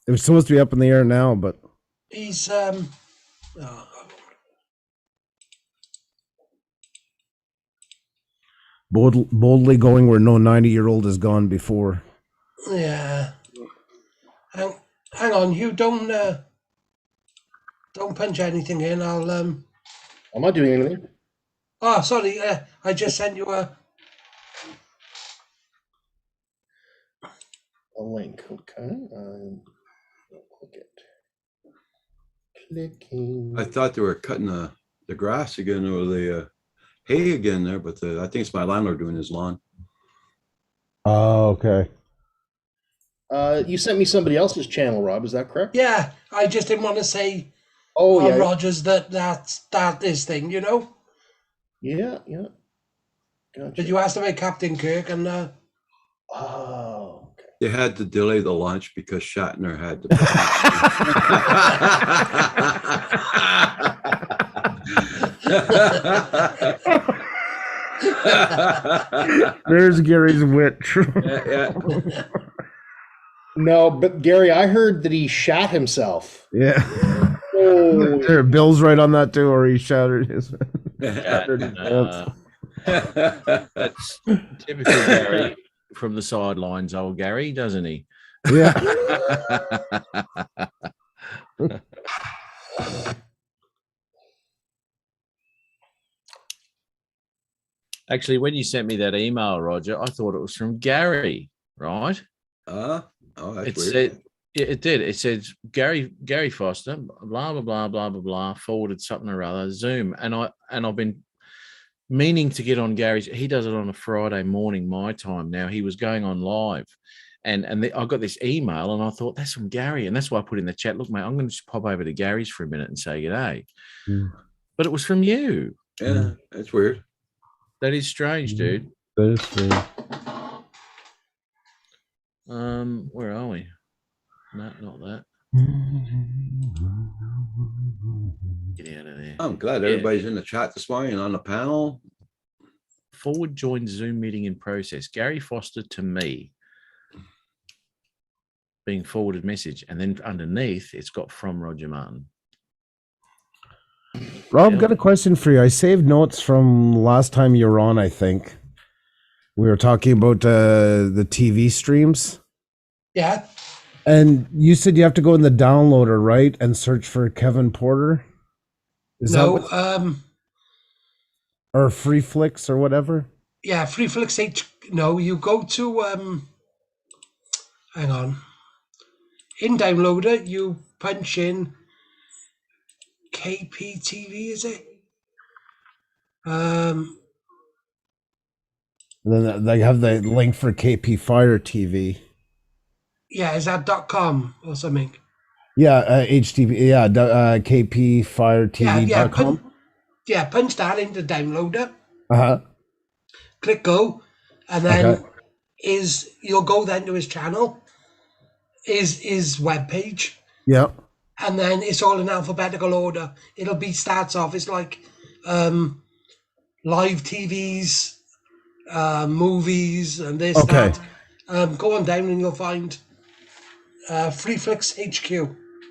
It was supposed to be up in the air now, but
He's
boldly going where no 90-year-old has gone before.
yeah. Hang on, Hugh. Don't punch anything in. I'll
I'm not doing anything.
Oh, sorry. I just sent you a.
Link. Okay. Click it. Clicking.
I thought they were cutting the grass again or the hay again there, but I think it's my landlord doing his lawn.
Oh, okay.
You sent me somebody else's channel, Rob. Is that correct?
Yeah, I just didn't want to say
Oh,
on
yeah.
Rogers that's this thing,
Yeah. Gotcha.
But you asked about Captain Kirk, and
Oh, okay.
They had to delay the launch because Shatner had to.
There's Gary's wit.
Yeah.
No, but Gary, I heard that he shot himself.
Yeah.
Oh,
There are bills right on that too, or he shattered his.
Uh,
pants.
that's typical Gary from the sidelines, old Gary, doesn't he?
Yeah.
Actually, when you sent me that email, Roger, I thought it was from Gary, right?
Oh, that's
It
weird.
said, yeah, it did. It said Gary Foster, blah blah blah blah blah blah, forwarded something or other, Zoom, and I've been meaning to get on Gary's. He does it on a Friday morning, my time. Now he was going on live, and I got this email, and I thought that's from Gary, and that's why I put in the chat. Look, mate, I'm going to just pop over to Gary's for a minute and say g'day. But it was from you.
Yeah, that's weird.
That is strange, dude.
That is strange.
Where are we? No, not that. Get out of there.
I'm glad everybody's in the chat this morning on the panel.
Forward join Zoom meeting in process. Gary Foster to me. Being forwarded message. And then underneath, it's got from Roger Martin.
Rob, got a question for you. I saved notes from last time you were on, I think. We were talking about the TV streams.
Yeah.
And you said you have to go in the downloader, right? And search for Kevin Porter?
No,
or Free Flicks or whatever?
yeah, Free Flicks H. No, you go to hang on. In downloader, you punch in KPTV, is it?
And then they have the link for KP Fire TV.
Yeah, is that .com or something?
Yeah, HTV. Yeah, KPFireTV.com.
Punch that into downloader.
Uh-huh.
Click go, and then you'll go then to his channel, his webpage.
Yeah.
And then it's all in alphabetical order. It'll be starts off. It's like live TVs, movies, and this.
Okay.
That. Go on down and you'll find Free Flicks HQ.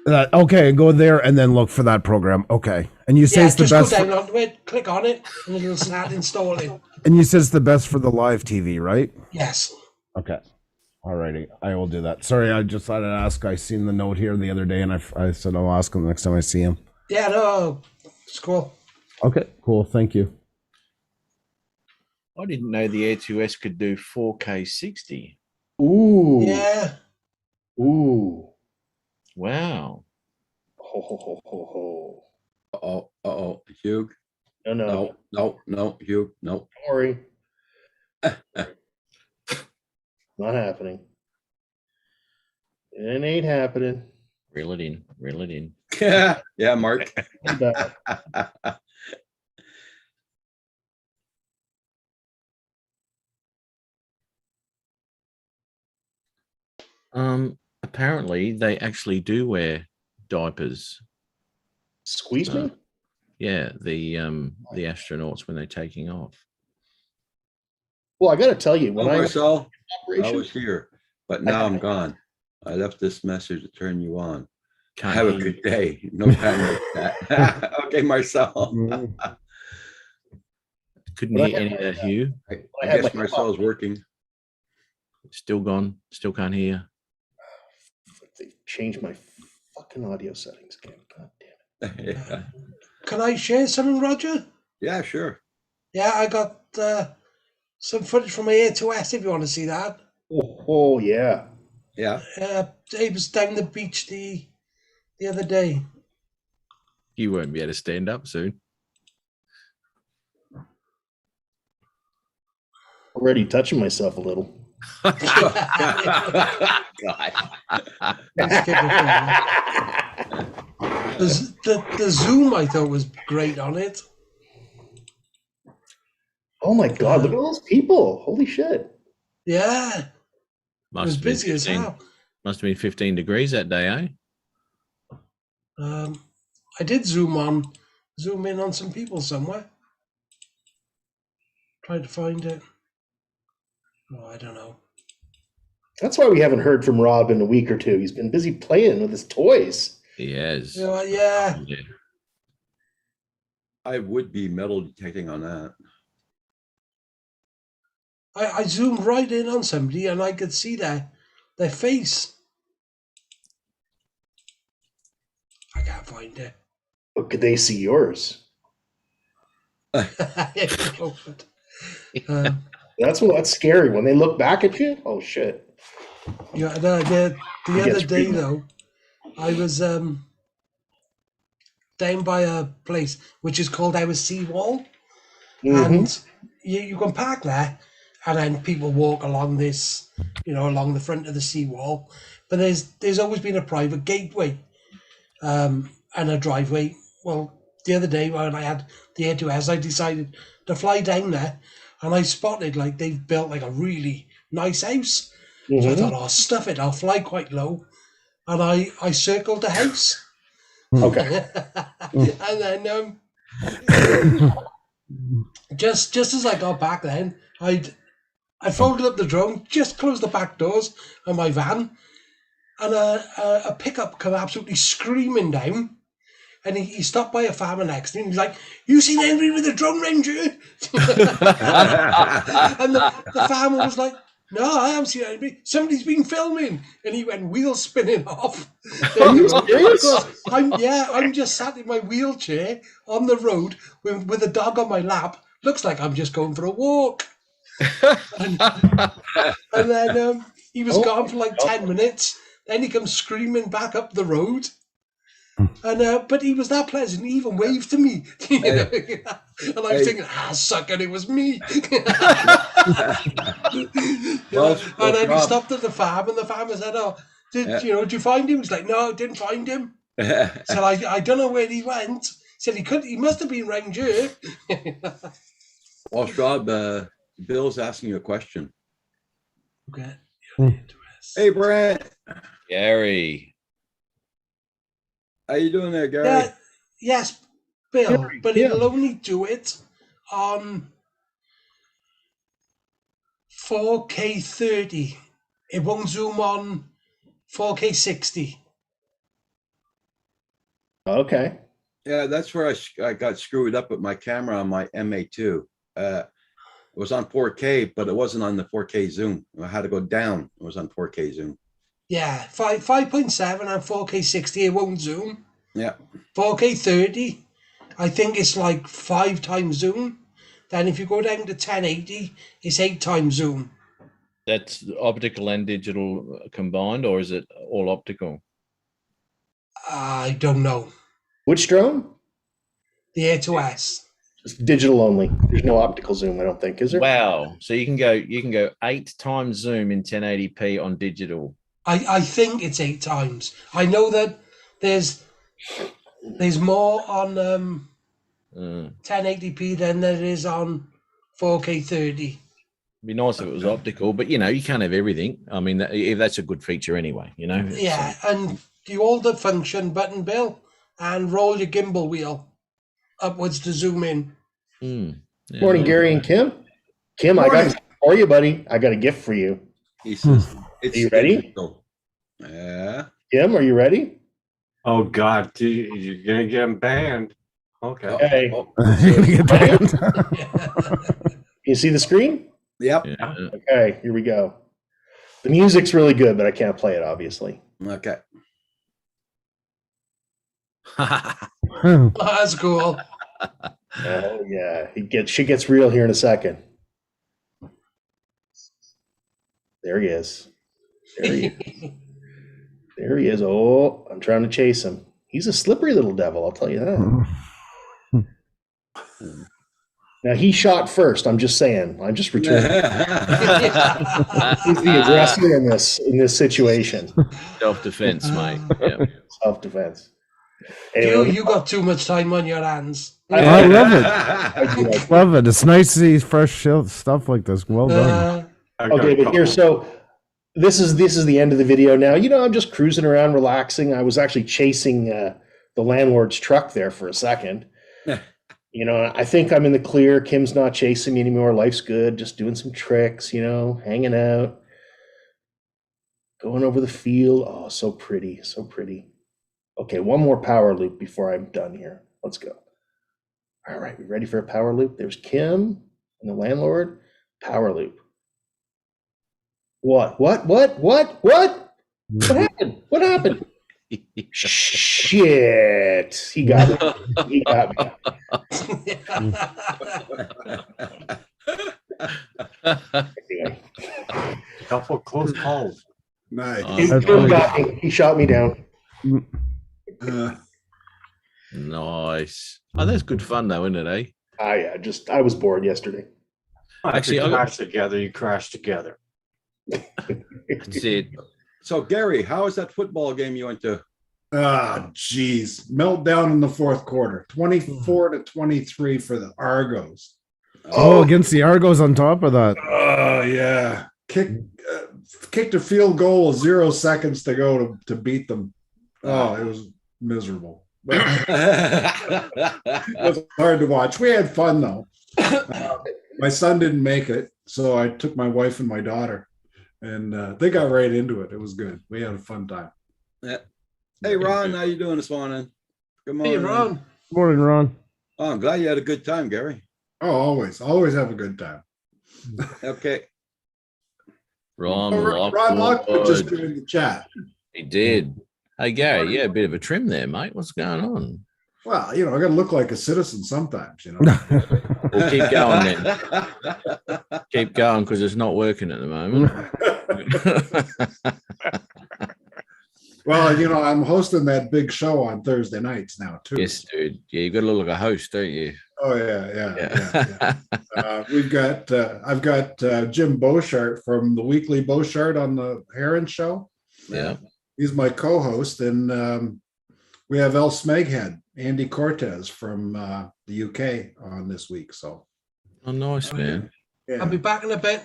Okay, go there and then look for that program. Okay. And you say it's the best.
Just go down onto it, click on it, and it'll start installing.
And you said it's the best for the live TV, right?
Yes.
Okay. Alrighty. I will do that. Sorry, I just thought I'd ask. I seen the note here the other day, and I said I'll ask him next time I see him.
Yeah, no, it's cool.
Okay, cool. Thank you.
I didn't know the Air2S could do 4K 60.
Ooh.
Yeah.
Ooh.
Wow.
Ho, ho, ho, ho, ho.
Uh-oh, Hugh.
No,
Hugh, no.
Don't worry. Not happening. It ain't happening.
Reel it in.
Yeah, Mark.
Apparently they actually do wear diapers.
Squeeze me?
Yeah, the astronauts when they're taking off.
Well, I got to tell you, when
Marcel, I
operation,
was here, but now I'm gone. I left this message to turn you on.
Can't
Have a
hear you.
good day. No time like that. Okay, Marcel.
Couldn't
But I
hear
had
any of that, Hugh.
I guess Marcel's working.
Still gone. Still can't hear.
they changed my fucking audio settings again. God damn it.
Yeah.
Can I share something, Roger?
Yeah, sure.
Yeah, I got some footage from my Air2S if you want to see that.
Oh yeah.
Yeah.
It was down the beach the other day.
You won't be able to stand up soon.
Already touching myself a little.
God.
The zoom I thought was great on it.
Oh my god, look at all those people. Holy shit.
Yeah. It was
Must have been
busy as
15
hell.
Must have been 15 degrees that day, eh?
I did zoom in on some people somewhere. Tried to find it. Oh, I don't know.
That's why we haven't heard from Rob in a week or two. He's been busy playing with his toys.
He has.
You know what, yeah.
Yeah.
I would be metal detecting on that.
I zoomed right in on somebody and I could see their face. I can't find it.
But could they see yours? That's scary when they look back at you. Oh shit!
Yeah, the
You get
other day
screamed at.
though, I was down by a place which is called our seawall, and you can park there, and then people walk along this, along the front of the seawall. But there's always been a private gateway, and a driveway. Well, the other day when I had the A2S, I decided to fly down there, and I spotted like they've built like a really nice house. So I thought, stuff it, I'll fly quite low. And I circled the house.
Okay.
And then just as I got back then, I folded up the drone, just closed the back doors of my van, and a pickup come absolutely screaming down. And he stopped by a farmer next to me and he's like, "You seen Henry with a drone ranger?" And the farmer was like, "No, I haven't seen anybody. Somebody's been filming." And he went wheel spinning off.
Are you serious?
I'm just sat in my wheelchair on the road with a dog on my lap. Looks like I'm just going for a walk. and then he was gone for like 10 minutes. Then he comes screaming back up the road. And but he was that pleasant. He even waved to me. And I was thinking, sucker, it was me. And then he stopped at the farm, and the farmer said, "Oh, did you find him?" He's like, "No, I didn't find him." So I don't know where he went. Said he must have been ranger.
Well, Rob, Bill's asking you a question.
Okay.
Hey, Brent.
Gary.
How you doing there, Gary?
Yes, Bill, but it'll only do it on 4K 30. It won't zoom on 4K 60.
Okay.
Yeah, that's where I got screwed up with my camera on my MA2. It was on 4K, but it wasn't on the 4K zoom. I had to go down. It was on 4K zoom.
Yeah, 5.7 and 4K 60, it won't zoom.
Yeah.
4K 30, I think it's like 5 times zoom. Then if you go down to 1080, it's 8 times zoom.
That's optical and digital combined, or is it all optical?
I don't know.
Which drone?
The A2S.
Just digital only. There's no optical zoom, I don't think, is there?
Wow. So you can go 8 times zoom in 1080p on digital.
I think it's 8 times. I know that there's more on 1080p than there is on 4K 30.
It'd be nice if it was optical, but you can't have everything. I mean, if that's a good feature anyway,
Yeah, and you hold the function button, Bill, and roll your gimbal wheel upwards to zoom in.
Yeah.
Morning, Gary and Kim. Kim, I got for you, buddy. I got a gift for you.
He says,
Are you ready?
digital. Yeah.
Kim, are you ready?
Oh God, you're gonna get him banned. Okay.
Okay.
Get banned.
You see the screen?
Yep.
Yeah.
Okay, here we go. The music's really good, but I can't play it, obviously.
Okay.
Oh, that's cool.
Oh yeah, she gets real here in a second. There he is. There he is. There he is. Oh, I'm trying to chase him. He's a slippery little devil, I'll tell you that. Now he shot first. I'm just saying. I'm just returning. He's the aggressor in this situation.
Self-defense, mate. Yeah.
Self-defense.
You got too much time on your hands.
I love it. I love it. It's nice to see fresh stuff like this. Well done.
Okay, but here, so this is the end of the video now. I'm just cruising around, relaxing. I was actually chasing the landlord's truck there for a second. I think I'm in the clear. Kim's not chasing me anymore. Life's good. Just doing some tricks, hanging out. Going over the field. Oh, so pretty, so pretty. Okay, one more power loop before I'm done here. Let's go. All right, we ready for a power loop? There's Kim and the landlord. Power loop. What? What happened? What happened? Shit. He got me. He got me.
Couple close calls.
Nice.
Kim got me. He shot me down.
Nice. Oh, that's good fun though, isn't it, eh?
Yeah, I was bored yesterday.
Actually,
you
I-
crash together, you crash together.
That's it.
So Gary, how was that football game you went to?
Ah, geez. Meltdown in the fourth quarter. 24-23 for the Argos.
Oh, against the Argos on top of that.
Oh, yeah. Kicked a field goal with 0 seconds to go to beat them. Oh, it was miserable. It was hard to watch. We had fun, though. My son didn't make it, so I took my wife and my daughter, and they got right into it. It was good. We had a fun time.
Yeah. Hey, Ron, how you doing this morning? Good morning.
Hey, Ron.
Morning, Ron.
Oh, I'm glad you had a good time, Gary.
Oh, always have a good time.
Okay.
Ron,
Ron Lockwood just joined the chat.
He did. Hey, Gary, yeah, a bit of a trim there, mate. What's going on?
Well, I got to look like a citizen sometimes,
We'll keep going then. Keep going because it's not working at the moment.
Well, I'm hosting that big show on Thursday nights now too.
Yes, dude. Yeah, you got to look like a host, don't you?
Oh yeah. I've got Jim Beauchart from the Weekly Beauchart on the Heron Show.
Yeah.
He's my co-host, and we have El Smeghead, Andy Cortez from the UK on this week. So,
oh, nice, man.
Yeah.
I'll be back in a bit.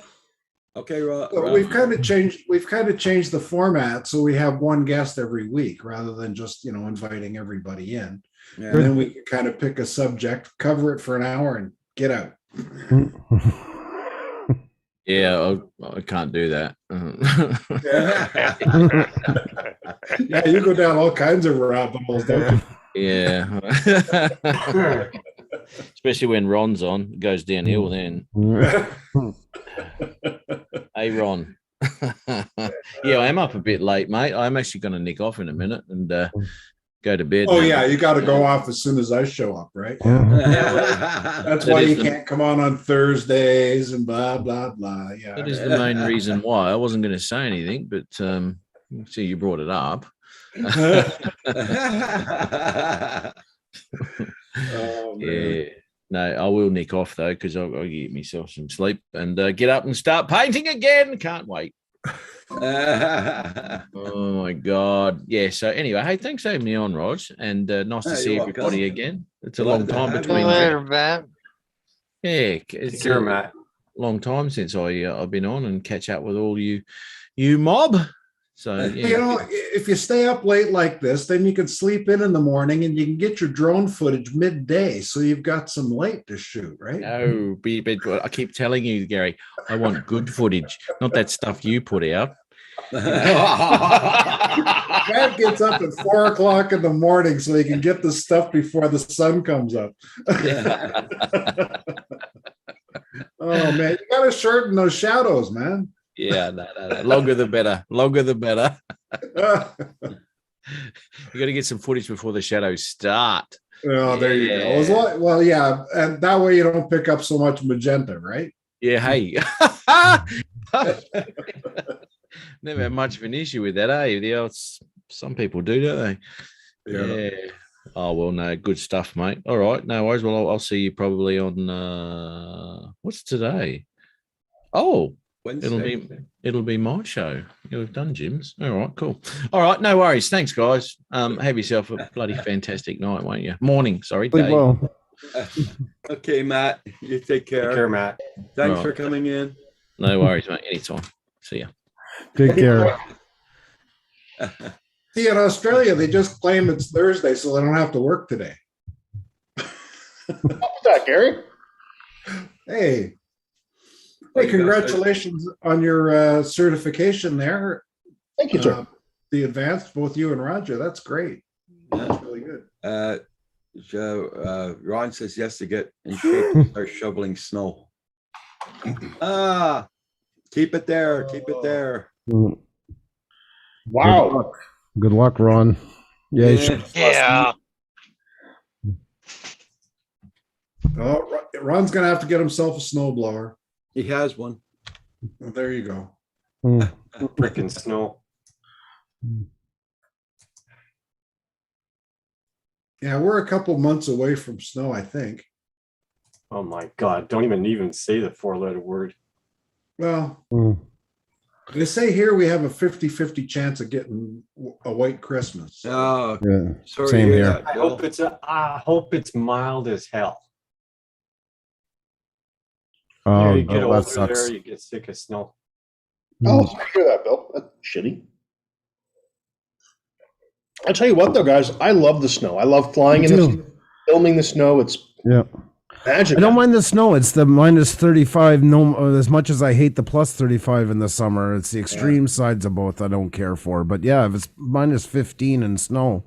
Okay, Ron.
Well, we've kind of changed the format, so we have one guest every week rather than just inviting everybody in.
Yeah.
And then we can kind of pick a subject, cover it for an hour, and get out.
Yeah, I can't do that.
Yeah, you go down all kinds of rabbit holes, don't you?
Yeah. Especially when Ron's on, it goes downhill then. Hey, Ron. Yeah, I am up a bit late, mate. I'm actually going to nick off in a minute and go to bed.
Oh,
now.
yeah, you got to go off as soon as I show up, right? That's why you can't come on Thursdays and blah, blah, blah. Yeah.
That is the main reason why. I wasn't going to say anything, but see, you brought it up.
Oh, man.
Yeah. No, I will nick off though because I'll get myself some sleep and get up and start painting again. Can't wait. Oh my God. Yeah. So anyway, hey, thanks for having me on, Rog, and nice to see
you're
everybody
welcome.
again. It's a
Glad
long
to
time
have
between.
you.
Later, Matt.
Yeah, it's
Take care,
a
Matt.
long time since I've been on and catch up with all you mob. So yeah.
If you stay up late like this, then you can sleep in the morning and you can get your drone footage midday. So you've got some light to shoot, right?
No, but I keep telling you, Gary, I want good footage, not that stuff you put out.
Matt gets up at 4 o'clock in the morning so he can get the stuff before the sun comes up. Oh, man, you got to shorten those shadows, man.
Yeah, no. Longer the better. Longer the better. You got to get some footage before the shadows start.
Oh, there you go. Well, yeah, and that way you don't pick up so much magenta, right?
Yeah, hey. Never had much of an issue with that, eh? Some people do, don't they? Yeah. Oh, well, no, good stuff, mate. All right, no worries. Well, I'll see you probably on, what's today? Oh,
Wednesday.
It'll be my show. You've done Jim's. All right, cool. All right, no worries. Thanks, guys. Have yourself a bloody fantastic night, won't you? Morning, sorry.
Sleep
Day.
well.
Okay, Matt. You take care.
Take care, Matt.
Thanks
Right.
for coming in.
No worries, mate. Anytime. See ya.
Take care.
See, in Australia, they just claim it's Thursday, so they don't have to work today.
What's that, Gary?
Hey, congratulations on your certification there.
Thank you, sir.
The advanced, both you and Roger. That's great. That's really good.
Ron says yes to get in shape and start shoveling snow. Keep it there. Keep it there.
Wow.
Good luck, Ron. Yeah, you should.
Yeah.
Oh, Ron's gonna have to get himself a snowblower.
He has one.
Well, there you go.
Freaking snow.
Yeah, we're a couple months away from snow, I think.
Oh my God. Don't even say the 4-letter word.
Well, they say here we have a 50-50 chance of getting a white Christmas.
Oh,
Yeah,
sorry
same
to hear
here.
that,
I
Bill.
hope it's mild as hell.
Oh,
You get
no,
over
that sucks.
there, you get sick of snow.
Oh, sorry to hear that, Bill. That's shitty. I tell you what, though, guys, I love the snow. I love flying in the snow, filming the snow. It's
Yeah.
magic.
I don't mind the snow. It's the minus 35. No, as much as I hate the plus 35 in the summer, it's the extreme sides of both I don't care for. But yeah, if it's minus 15 and snow,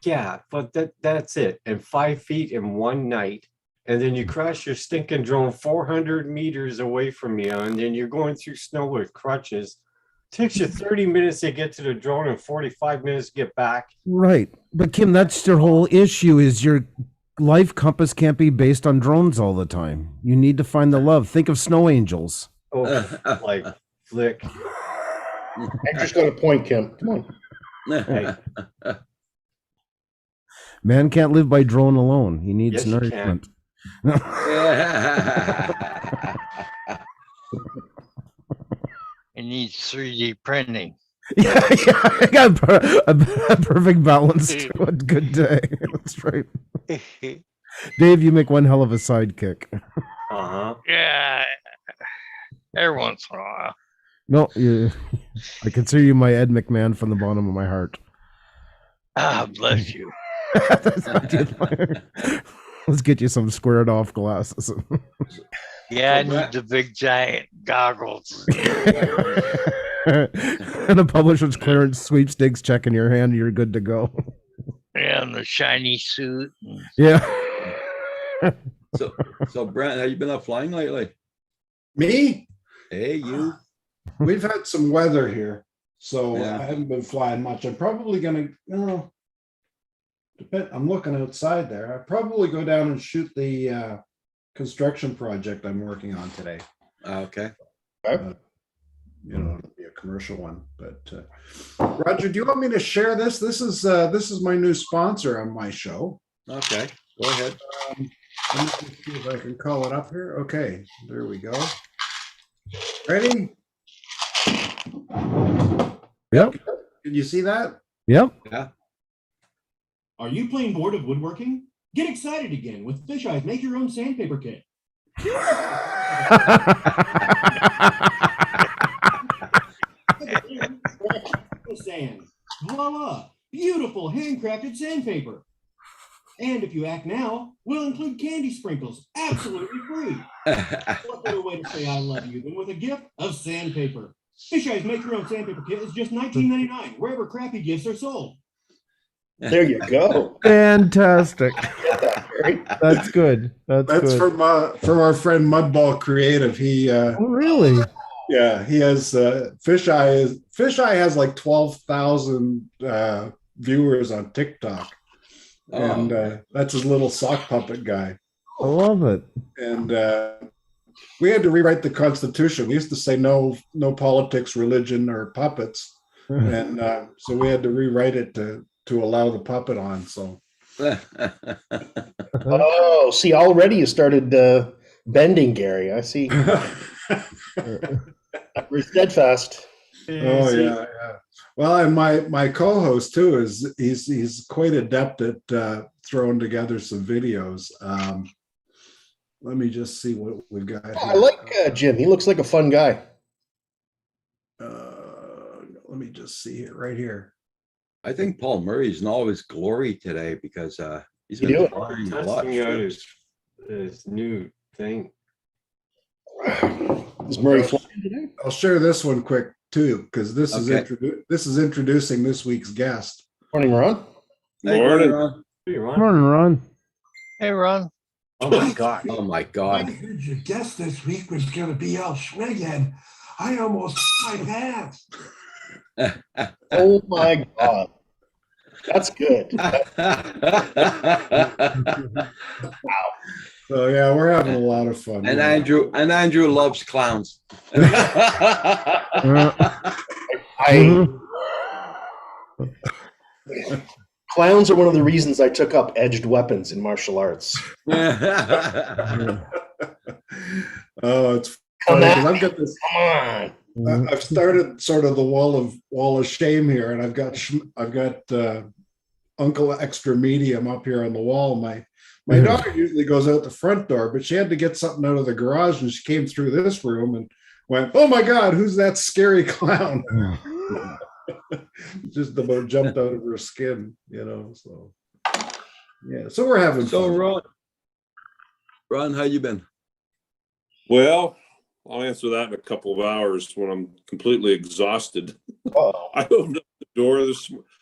Yeah, but that's it. And 5 feet in one night. And then you crash your stinking drone 400 meters away from you. And then you're going through snow with crutches. Takes you 30 minutes to get to the drone and 45 minutes to get back.
right? But Kim, that's your whole issue. Is your life compass can't be based on drones all the time. You need to find the love. Think of snow angels.
Oh, like flick.
Andrew's got a point, Kim. Come on.
Hey,
Man can't live by drone alone. He needs
Yes, you can.
nourishment.
It needs 3D printing.
Yeah, I got a perfect balance to it. Good day. That's right. Dave, you make one hell of a sidekick.
uh-huh.
Yeah. Every once in a while.
No, I consider you my Ed McMahon from the bottom of my heart.
Ah, bless you.
That's not too far. Let's get you some squared off glasses.
Yeah, I need the big giant goggles.
And a publisher's clearance sweepstakes check in your hand, you're good to go.
Yeah, and the shiny suit.
Yeah.
So Brent, have you been out flying lately?
Me?
Hey, you.
We've had some weather here, so
Yeah.
I haven't been flying much. I'm probably gonna, I'm looking outside there. I'd probably go down and shoot the construction project I'm working on today.
Okay.
It'll be a commercial one. But Roger, do you want me to share this? This is my new sponsor on my show.
Okay. Go ahead.
Let me just see if I can call it up here. Okay, there we go. Ready?
Yep.
Did you see that?
Yep.
Yeah.
Are you playing bored of woodworking? Get excited again with Fish Eyes Make Your Own Sandpaper Kit. Sand. Voila! Beautiful handcrafted sandpaper. And if you act now, we'll include candy sprinkles absolutely free. What better way to say I love you than with a gift of sandpaper? Fish Eyes Make Your Own Sandpaper Kit is just $19.99 wherever crappy gifts are sold.
There you go.
Fantastic. That's good. That's good.
from our friend Mudball Creative. He
Oh, really?
yeah, he has Fisheye has like 12,000 viewers on TikTok. And that's his little sock puppet guy.
I love it.
And we had to rewrite the Constitution. We used to say no politics, religion, or puppets, and so we had to rewrite it to allow the puppet on. So.
Oh, see, already you started bending, Gary. I see. We're steadfast.
Oh yeah. Well, and my co-host too is he's quite adept at throwing together some videos. Let me just see what we've got.
I like Jim. He looks like a fun guy.
Let me just see it right here.
I think Paul Murray's in all his glory today because he's
You
been
do?
flying a lot.
Testing out his new thing.
Is Murray flying today?
I'll share this one quick too, because this
Okay.
is introducing this week's guest.
Morning, Ron.
Hey,
Morning.
Ron.
Hey, Ron.
Morning, Ron.
Hey, Ron.
Oh my God.
Oh my
I
God.
heard your guest this week was going to be Al Schmegghead. I almost my pants.
Oh my God. That's good.
So yeah, we're having a lot of fun.
And Andrew loves clowns.
Clowns are one of the reasons I took up edged weapons in martial arts.
Oh, it's
Come
funny
at
'cause I've
me.
got this.
Come on.
I've started sort of the wall of shame here, and I've got Uncle Extra Medium up here on the wall. My daughter usually goes out the front door, but she had to get something out of the garage, and she came through this room and went, "Oh my God, who's that scary clown?" Just about jumped out of her skin, So yeah, so we're having
So
fun.
Ron, how you been?
Well, I'll answer that in a couple of hours when I'm completely exhausted.
Uh-oh.
I opened up the door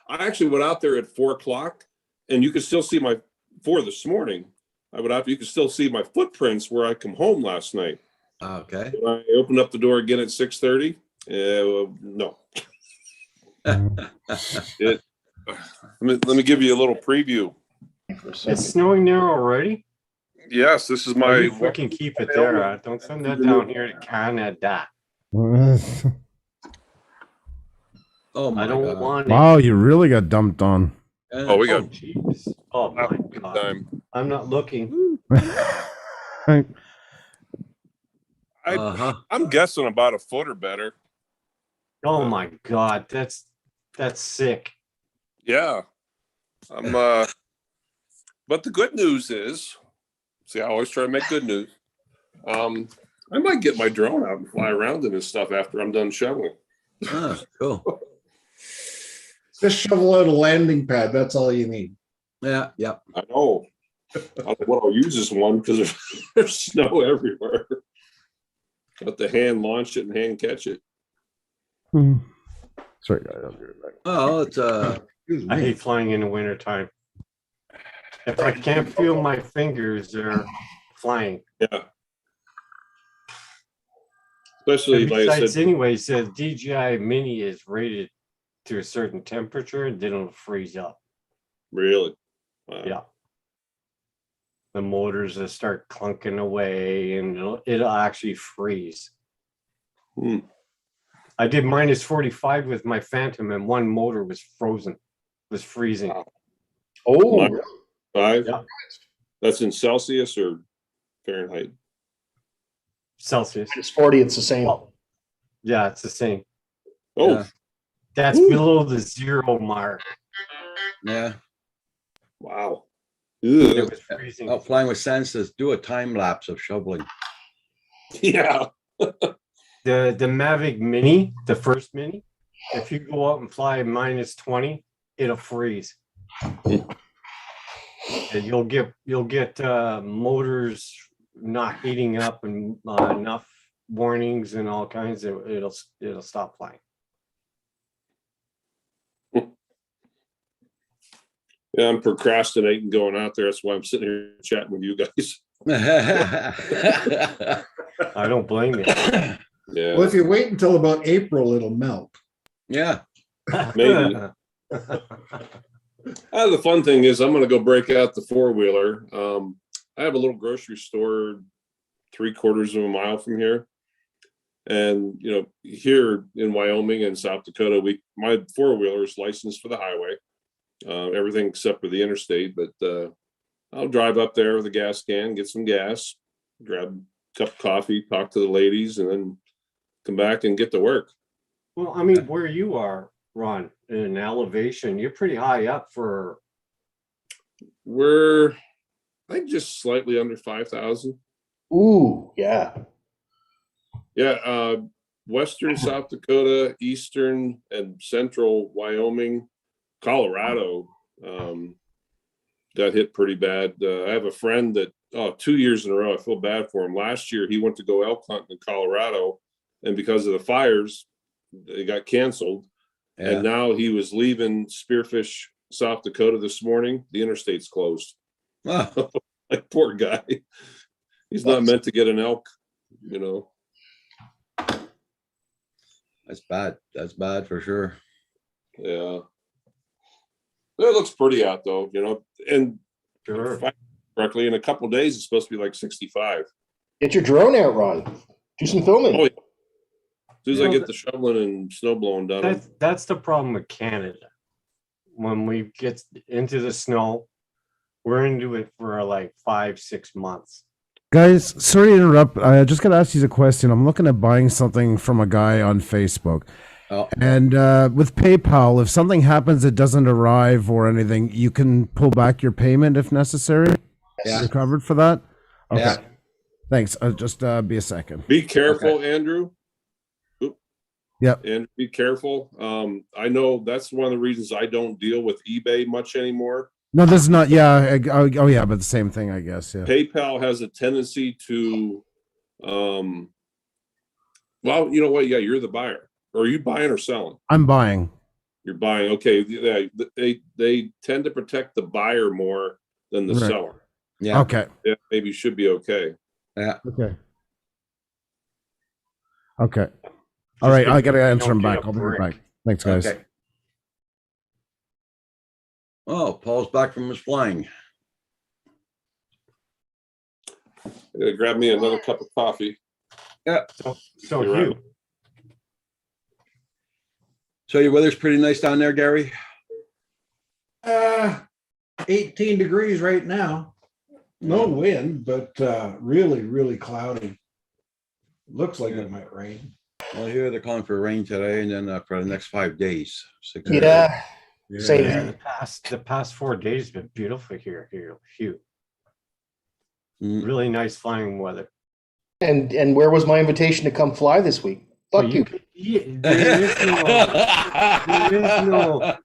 I actually went out there at 4:00, and you could still see this morning. You could still see my footprints where I come home last night.
Okay.
When I opened up the door again at 6:30. No. Let me give you a little preview.
It's snowing there already?
Yes, this is
Oh,
my.
you fucking keep it there. Don't send that down here to Canada.
Oh my
I don't
God.
want it.
Wow, you really got dumped on.
Oh, we got
Jeez. Oh my God.
time.
I'm not looking.
I'm guessing about a foot or better.
Oh my God. That's sick.
Yeah. But the good news is, see, I always try to make good news. I might get my drone out and fly around in this stuff after I'm done shoveling.
Ah, cool.
Just shovel out a landing pad. That's all you need.
Yeah, yeah.
I know. I don't know what I'll use this one because there's snow everywhere. But the hand launch it and hand catch it.
Sorry, guys. I'll be right back.
Oh, it's
I hate flying in the wintertime. If I can't feel my fingers, they're flying.
Yeah. Especially,
And
like I
besides,
said,
anyways, the DJI Mini is rated to a certain temperature and then it'll freeze up.
really. Wow.
Yeah. The motors will start clunking away and it'll actually freeze.
Hmm.
I did minus 45 with my Phantom and one motor was frozen, was freezing.
Wow.
Oh,
Five?
Yeah.
That's in Celsius or Fahrenheit?
Celsius.
it's 40. It's the same.
Yeah, it's the same.
Oh,
Yeah.
That's below the 0 mark.
Yeah.
wow.
It
Ugh.
was freezing.
Oh, flying with senses. Do a time lapse of shoveling.
Yeah.
The Mavic Mini, the first Mini, if you go out and fly minus 20, it'll freeze. And you'll get motors not heating up and enough warnings and all kinds of it'll stop flying.
Yeah, I'm procrastinating going out there. That's why I'm sitting here chatting with you guys.
I don't blame you.
Yeah.
Well, if you wait until about April, it'll melt.
Yeah.
Maybe. The fun thing is I'm going to go break out the four-wheeler. I have a little grocery store 3/4 of a mile from here. And, here in Wyoming and South Dakota, my four-wheeler is licensed for the highway, everything except for the interstate. But I'll drive up there with a gas can, get some gas, grab a cup of coffee, talk to the ladies, and then come back and get to work.
Well, I mean, where you are, Ron, in elevation, you're pretty high up for.
We're, I think, just slightly under 5,000.
Ooh, yeah.
Yeah, Western South Dakota, Eastern and Central Wyoming, Colorado got hit pretty bad. I have a friend that 2 years in a row, I feel bad for him. Last year, he went to go elk hunting in Colorado, and because of the fires, it got canceled.
Yeah.
And now he was leaving Spearfish, South Dakota this morning. The interstate's closed.
Oh,
Like, poor guy. He's not meant to get an elk, you know.
that's bad. That's bad for sure.
Yeah. But it looks pretty out though, you know, and
Sure.
if I correctly, in a couple of days, it's supposed to be like 65.
Get your drone out, Ron. Do some filming.
Oh, yeah. As soon as I get the shoveling and snow blowing done.
That's the problem with Canada. When we get into the snow, we're into it for like 5-6 months.
Guys, sorry to interrupt. I just got to ask you a question. I'm looking at buying something from a guy on Facebook.
Oh.
And with PayPal, if something happens that doesn't arrive or anything, you can pull back your payment if necessary?
Yeah.
You're covered for that? Okay.
Yeah.
Thanks. Just be a second.
Be careful, Andrew. Oop.
Yep.
And be careful. I know that's one of the reasons I don't deal with eBay much anymore.
No, this is not. Yeah. Oh, yeah, but the same thing, I guess. Yeah.
PayPal has a tendency to, well, you know what? Yeah, you're the buyer. Or are you buying or selling?
I'm buying.
You're buying. Okay. Yeah, they tend to protect the buyer more than the
Right.
seller.
Yeah.
Okay.
Yeah, maybe you should be okay.
Yeah.
Okay. Okay. All right. I got to answer him back. I'll be right back. Thanks, guys.
Okay. Oh, Paul's back from his flying.
Grab me another cup of coffee.
Yeah.
So
You're
Hugh,
right.
So your weather's pretty nice down there, Gary?
18 degrees right now. No wind, but really, really cloudy. Looks like it might rain.
Well, here they're calling for rain today and then for the next 5 days. 6
Yeah. Same.
yeah, the past 4 days been beautiful here, Hugh.
Mm.
Really nice flying weather.
And where was my invitation to come fly this week? Fuck you.
There is no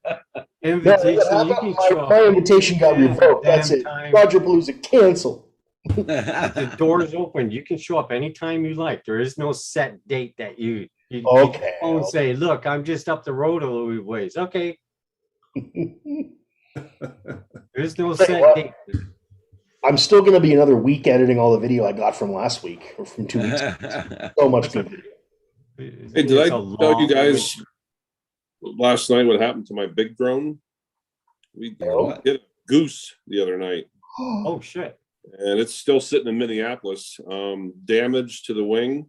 invitation. You can show up
My invitation got revoked. That's it.
anytime.
Roger Palooza canceled.
The door's open. You can show up anytime you like. There is no set date that you
Okay.
don't say, look, I'm just up the road a little ways. Okay. There's no set date.
I'm still going to be another week editing all the video I got from last week or from 2 weeks ago. So much good video.
Hey, did I tell you guys last night what happened to my big drone? We hit a goose the other night.
Oh shit.
And it's still sitting in Minneapolis, damage to the wing.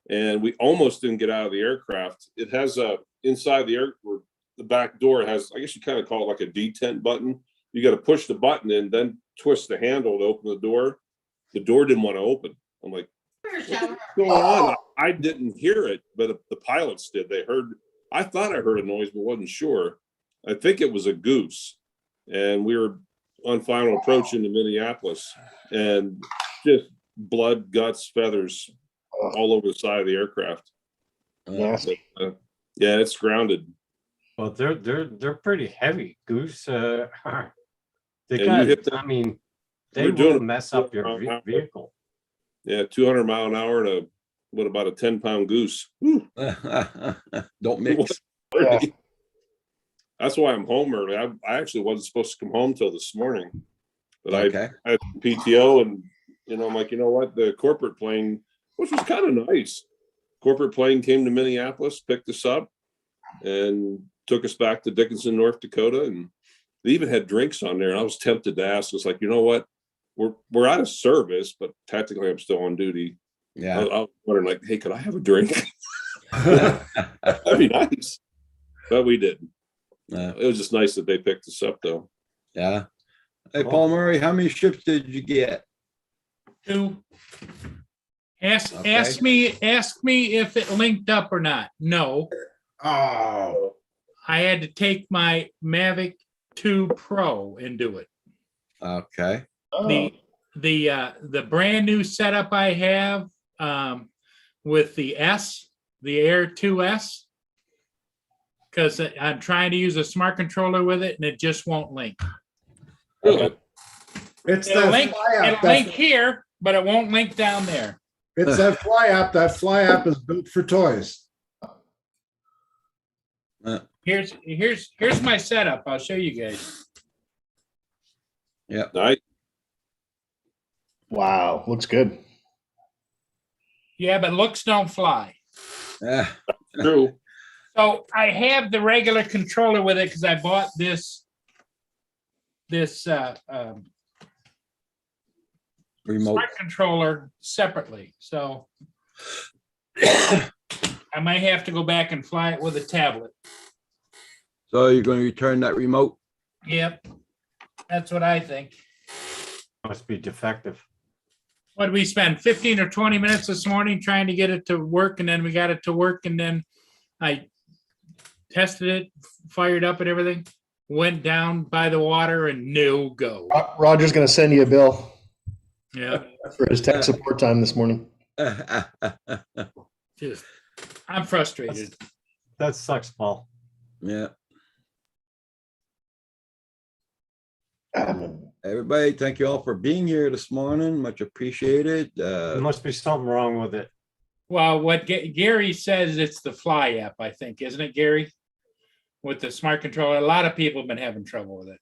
And we almost didn't get out of the aircraft. It has a, inside the air, or the back door has, I guess you kind of call it like a detent button. You got to push the button and then twist the handle to open the door. The door didn't want to open. I'm like, what's going on? I didn't hear it, but the pilots did. They heard, I thought I heard a noise, but wasn't sure. I think it was a goose. And we were on final approach into Minneapolis, and just blood, guts, feathers all over the side of the aircraft.
Nasty.
Yeah, it's grounded.
Well, they're pretty heavy. Goose, they
And
got,
you hit the-
I mean, they
we're doing
will
a-
mess up your vehicle.
Yeah, 200 mile an hour to what about a 10-pound goose? Whew.
Don't mix.
That's why I'm home early. I actually wasn't supposed to come home till this morning, but
Okay.
I had PTO, and I'm like, you know what? The corporate plane, which was kind of nice, corporate plane came to Minneapolis, picked us up, and took us back to Dickinson, North Dakota, and they even had drinks on there. And I was tempted to ask. It's like, you know what? We're out of service, but technically I'm still on duty.
Yeah.
I was wondering, like, hey, could I have a drink? That'd be nice. But we didn't. It was just nice that they picked us up, though.
Yeah. Hey, Paul Murray, how many ships did you get?
2. Ask
Okay.
ask me if it linked up or not. No.
Oh.
I had to take my Mavic 2 Pro and do it.
Okay.
The brand new setup I have with the Air 2S, because I'm trying to use a smart controller with it and it just won't link.
Really?
It's
It'll
that
link,
fly app.
it'll link here, but it won't link down there.
It's that fly app. That fly app is built for toys.
Here's my setup. I'll show you guys.
Yeah.
Nice.
Wow, looks good.
Yeah, but looks don't fly.
True.
So I have the regular controller with it because I bought this
Remote.
smart controller separately. So I might have to go back and fly it with a tablet.
So you're going to return that remote?
Yep, that's what I think.
Must be defective.
What did we spend 15 or 20 minutes this morning trying to get it to work, and then we got it to work, and then I tested it, fired up and everything, went down by the water and no go.
Roger's going to send you a bill.
Yeah.
For his tech support time this morning.
Just, I'm frustrated.
That sucks, Paul.
Yeah. Everybody, thank you all for being here this morning. Much appreciated.
There must be something wrong with it.
Well, what Gary says, it's the Fly app, I think, isn't it, Gary? With the smart controller, a lot of people have been having trouble with it.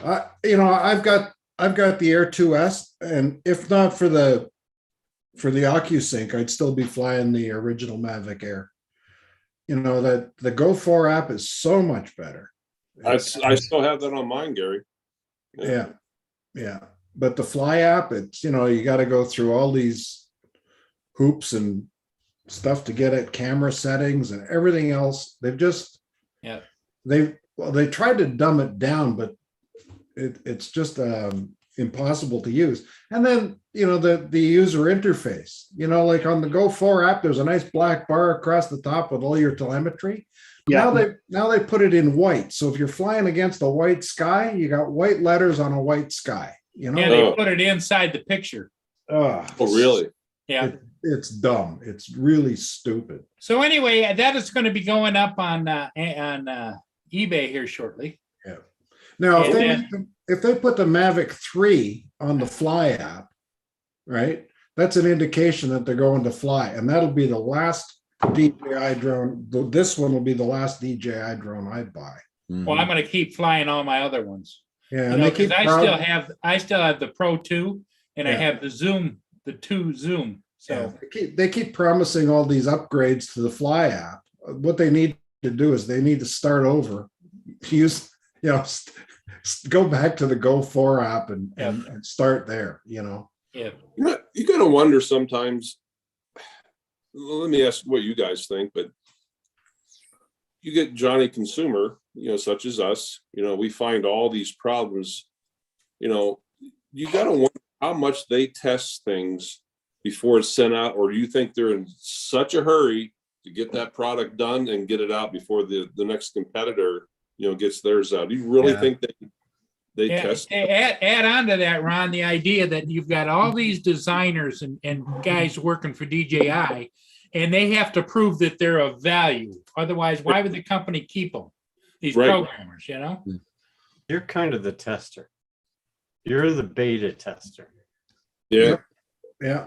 I've got the Air 2S, and if not for the OcuSync, I'd still be flying the original Mavic Air. That the Go 4 app is so much better.
I still have that on mine, Gary.
Yeah. But the Fly app, it's, you got to go through all these hoops and stuff to get at camera settings and everything else. They tried to dumb it down, but it's just impossible to use. And then, the user interface, like on the Go 4 app, there's a nice black bar across the top with all your telemetry.
Yeah.
Now they put it in white. So if you're flying against a white sky, you got white letters on a white sky.
Yeah, they put it inside the picture.
Oh, really?
Yeah.
It's dumb. It's really stupid.
So anyway, that is going to be going up on eBay here shortly.
Yeah. Now, if they put the Mavic 3 on the Fly app, right, that's an indication that they're going to fly, and that'll be the last DJI drone. This one will be the last DJI drone I buy.
Well, I'm going to keep flying all my other ones.
Yeah,
and I still have the Pro 2, and I have the Zoom, the 2 Zoom. So
they keep promising all these upgrades to the Fly app. What they need to do is they need to start over. Go back to the Go 4 app and start there.
Yeah.
You got to wonder sometimes. Let me ask what you guys think, but you get Johnny consumer, such as us, we find all these problems, you got to wonder how much they test things before it's sent out, or do you think they're in such a hurry to get that product done and get it out before the next competitor, gets theirs out? Do you really think they test?
Add on to that, Ron, the idea that you've got all these designers and guys working for DJI, and they have to prove that they're of value. Otherwise, why would the company keep them? These programmers,
You're kind of the tester. You're the beta tester.
Yeah.
Yeah.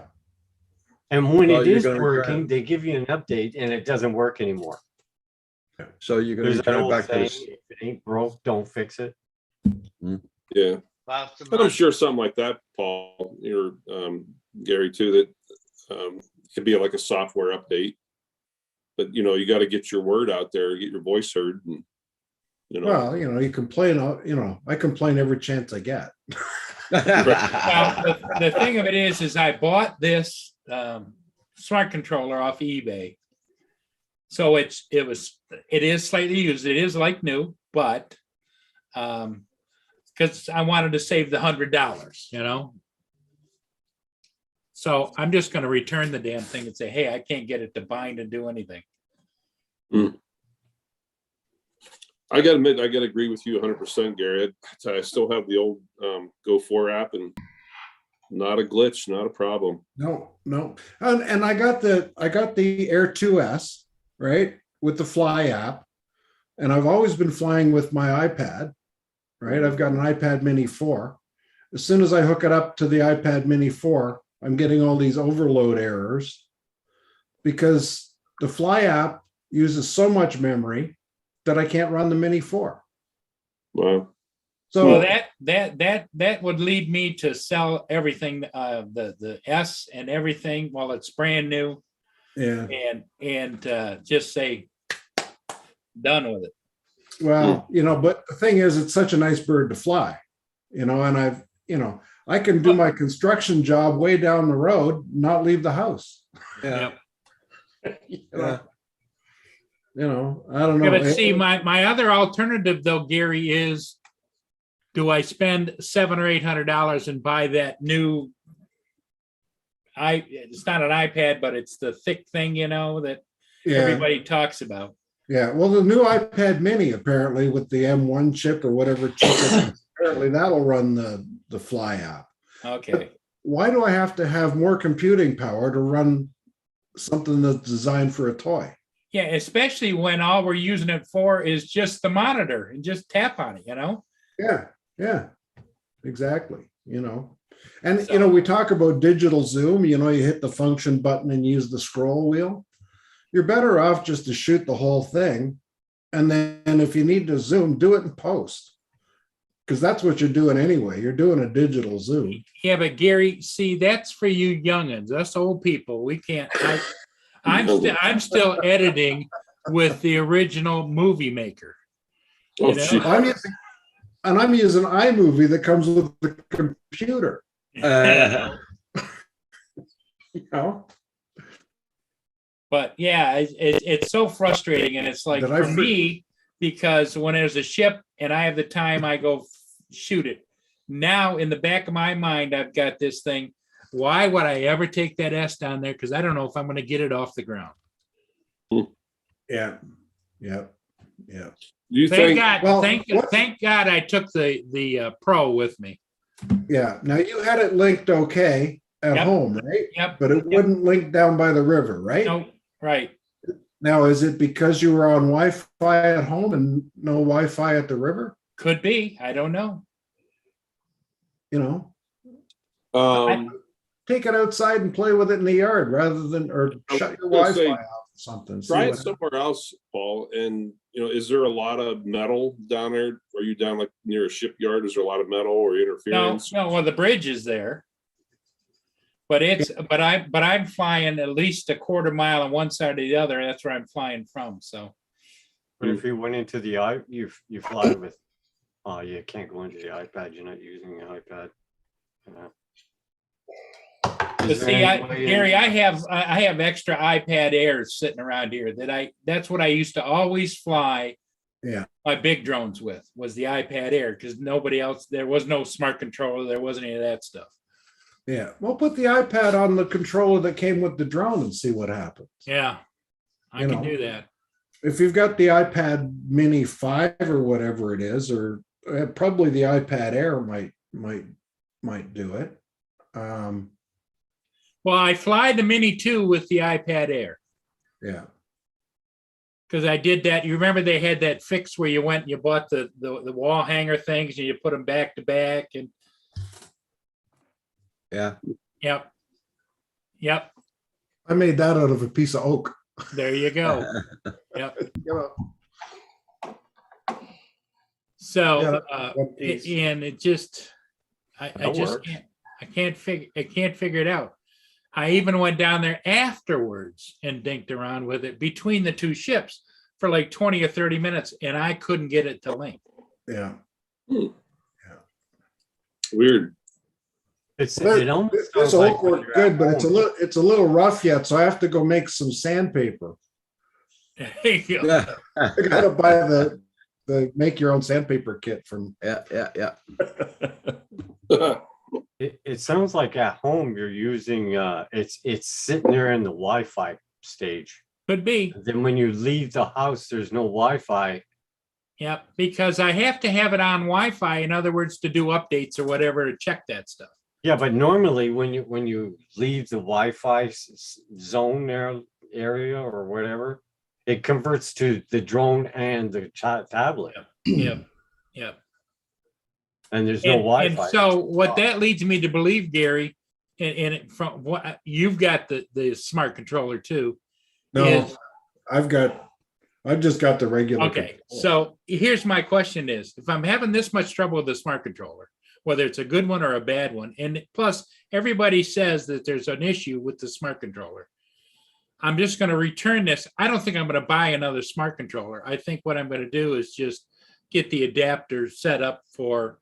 And when it is working, they give you an update and it doesn't work anymore.
So you're going to turn it back to this.
If it ain't broke, don't fix it.
Yeah. But I'm sure something like that, Paul, or Gary too, that could be like a software update. But you got to get your word out there, get your voice heard. And,
Well, you complain. I complain every chance I get.
Well, the thing of it is I bought this smart controller off eBay, so it is slightly used. It is like new, but because I wanted to save the $100, So I'm just going to return the damn thing and say, hey, I can't get it to bind and do anything.
I got to admit, I got to agree with you 100%, Gary. I still have the old Go 4 app, and not a glitch, not a problem.
No. And I got the Air 2S, right, with the Fly app, and I've always been flying with my iPad, right? I've got an iPad Mini 4. As soon as I hook it up to the iPad Mini 4, I'm getting all these overload errors because the Fly app uses so much memory that I can't run the Mini 4.
Wow.
So
Well, that would lead me to sell everything, the S and everything while it's brand new,
yeah.
and just say done with it.
Well, but the thing is, it's such a nice bird to fly, and I can do my construction job way down the road, not leave the house.
Yeah. Yeah.
I don't know.
Yeah, but see, my other alternative though, Gary, is do I spend $700 or $800 and buy that new it's not an iPad, but it's the thick thing, that
Yeah.
everybody talks about.
Yeah, well, the new iPad Mini apparently with the M1 chip or whatever chip it is, apparently that'll run the Fly app.
Okay.
Why do I have to have more computing power to run something that's designed for a toy?
Yeah, especially when all we're using it for is just the monitor and just tap on it,
Yeah, exactly. And we talk about digital zoom, you hit the function button and use the scroll wheel. You're better off just to shoot the whole thing. And then if you need to zoom, do it in post. Because that's what you're doing anyway. You're doing a digital zoom.
Yeah, but Gary, see, that's for you youngins, us old people. We can't. I'm still editing with the original Movie Maker.
Oh, gee.
I'm using iMovie that comes with the computer.
But yeah, it's so frustrating, and it's like for me, because when there's a ship and I have the time, I go shoot it. Now in the back of my mind, I've got this thing. Why would I ever take that S down there? Because I don't know if I'm going to get it off the ground.
Yeah.
You
Thank
think?
God!
Well,
thank God I took the Pro with me.
Yeah. Now you had it linked okay at
Yep.
home, right?
Yep.
But it wouldn't link down by the river, right?
No, right.
Now, is it because you were on Wi-Fi at home and no Wi-Fi at the river?
Could be. I don't know.
Take it outside and play with it in the yard rather than, or
I was
shut your
gonna
Wi-Fi
say,
off or something. See
Try it
what-
somewhere else, Paul. And is there a lot of metal down there? Are you down like near a shipyard? Is there a lot of metal or interference?
No. Well, the bridge is there, but I'm flying at least a quarter mile on one side or the other. That's where I'm flying from. So,
But if you went into the you fly with, you can't go into the iPad. You're not using the iPad.
but see, Gary, I have extra iPad Airs sitting around here that's what I used to always fly.
Yeah.
My big drones with was the iPad Air, because nobody else, there was no smart controller, there wasn't any of that stuff.
Yeah. Well, put the iPad on the controller that came with the drone and see what happens.
Yeah, I can do that.
If you've got the iPad Mini 5 or whatever it is, or probably the iPad Air might do it.
Well, I fly the Mini 2 with the iPad Air.
Yeah.
Because I did that. You remember they had that fix where you went and you bought the wall hanger things and you put them back to back, and
Yeah.
Yep.
I made that out of a piece of oak.
There you go. Yep. So and it just I just can't figure it out. I even went down there afterwards and dinked around with it between the two ships for like 20 or 30 minutes, and I couldn't get it to link.
Yeah.
Weird.
This oak worked good, but it's a little rough yet, so I have to go make some sandpaper. I gotta buy the make your own sandpaper kit from.
Yeah.
It sounds like at home you're using it's sitting there in the Wi-Fi stage.
Could be.
Then when you leave the house, there's no Wi-Fi.
Yep, because I have to have it on Wi-Fi. In other words, to do updates or whatever to check that stuff.
Yeah, but normally when you leave the Wi-Fi zone area or whatever, it converts to the drone and the tablet.
Yep.
And there's no Wi-Fi.
And so what that leads me to believe, Gary, and from what you've got the smart controller too.
No, I've got I've just got the regular.
Okay, so here's my question is, if I'm having this much trouble with the smart controller, whether it's a good one or a bad one, and plus everybody says that there's an issue with the smart controller, I'm just going to return this. I don't think I'm going to buy another smart controller. I think what I'm going to do is just get the adapter set up for,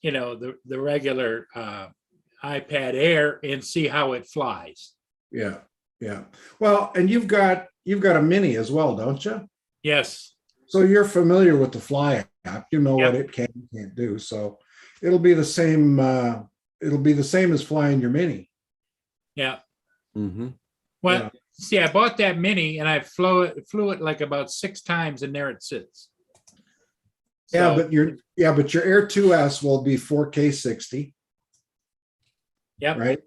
you know, the regular iPad Air and see how it flies.
Yeah, yeah. Well, and you've got a mini as well, don't you?
Yes.
So you're familiar with the Fly app. You know
Yep.
what it can and can't do. So it'll be the same. It'll be the same as flying your mini.
Yeah.
Mm-hmm.
Well,
Yeah.
see, I bought that mini and I flew it like about 6 times, and there it sits.
Yeah,
So,
but your Air 2S will be 4K 60.
Yep.
Right.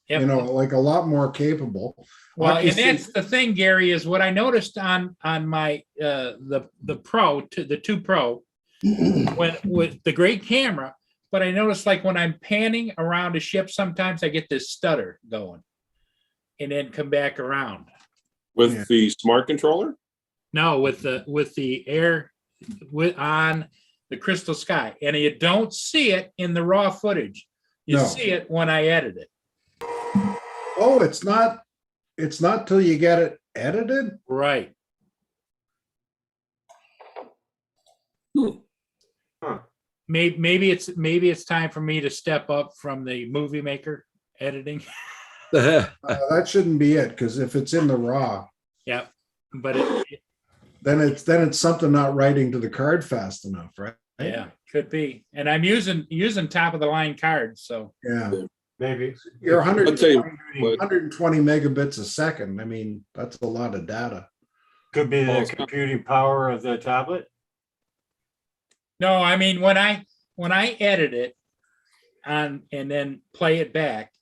Yep.
You know, like a lot more capable.
Well, and
Obviously-
that's the thing, Gary, is what I noticed on my the Pro, the 2 Pro, when with the great camera, but I noticed like when I'm panning around a ship, sometimes I get this stutter going, and then come back around.
With the smart controller?
No, with the Air on the Crystal Sky, and you don't see it in the raw footage. You
No.
see it when I edit it.
Oh, it's not till you get it edited.
Right. Maybe it's time for me to step up from the movie maker editing.
That shouldn't be it, because if it's in the raw,
Yeah, but
then it's something not writing to the card fast enough, right?
yeah, could be. And I'm using top of the line cards, so
Yeah.
Maybe.
You're
I'll
120,
tell you what.
120 megabits a second. I mean, that's a lot of data.
Could be
Well,
the
it's not-
computing power of the tablet.
no, I mean when I edit it and then play it back,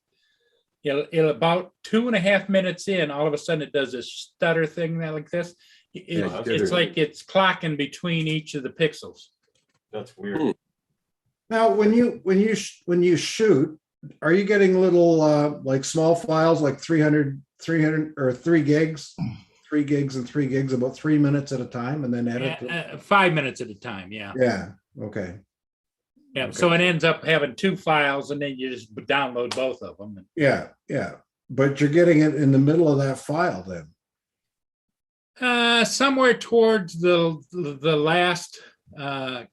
it'll about 2.5 minutes in, all of a sudden it does this stutter thing like this.
Yeah,
It's like it's clocking between each of the pixels.
That's weird.
Now, when you shoot, are you getting little like small files, like 300 or 3 gigs, 3 gigs and 3 gigs, about 3 minutes at a time, and then edit them?
5 minutes at a time, yeah.
Yeah. Okay.
Yeah,
Okay.
so it ends up having 2 files, and then you just download both of them.
Yeah. Yeah. But you're getting it in the middle of that file then.
Somewhere towards the last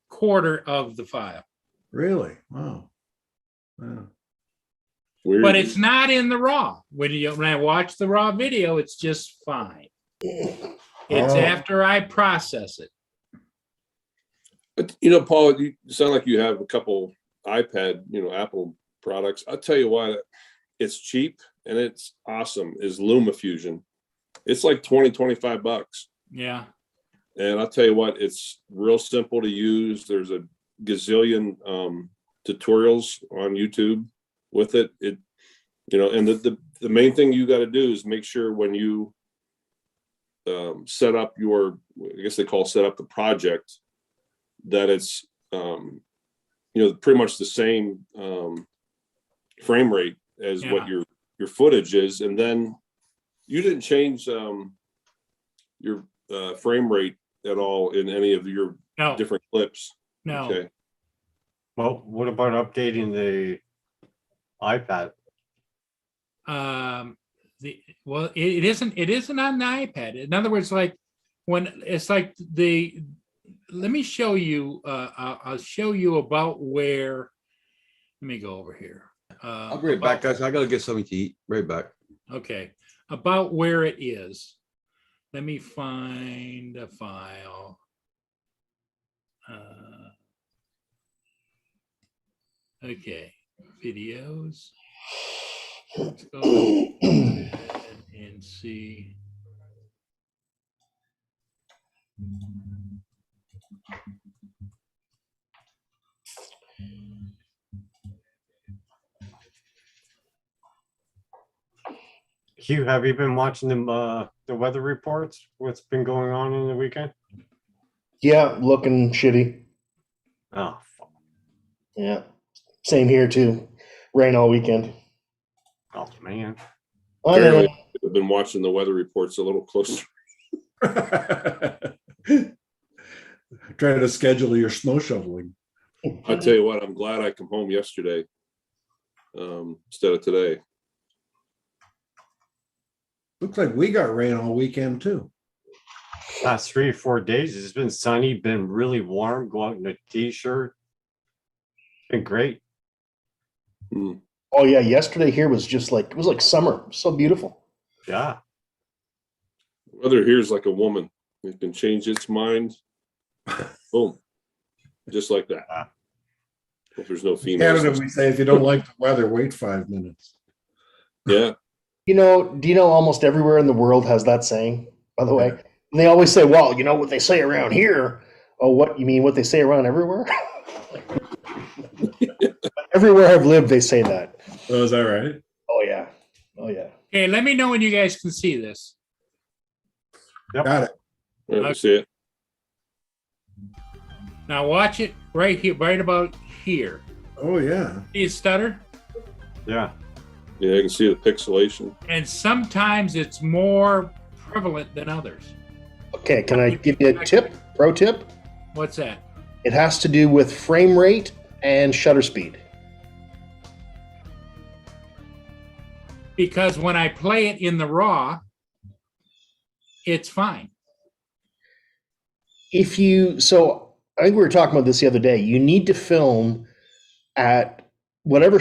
quarter of the file,
Really? Wow. Wow.
Weird.
but it's not in the raw. When I watch the raw video, it's just fine. It's
Oh.
after I process it.
But, you know, Paul, you sound like you have a couple iPad, Apple products. I'll tell you why it's cheap and it's awesome is LumaFusion. It's like $20-25.
Yeah.
And I'll tell you what, it's real simple to use. There's a gazillion tutorials on YouTube with it. And the main thing you got to do is make sure when you set up I guess they call set up the project, that it's pretty much the same frame rate as what your footage is. And then you didn't change your frame rate at all in any of your different clips.
No.
Okay.
Well, what about updating the iPad?
It isn't on the iPad. In other words, like when it's like let me show you. I'll show you about where. Let me go over here.
I'll bring it back, guys. I gotta get something to eat. Right back.
Okay, about where it is. Let me find a file. Okay, videos. Let's go ahead and see.
Hugh, have you been watching the weather reports? What's been going on in the weekend?
Yeah, looking shitty.
Oh,
Yeah. Same here too. Rain all weekend.
oh man.
I know.
I've been watching the weather reports a little closer.
try to schedule your snow shoveling.
I'll tell you what, I'm glad I come home yesterday instead of today.
Looks like we got rain all weekend too.
Last 3 or 4 days, it's been sunny, been really warm, go out in a t-shirt. Been great.
Oh yeah, yesterday here was just like, it was like summer. So beautiful.
Yeah.
Weather here is like a woman. It can change its mind. Boom. Just like that. If there's no females.
Canada, we say if you don't like the weather, wait 5 minutes.
Yeah.
You know, do you know almost everywhere in the world has that saying, by the way? And they always say, well, you know what they say around here. Oh, what you mean what they say around everywhere? Everywhere I've lived, they say that.
Oh, is that right?
Oh yeah. Oh yeah.
Okay, let me know when you guys can see this.
Yep.
Got it.
I see it.
Now watch it right here, right about here.
Oh yeah.
See it stutter?
Yeah.
Yeah, I can see the pixelation.
And sometimes it's more prevalent than others.
Okay, can I give you a tip? Pro tip?
What's that?
It has to do with frame rate and shutter speed.
Because when I play it in the raw, it's fine.
So I think we were talking about this the other day. You need to film at whatever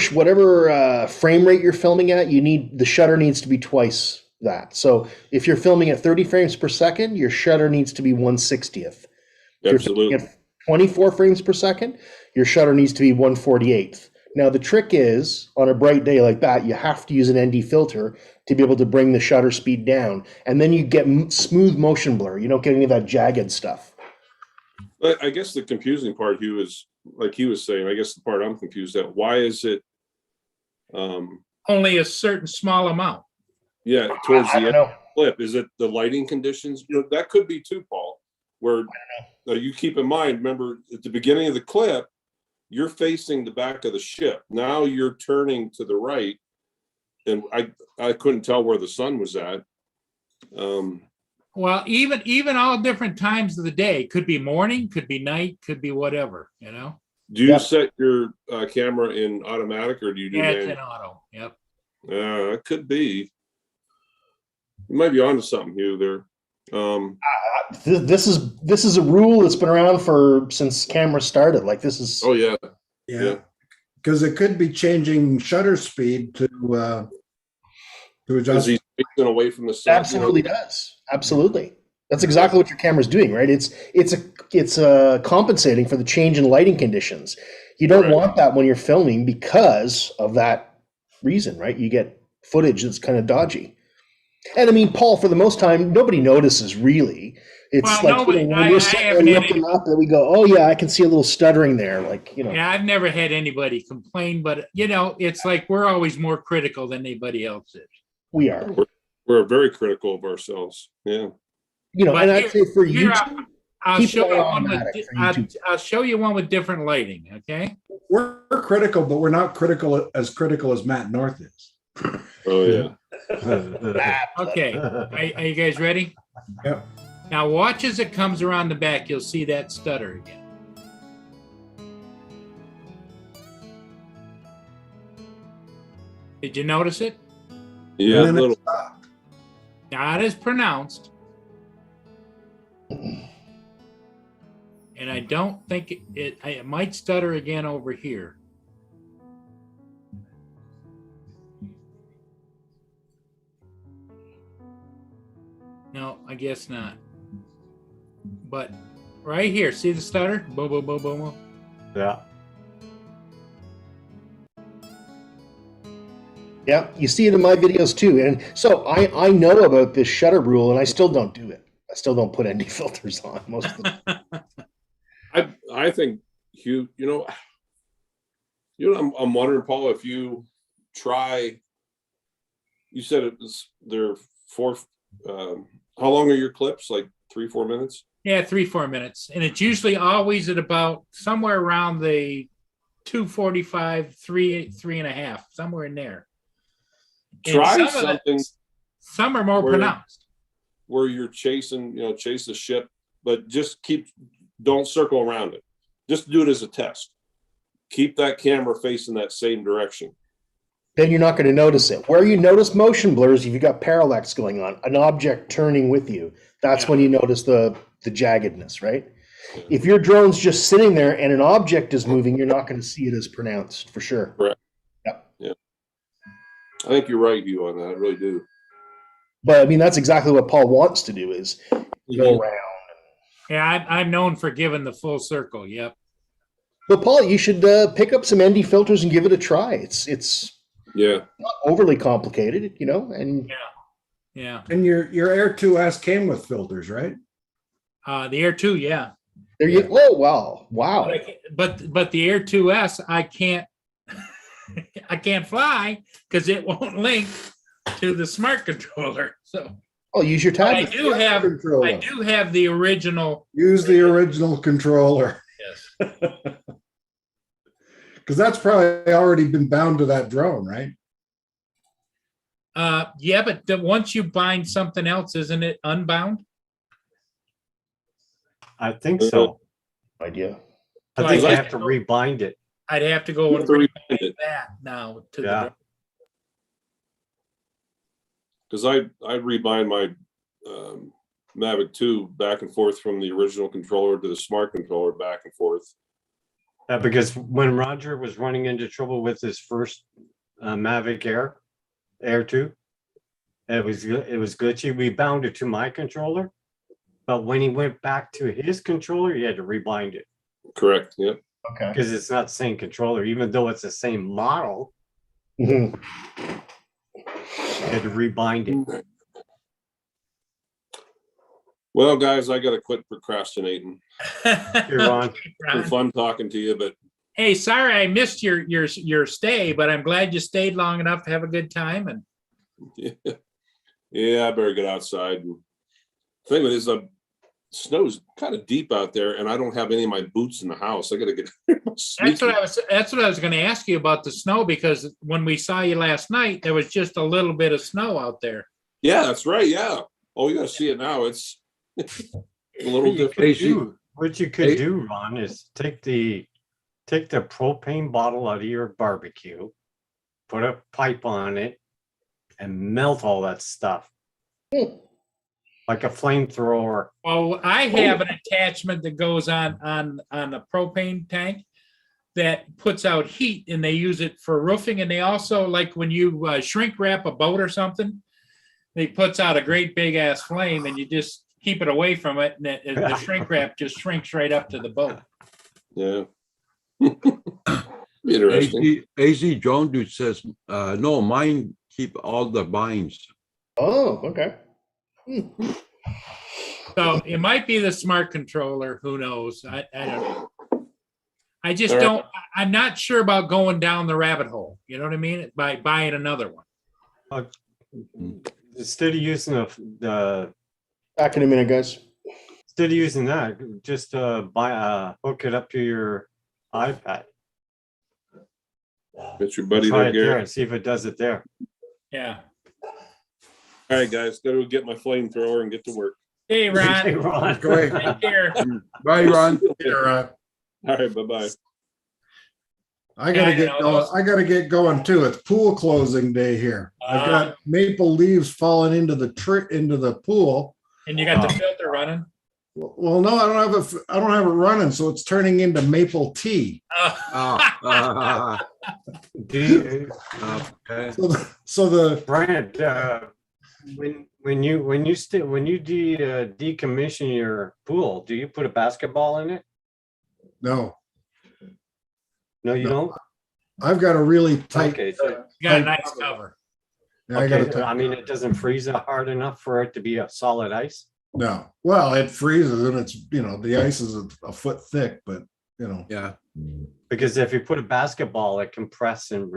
frame rate you're filming at. The shutter needs to be twice that. So if you're filming at 30 frames per second, your shutter needs to be 1/60th. If
Absolutely.
you're filming at 24 frames per second, your shutter needs to be 1/48th. Now the trick is, on a bright day like that, you have to use an ND filter to be able to bring the shutter speed down, and then you get smooth motion blur. You don't get any of that jagged stuff.
But I guess the confusing part, Hugh, is like he was saying, I guess the part I'm confused at, why is it
Only a certain small amount.
yeah, towards the
I
end
don't know.
of the clip? Is it the lighting conditions? You know, that could be too, Paul, where you keep in mind, remember at the beginning of the clip, you're facing the back of the ship. Now you're turning to the right, and I couldn't tell where the sun was at.
Well, even all different times of the day. Could be morning, could be night, could be whatever, you know?
Do you set your camera in automatic, or do you do
Yeah, it's
manual?
in auto. Yep.
It could be. You might be onto something, Hugh, there.
This is a rule that's been around since cameras started. Like this is.
Oh yeah.
Yeah. Because it could be changing shutter speed to
Because
adjust.
he's facing away from the sun.
Absolutely does. Absolutely. That's exactly what your camera's doing, right? It's compensating for the change in lighting conditions. You don't
Correct.
want that when you're filming because of that reason, right? You get footage that's kind of dodgy. And I mean, Paul, for the most time, nobody notices really. It's
Well,
like
nobody-
when
I
we're sitting there
haven't had
looking up that we go, oh yeah, I can see a little stuttering there. Like, you know.
Yeah, I've never had anybody complain, but you know, it's like we're always more critical than anybody else is.
We are.
We're very critical of ourselves. Yeah.
You know,
But
and I'd say for
here,
YouTube,
I'll
keep
show
it
you
on
one with
automatic for YouTube.
I'll show you one with different lighting, okay?
We're critical, but we're not critical as Matt North is.
Oh yeah.
Okay. Are you guys ready?
Yep.
Now watch as it comes around the back, you'll see that stutter again. Did you notice it?
Yeah, a
And then
little.
Not as pronounced. And I don't think it might stutter again over here. No, I guess not. But right here, see the stutter? Boom, boom, boom, boom, boom.
Yeah.
Yeah, you see it in my videos too. And so I know about this shutter rule and I still don't do it. I still don't put ND filters on most of the time.
I think Hugh, I'm wondering, Paul, if you try. You said it was there 4. How long are your clips? Like 3-4 minutes?
Yeah, 3-4 minutes. And it's usually always at about somewhere around the 2:45, 3.5, somewhere in there. And
Try
some of
something.
Some are more
where-
pronounced.
Where you're chase the ship, but just keep don't circle around it. Just do it as a test. Keep that camera facing that same direction.
Then you're not going to notice it. Where you notice motion blurs, if you've got parallax going on, an object turning with you, that's when you notice the jaggedness, right? If your drone's just sitting there and an object is moving, you're not going to see it as pronounced, for sure.
Correct.
Yep.
Yeah. I think you're right, you on that. I really do.
But I mean, that's exactly what Paul wants to do, is go around.
Yeah, I'm known for giving the full circle. Yep.
But Paul, you should pick up some ND filters and give it a try. It's
Yeah.
not overly complicated, you know, and
Yeah.
And your Air 2S came with filters, right?
The Air 2, yeah.
there you. Oh wow, wow.
But the Air 2S, I can't I can't fly because it won't link to the smart controller. So
Oh, use your
but
tablet.
I do have the original.
Use the original controller.
Yes.
Because that's probably already been bound to that drone, right?
Yeah, but once you bind something else, isn't it unbound?
I think so.
Idea.
I think you have to rebind it.
I'd have to go and rebind that now to the.
Because I rebind my Mavic 2 back and forth from the original controller to the smart controller back and forth.
Yeah, because when Roger was running into trouble with his first Mavic Air 2, it was glitchy. We bound it to my controller, but when he went back to his controller, he had to rebind it.
Correct. Yep.
Okay.
Because it's not the same controller, even though it's the same model.
Mhm.
You had to rebind it.
Well, guys, I got to quit procrastinating.
Here, Ron.
It's been fun talking to you, but
Hey, sorry I missed your stay, but I'm glad you stayed long enough to have a good time. And
yeah, I better get outside. And the thing is, the snow's kind of deep out there, and I don't have any of my boots in the house. I got to get.
that's what I was going to ask you about the snow, because when we saw you last night, there was just a little bit of snow out there.
Yeah, that's right. Yeah. Oh, you got to see it now. It's a little different.
What you could do, Ron, is take the propane bottle out of your barbecue, put a pipe on it, and melt all that stuff. Like a flamethrower.
Well, I have an attachment that goes on the propane tank that puts out heat, and they use it for roofing. And they also, like when you shrink wrap a boat or something, it puts out a great big ass flame, and you just keep it away from it, and the shrink wrap just shrinks right up to the boat.
Yeah. Interesting.
AZ Drone Dude says, no, mine keep all the binds.
Oh, okay.
So it might be the smart controller. Who knows? I don't know. I just
All right.
don't. I'm not sure about going down the rabbit hole. You know what I mean? By buying another one.
Instead of using the
Back in a minute, guys.
instead of using that, just hook it up to your iPad.
It's your buddy
Try
there,
it there
Gary.
and see if it does it there.
Yeah.
All right, guys, got to get my flamethrower and get to work.
Hey, Ron.
Hey, Ron.
Go ahead.
Take care.
Bye, Ron.
All right, bye-bye.
I gotta get going. I gotta get going too. It's pool closing day here. I've got maple leaves falling into the pool.
And you got the filter running.
Well, no, I don't have it running, so it's turning into maple tea.
Do you,
Okay.
So the
Brent, when you decommission your pool, do you put a basketball in it?
no,
No, you don't.
I've got a really tight.
Okay, so
You got a nice cover.
Yeah, I got
okay,
a
I mean, it doesn't freeze it hard enough for it to be a solid ice.
No, well, it freezes and it's the ice is a foot thick, but
Yeah.
Because if you put a basketball, it compress and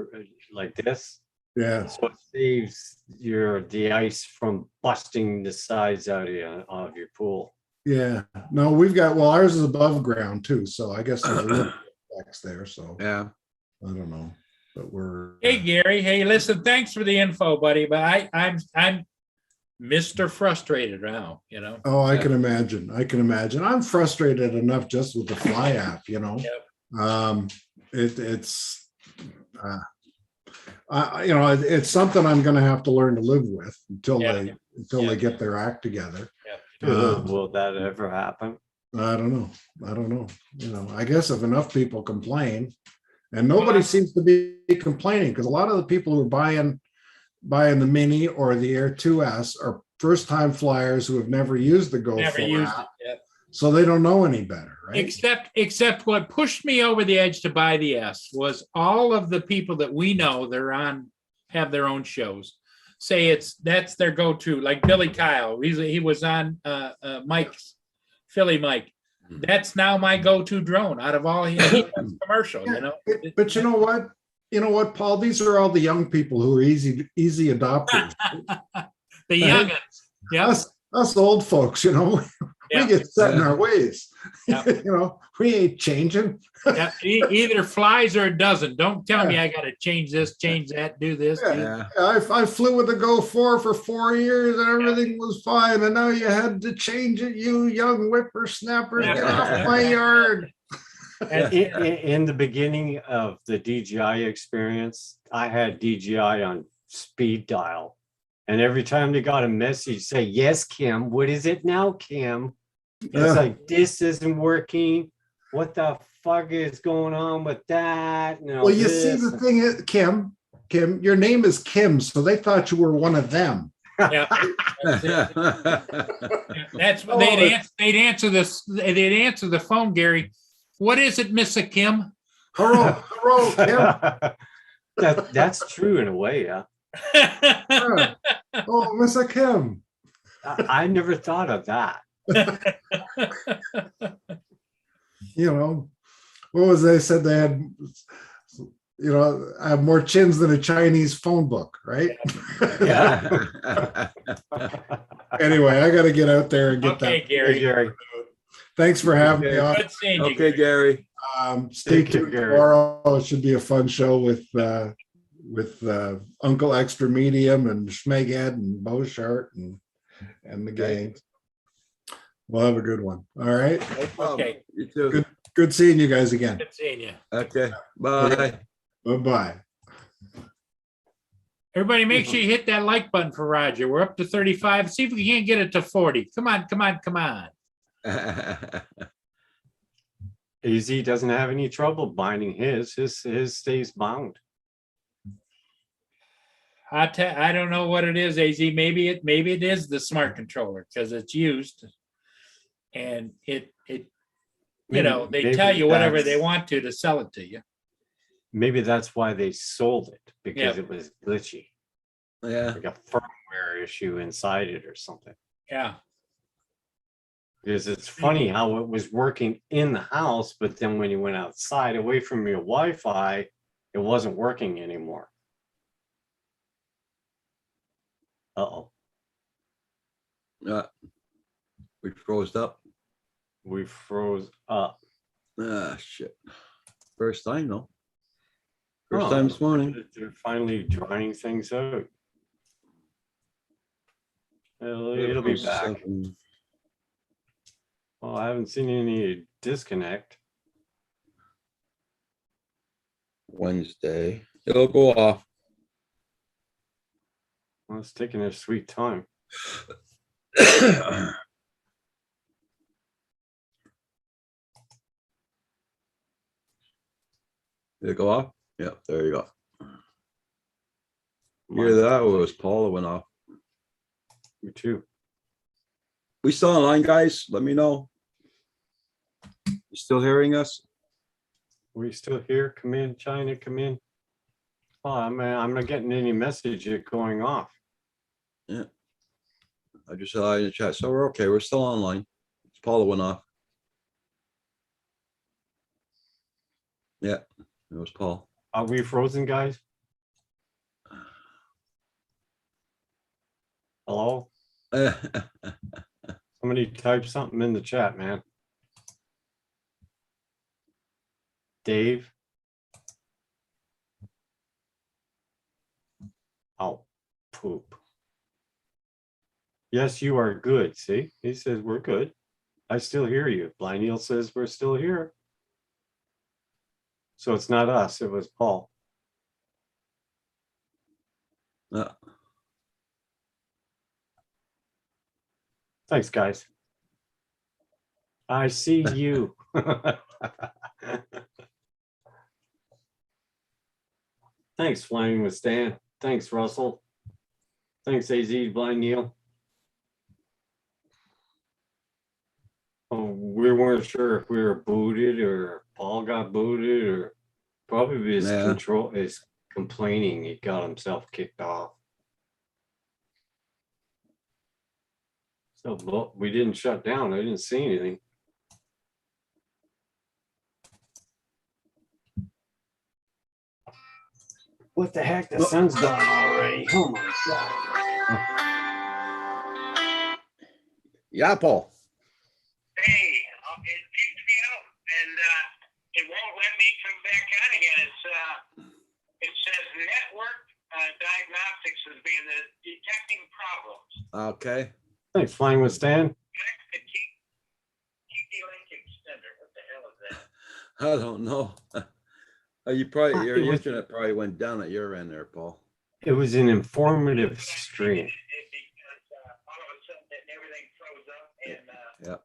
like this,
yeah.
so it saves the ice from busting the sides out of your pool.
Yeah, no, ours is above ground too, so I guess there's a little effects there. So
Yeah.
I don't know, but we're
Hey, Gary. Hey, listen. Thanks for the info, buddy. But I'm Mr. Frustrated now, you know.
Oh, I can imagine. I can imagine. I'm frustrated enough just with the Fly app, you know.
Yep.
It's you know, it's something I'm going to have to learn to live with until they get their act together.
Will that ever happen?
I don't know. I don't know. You know, I guess if enough people complain, and nobody seems to be complaining, because a lot of the people who are buying the Mini or the Air 2S are first-time flyers who have never used the Go
Never
4
used
app,
it yet.
so they don't know any better, right?
Except what pushed me over the edge to buy the S was all of the people that we know have their own shows. Say that's their go-to, like Billy Kyle. He was on Mike's Philly Mike. That's now my go-to drone out of all he does commercial, you know.
But you know what? You know what, Paul? These are all the young people who are easy adopters.
The youngins. Yeah.
Us old folks, you know, we get set in our ways. You know, we ain't changing.
Either flies or it doesn't. Don't tell me I got to change this, change that, do this.
I flew with the Go 4 for 4 years and everything was fine. And now you had to change it, you young whippersnappers. Get off my yard.
In the beginning of the DJI experience, I had DJI on speed dial. And every time they got a message, say, yes, Kim, what is it now, Kim? It's like, this isn't working. What the fuck is going on with that?
Well, you see, the thing is, Kim, your name is Kim, so they thought you were one of them.
Yeah. That's what they'd answer this. They'd answer the phone, Gary. What is it, Mr. Kim?
Hello, Kim.
That's true in a way, yeah.
Oh, Mr. Kim.
I never thought of that.
You know, what was they said they had, you know, have more chins than a Chinese phone book, right?
Yeah.
Anyway, I got to get out there and get
Okay,
that.
Gary.
Thanks for having me on.
Good seeing you.
Okay, Gary.
Stay tuned tomorrow. It should be a fun show with Uncle Extra Medium and Schmeghead and Beauchart and the gang. We'll have a good one. All right.
Okay.
You too.
Good seeing you guys again.
Good seeing you.
Okay. Bye.
Bye-bye.
Everybody, make sure you hit that like button for Roger. We're up to 35. See if we can't get it to 40. Come on.
AZ doesn't have any trouble binding his. His stays bound.
I don't know what it is, AZ. Maybe it is the smart controller because it's used, and it you know, they tell you whatever they want to sell it to you.
Maybe that's why they sold it, because it was glitchy.
Yeah.
Like a firmware issue inside it or something.
Yeah.
Because it's funny how it was working in the house, but then when you went outside away from your Wi-Fi, it wasn't working anymore. Uh-oh.
We froze up.
We froze up.
Ah, shit. First time, though. First time this morning.
They're finally drying things out. It'll be back. Well, I haven't seen any disconnect.
Wednesday. It'll go off.
Well, it's taking their sweet time.
Did it go off? Yeah, there you go. Hear that? Or it was Paul that went off.
Me too.
We still online, guys? Let me know. You still hearing us?
We still here? Come in, China, come in. Oh, I'm not getting any message going off.
Yeah. I just saw in the chat. So we're okay. We're still online. It's Paul that went off. Yeah, it was Paul.
Are we frozen, guys? Hello? Somebody type something in the chat, man. Dave? Oh, poop. Yes, you are good. See, he says we're good. I still hear you. Blind Neil says we're still here. So it's not us, it was Paul. Thanks, guys. I see you. Thanks, Flying with Stan. Thanks, Russell. Thanks, AZ, Blind Neil. Oh, we weren't sure if we were booted or Paul got booted or probably his control is complaining he got himself kicked off. So well, we didn't shut down. I didn't see anything. What the heck? The sun's gone already. Oh my God.
Yeah, Paul.
Hey, it kicked me out and it won't let me come back on again. It says network diagnostics as being the detecting problems.
Okay.
Thanks, Flying with Stan.
TP link extender. What the hell is that?
I don't know. You probably your
It was-
internet probably went down at your end there, Paul.
It was an informative stream.
All of a sudden everything froze up and
Yep.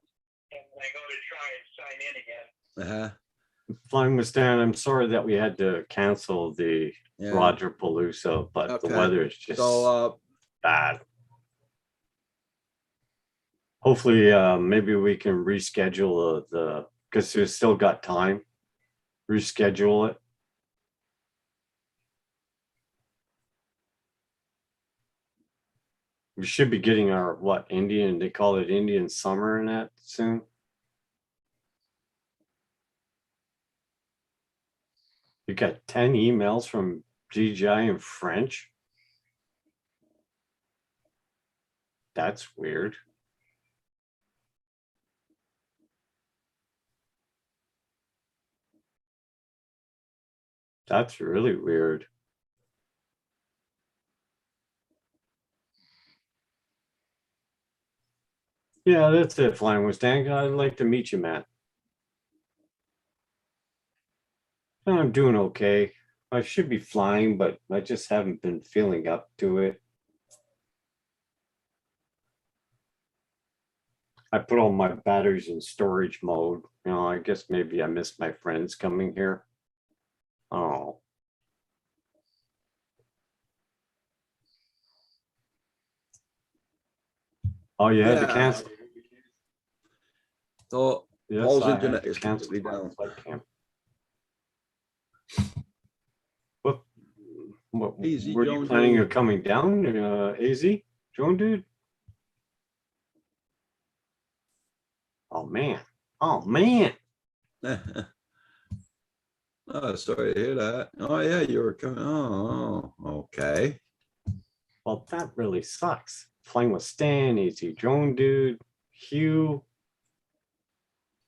and when I go to try and sign in again.
Flying with Stan, I'm sorry that we had to cancel the
Yeah.
Roger Palooza, but the
Okay.
weather is just
So
bad. Hopefully, maybe we can reschedule because we've still got time. Reschedule it. We should be getting our Indian, they call it Indian summer and that soon. You got 10 emails from DJI in French. That's weird. That's really weird. Yeah, that's it, Flying with Stan. I'd like to meet you, Matt. I'm doing okay. I should be flying, but I just haven't been feeling up to it. I put all my batteries in storage mode. You know, I guess maybe I missed my friends coming here. Oh. Oh, you had to
Yeah.
cancel.
So
Yes,
Paul's
I had
internet
to
is
cancel
completely
my
down.
flight camp. What
Easy,
were you
Joan
planning
dude.
on coming down, AZ? Joan dude? Oh man. Oh man.
Oh, sorry to hear that. Oh yeah, you were coming. Oh, okay.
Well, that really sucks. Flying with Stan, AZ Joan dude, Hugh,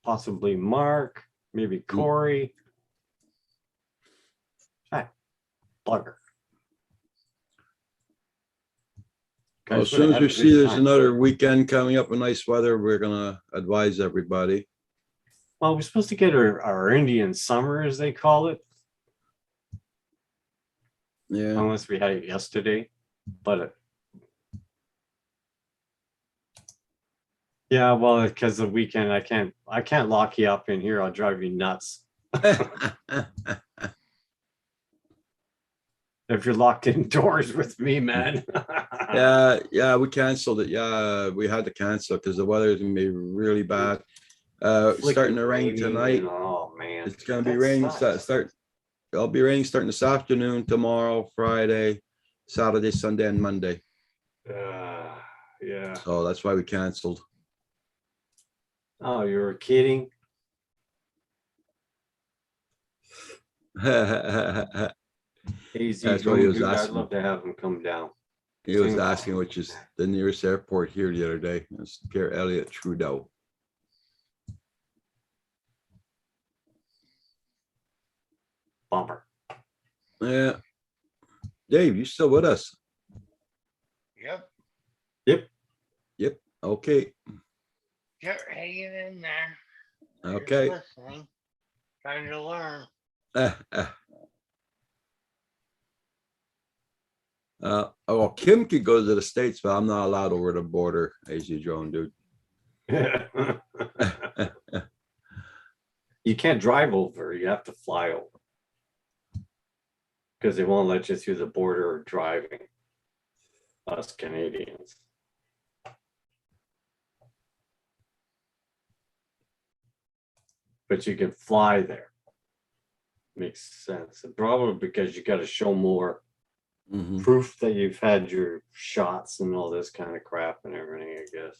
possibly Mark, maybe Corey. That bugger.
Well, as
Guys would've
soon as
had
we
a
see
good
there's
time.
another weekend coming up with nice weather, we're gonna advise everybody.
Well, we're supposed to get our Indian summer, as they call it.
Yeah.
Unless we had it yesterday, but yeah, well, because the weekend I can't lock you up in here. I'll drive you nuts. If you're locked indoors with me, man.
Yeah, we canceled it. Yeah, we had to cancel because the weather is gonna be really bad. Starting to rain
Flicky
tonight.
raining, oh man,
It's gonna be
that
raining.
sucks.
It'll be raining starting this afternoon, tomorrow, Friday, Saturday, Sunday, and Monday.
Yeah.
So that's why we canceled.
Oh, you were kidding? AZ,
That's what he was
dude, I'd
asking.
love to have him come down.
He was
Sing-
asking which is the nearest airport here the other day. It's Pierre Elliott Trudeau.
Bummer.
Yeah. Dave, you still with us?
Yep.
Yep.
Yep. Okay.
You're hanging in there. Just
Okay.
listening, trying to learn.
Oh, Kim could go to the States, but I'm not allowed over the border, AZ Drone, dude.
You can't drive over, you have to fly over. Because they won't let you through the border driving. Us Canadians. But you can fly there. Makes sense. Probably because you got to show more proof that you've had your shots and all this kind of crap and everything, I guess.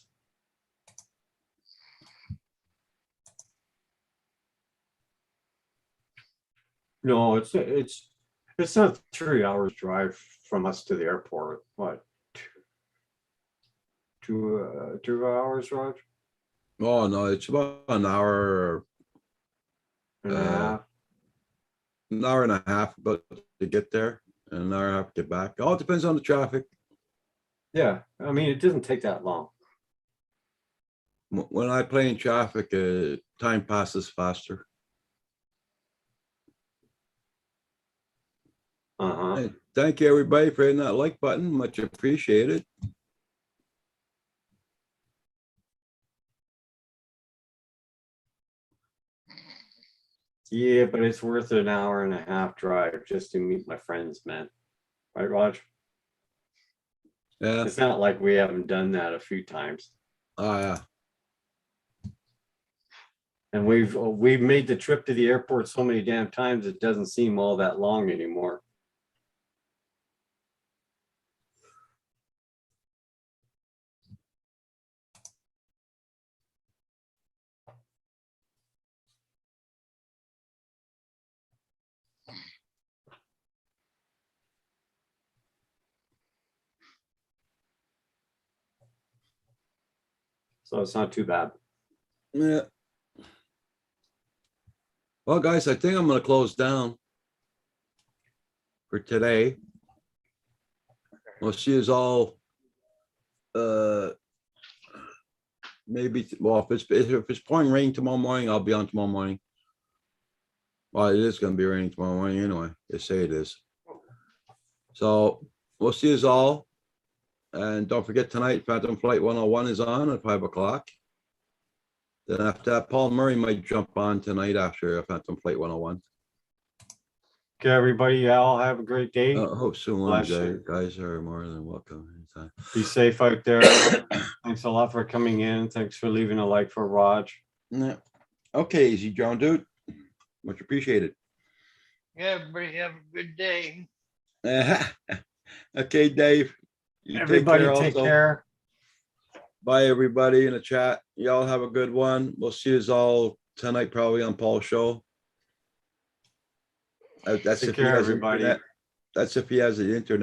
No, it's not 3 hours drive from us to the airport. What? 2 hours, Raj?
Oh no, it's about an hour.
And a half.
An hour and a half, but to get there, and an hour and a half to get back. All depends on the traffic.
Yeah, I mean, it doesn't take that long.
When I play in traffic, time passes faster. Hey, thank you, everybody, for hitting that like button. Much appreciated.
Yeah, but it's worth an hour and a half drive just to meet my friends, man. Right, Raj?
Yeah.
It's not like we haven't done that a few times.
Oh yeah.
And we've made the trip to the airport so many damn times it doesn't seem all that long anymore. So it's not too bad.
Yeah. Well, guys, I think I'm going to close down for today. We'll see you all. Maybe well, if it's pouring rain tomorrow morning, I'll be on tomorrow morning. Well, it is going to be raining tomorrow morning anyway. They say it is. So we'll see you all. And don't forget tonight, Phantom Flight 101 is on at 5 o'clock. Then after that, Paul Murray might jump on tonight after Phantom Flight 101.
Okay, everybody, y'all have a great day.
Hope soon.
Bless you.
Guys are more than welcome anytime.
Be safe out there. Thanks a lot for coming in. Thanks for leaving a like for Raj.
Yeah. Okay, Easy John, dude. Much appreciated.
Yeah, everybody have a good day.
Okay, Dave. You
Everybody take
also.
care.
Bye, everybody in the chat. Y'all have a good one. We'll see you all tonight, probably on Paul's show. That's
Take
if he
care,
has
everybody.
internet. That's if he has the internet.